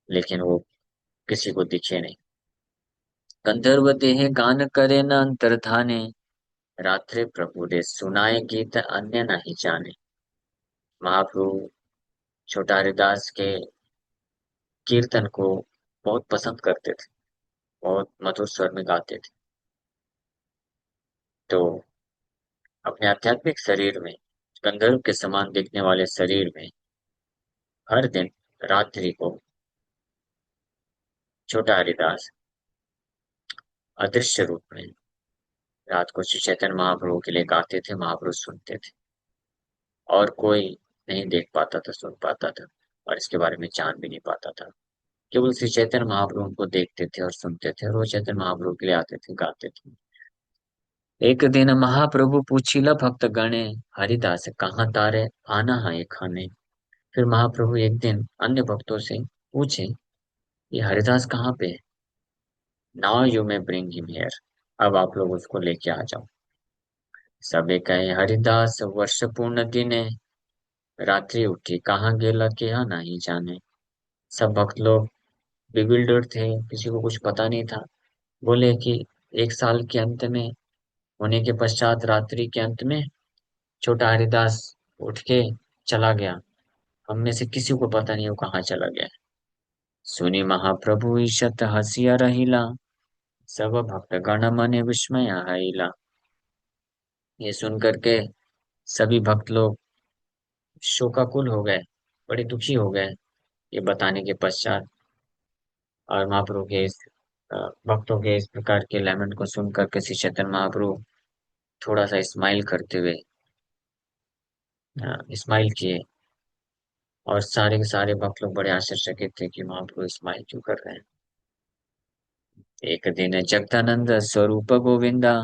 [SPEAKER 1] लेकिन वो किसी को दिखे नहीं। गंधर्व देह गान करे न अंतर्धाने, रात्रि प्रभु रे सुनाए गीत अन्य नहीं जाने। महाप्रभु छोटा हरिदास के कीर्तन को बहुत पसंद करते थे, बहुत मधुर स्वर में गाते थे। तो अपने आध्यात्मिक शरीर में, गंधर्व के समान दिखने वाले शरीर में हर दिन रात्रि को छोटा हरिदास अदृश्य रूप में रात को श्री चैतन्य महाप्रभु के लिए गाते थे, महाप्रभु सुनते थे और कोई नहीं देख पाता था, सुन पाता था और इसके बारे में जान भी नहीं पाता था। केवल श्री चैतन्य महाप्रभु उनको देखते थे और सुनते थे और वो चैतन्य महाप्रभु के लिए आते थे, गाते थे। एक दिन महाप्रभु पूछिला भक्त गणे, हरिदास कहाँ तारे आना है खाने। फिर महाप्रभु एक दिन अन्य भक्तों से पूछे, ये हरिदास कहाँ पे है? Now you may bring him here, अब आप लोग उसको लेके आ जाओ। सबे कहे हरिदास वर्ष पूर्ण दिने, रात्रि उठी कहाँ गेला क्या नहीं जाने। सब भक्त लोग बिविल्डर्ड थे, किसी को कुछ पता नहीं था। बोले कि एक साल के अंत में होने के पश्चात रात्रि के अंत में छोटा हरिदास उठ के चला गया, हम में से किसी को पता नहीं वो कहाँ चला गया। सुनी महाप्रभु ईशत हसिया रहिला, सब भक्त गण मने विस्मय आइला। ये सुन करके सभी भक्त लोग शोकाकुल हो गए, बड़े दुखी हो गए ये बताने के पश्चात। और महाप्रभु के इस भक्तों के इस प्रकार के लेमेंट को सुन करके श्री चैतन्य महाप्रभु थोड़ा सा स्माइल करते हुए स्माइल किए और सारे के सारे भक्त लोग बड़े आश्चर्यचकित थे कि महाप्रभु स्माइल क्यों कर रहे हैं। एक दिन जगदानंद स्वरूप गोविंदा,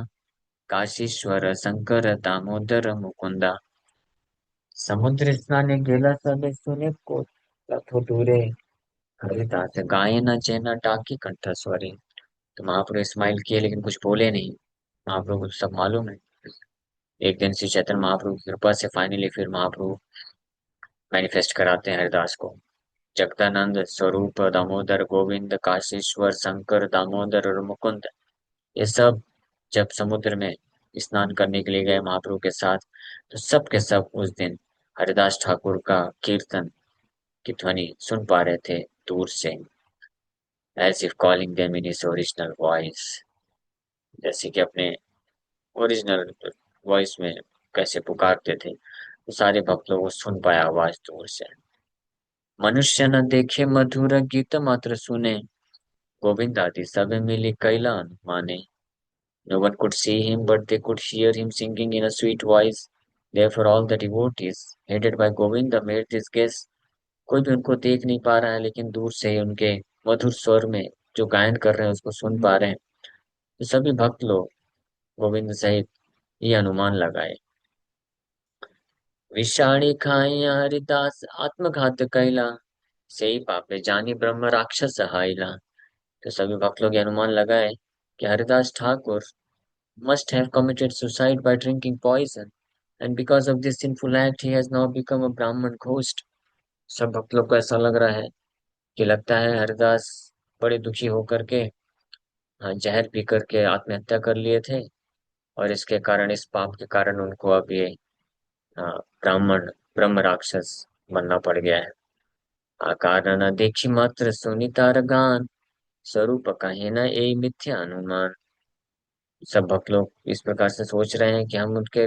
[SPEAKER 1] काशीश्वर शंकर दामोदर मुकुंदा। समुद्र स्नाने गेला सबे सुने को लथो दूरे, हरिदास गायन चेना टाकी कंठ स्वरे। तो महाप्रभु स्माइल किए लेकिन कुछ बोले नहीं, महाप्रभु को सब मालूम है। एक दिन श्री चैतन्य महाप्रभु की कृपा से फाइनली फिर महाप्रभु मैनिफेस्ट कराते हैं हरिदास को। जगदानंद स्वरूप दामोदर गोविंद काशीश्वर शंकर दामोदर और मुकुंद, ये सब जब समुद्र में स्नान करने के लिए गए महाप्रभु के साथ, तो सब के सब उस दिन हरिदास ठाकुर का कीर्तन की ध्वनि सुन पा रहे थे दूर से, as if calling them in his original voice. जैसे कि अपने ओरिजिनल वॉइस में कैसे पुकारते थे, तो सारे भक्त लोग सुन पाया आवाज दूर से। मनुष्य न देखे मधुर गीत मात्र सुने, गोविंद आदि सब मिली कैला अनुमाने। No one could see him, but they could hear him singing in a sweet voice. Therefore, all the devotees, headed by Govinda, made this guess. कोई भी उनको देख नहीं पा रहा है, लेकिन दूर से ही उनके मधुर स्वर में जो गायन कर रहे हैं उसको सुन पा रहे हैं। तो सभी भक्त लोग गोविंद सहित ये अनुमान लगाए। विषाणी खाई हरिदास आत्मघात कैला, सही पापे जानी ब्रह्म राक्षस हाइला। तो सभी भक्त लोग ये अनुमान लगाए कि Haridas Thakur must have committed suicide by drinking poison, and because of this sinful act, he has now become a Brahman ghost. सब भक्त लोग को ऐसा लग रहा है कि लगता है हरिदास बड़े दुखी होकर के, हाँ, जहर पी करके आत्महत्या कर लिए थे, और इसके कारण, इस पाप के कारण उनको अब ये, हाँ, ब्राह्मण ब्रह्म राक्षस बनना पड़ गया है। आकार न देखी मात्र सुनीतार गान, स्वरूप कहे न ए मिथ्या अनुमान। सब भक्त लोग इस प्रकार से सोच रहे हैं कि हम उनके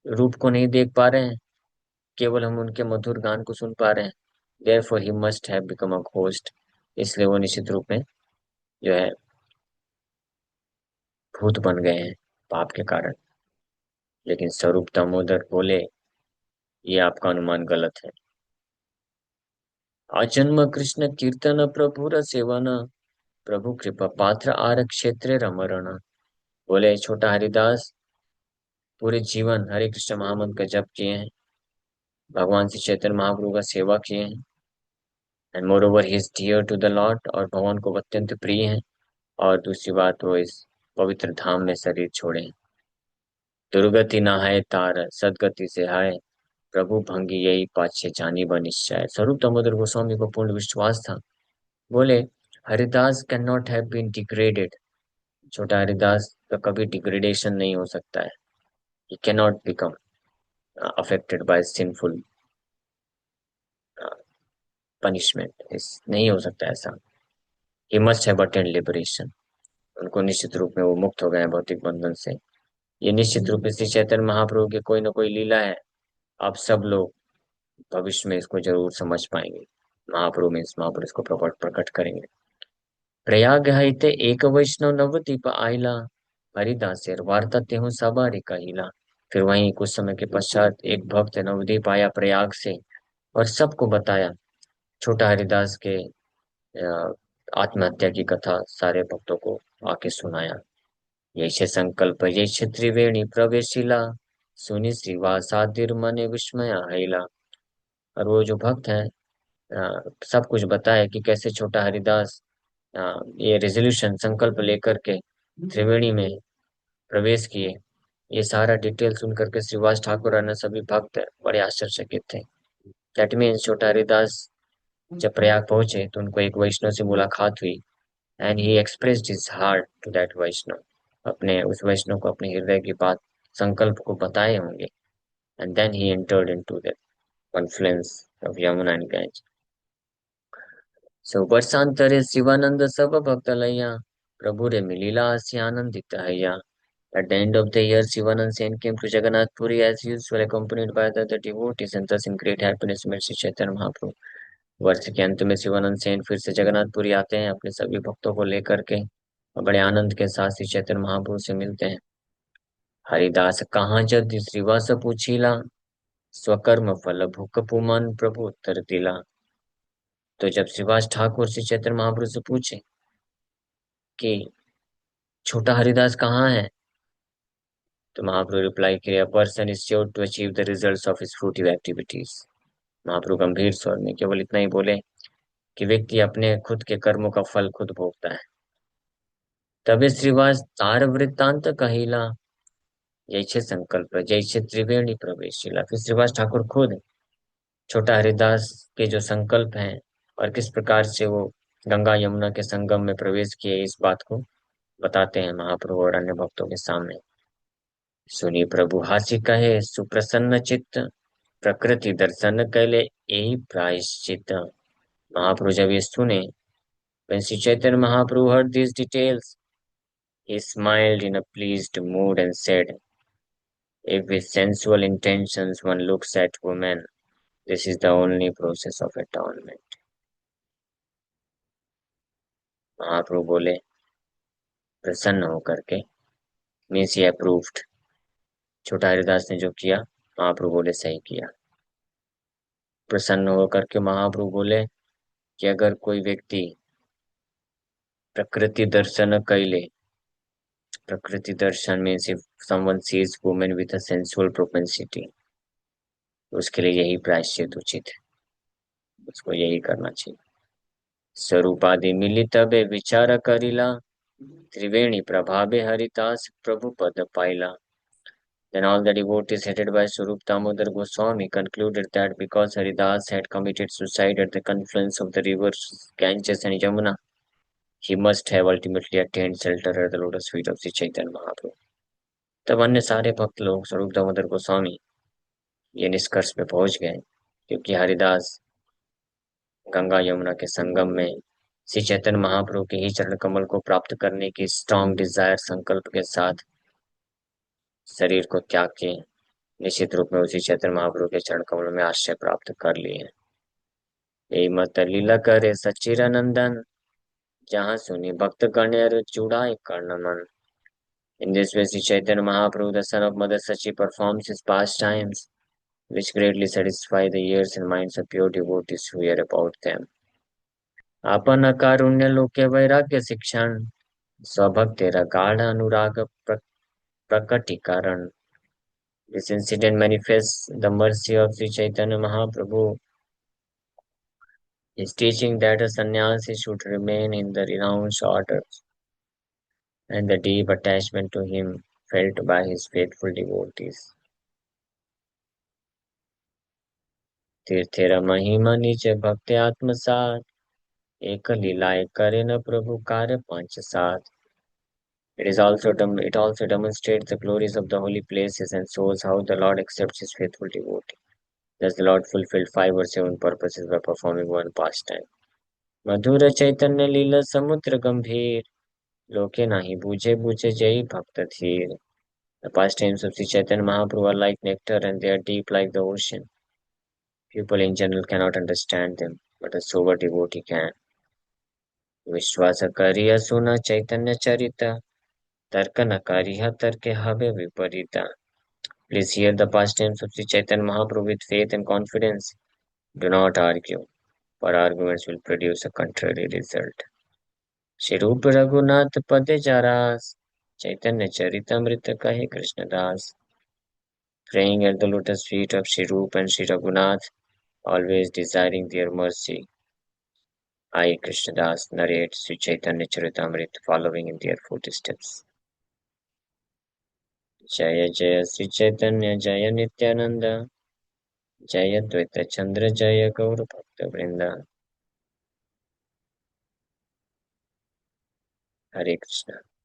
[SPEAKER 1] रूप को नहीं देख पा रहे हैं, केवल हम उनके मधुर गान को सुन पा रहे हैं। Therefore he must have become a ghost. इसलिए वो निश्चित रूप में जो है भूत बन गए हैं पाप के कारण। लेकिन स्वरूप दामोदर बोले, ये आपका अनुमान गलत है। आजन्म कृष्ण कीर्तन प्रभुर सेवन, प्रभु कृपा पात्र आर क्षेत्र रमरण। बोले छोटा हरिदास पूरे जीवन हरे कृष्ण महामंत्र का जप किए हैं, भगवान श्री चैतन्य महाप्रभु का सेवा किए हैं, and moreover he is dear to the lord, और भगवान को अत्यंत प्रिय हैं। और दूसरी बात, वो इस पवित्र धाम में शरीर छोड़े हैं। दुर्गति न है तार सदगति से है, प्रभु भंगी यही पाछे जानी बनिश्चय। स्वरूप दामोदर गोस्वामी को पूर्ण विश्वास था। बोले Haridas cannot have been degraded. छोटा हरिदास का कभी डिग्रेडेशन नहीं हो सकता है। He cannot become affected by sinful punishment. इस नहीं हो सकता ऐसा। He must have attained liberation. उनको निश्चित रूप में वो मुक्त हो गए हैं भौतिक बंधन से। ये निश्चित रूप से श्री चैतन्य महाप्रभु की कोई ना कोई लीला है। आप सब लोग भविष्य में इसको जरूर समझ पाएंगे। महाप्रभु में इस महापुरुष इसको प्रकट प्रकट करेंगे। प्रयाग हईते एक वैष्णव नवदीप आइला, हरिदासेर वार्ता तेहु सबारी कहिला। फिर वहीं कुछ समय के पश्चात एक भक्त नवदीप आया प्रयाग से, और सबको बताया, छोटा हरिदास के अ, आत्महत्या की कथा सारे भक्तों को आके सुनाया। यैसे संकल्प यैसे त्रिवेणी प्रवेशिला, सुनि श्रीवासादिर मने विस्मय हैला। और वो जो भक्त है, सब कुछ बताया कि कैसे छोटा हरिदास ये रेजोल्यूशन संकल्प लेकर के त्रिवेणी में प्रवेश किए। ये सारा डिटेल सुन करके श्रीवास ठाकुर और अन्य सभी भक्त बड़े आश्चर्यचकित थे। दैट मीन्स छोटा हरिदास जब प्रयाग पहुंचे तो उनको एक वैष्णव से मुलाकात हुई, and he expressed his heart to that Vaishnav. अपने उस वैष्णव को अपने हृदय की बात, संकल्प को बताए होंगे, and then he entered into that confluence of Yamuna and Ganges. सो वर्षांतरे शिवानंद सब भक्त लैया, प्रभु रे मिलीला हास्य आनंदित हैया। At the end of the year, Shivanand Sen came to Jagannath Puri as usual, accompanied by the other devotees, and thus in great happiness met Sri Chaitanya Mahaprabhu. वर्ष के अंत में शिवानंद सेन फिर से जगन्नाथपुरी आते हैं अपने सभी भक्तों को लेकर के, और बड़े आनंद के साथ श्री चैतन्य महाप्रभु से मिलते हैं। हरिदास कहाँ जद श्रीवास पूछिला, स्वकर्म फल भुक पुमान प्रभु उत्तर दिला। तो जब श्रीवास ठाकुर श्री चैतन्य महाप्रभु से पूछे कि छोटा हरिदास कहाँ है, तो महाप्रभु रिप्लाई किया, person is sure to achieve the results of his fruitive activities. Mahaprabhu गंभीर स्वर में केवल इतना ही बोले कि व्यक्ति अपने खुद के कर्मों का फल खुद भोगता है। तबे श्रीवास तार वृत्तांत कहिला, जैसे संकल्प जैसे त्रिवेणी प्रवेशिला। फिर श्रीवास ठाकुर खुद छोटा हरिदास के जो संकल्प हैं और किस प्रकार से वो गंगा यमुना के संगम में प्रवेश किए, इस बात को बताते हैं महाप्रभु और अन्य भक्तों के सामने। सुनी प्रभु हासि कहे सुप्रसन्न चित्त, प्रकृति दर्शन कैले यही प्रायश्चित। महाप्रभु जब ये सुने, when Sri Chaitanya Mahaprabhu heard these details, he smiled in a pleased mood and said, if with sensual intentions one looks at women, this is the only process of atonement. महाप्रभु बोले प्रसन्न होकर के, मीन्स ये approved. छोटा हरिदास ने जो किया, महाप्रभु बोले सही किया। प्रसन्न होकर के महाप्रभु बोले कि अगर कोई व्यक्ति प्रकृति दर्शन कैले, प्रकृति दर्शन means if someone sees women with a sensual propensity, उसके लिए यही प्रायश्चित उचित है, उसको यही करना चाहिए। स्वरूपादि मिली तबे विचार करिला, त्रिवेणी प्रभावे हरिदास प्रभु पद पाइला। Then all the devotees headed by Swarup Damodar Goswami concluded that because Haridas had committed suicide at the confluence of the rivers Ganges and Yamuna, he must have ultimately attained shelter at the lotus feet of Sri Chaitanya Mahaprabhu. तब अन्य सारे भक्त लोग स्वरूप दामोदर गोस्वामी ये निष्कर्ष पे पहुंच गए क्योंकि हरिदास गंगा यमुना के संगम में श्री चैतन्य महाप्रभु के ही चरण कमल को प्राप्त करने की स्ट्रांग डिजायर संकल्प के साथ शरीर को त्याग के निश्चित रूप में उसी चैतन्य महाप्रभु के चरण कमल में आश्रय प्राप्त कर लिए। यही मत लीला करे सच्चिदानंदन, जहाँ सुनी भक्त गणेर चूड़ाए कर्ण मन। In this way, Sri Chaitanya Mahaprabhu, the son of Mother Sachi, performs his pastimes, which greatly satisfy the ears and minds of pure devotees who hear about them. आपन कारुण्य लोके वैराग्य शिक्षण, स्वभक्तेर गाढ़ अनुराग प्रकटीकरण. This incident manifests the mercy of Sri Chaitanya Mahaprabhu. His teaching that a sannyasi should remain in the renounced orders and the deep attachment to him felt by his faithful devotees. तीर्थेर महिमा निज भक्ति आत्मसात, एक लीलाए करे न प्रभु कार्य पांच सात. It also demonstrates the glories of the holy places and shows how the Lord accepts his faithful devotee. Thus the Lord fulfilled 5 or 7 purposes by performing one pastime. मधुर चैतन्य लीला समुद्र गंभीर, लोके नाही बूझे बूझे जय भक्त धीर. The pastimes of Sri Chaitanya Mahaprabhu are like nectar and they are deep like the ocean. People in general cannot understand them, but a sober devotee can. विश्वास करिय सुन चैतन्य चरित, तर्क न करिह तर्क हवे विपरीता. Please hear the pastimes of Sri Chaitanya Mahaprabhu with faith and confidence. Do not argue, for arguments will produce a contrary result. Shri Rupa Raghunath Pade Jaras, Chaitanya Charitamrita Kahe Krishnadas. Praying at the lotus feet of Shri Rupa and Shri Raghunath, always desiring their mercy, I, Krishnadas, narrate Sri Chaitanya Charitamrita following in their footsteps. जय जय श्री चैतन्य जय नित्यानंद, जय द्वैत चंद्र जय गौर भक्त वृंद. हरे कृष्ण.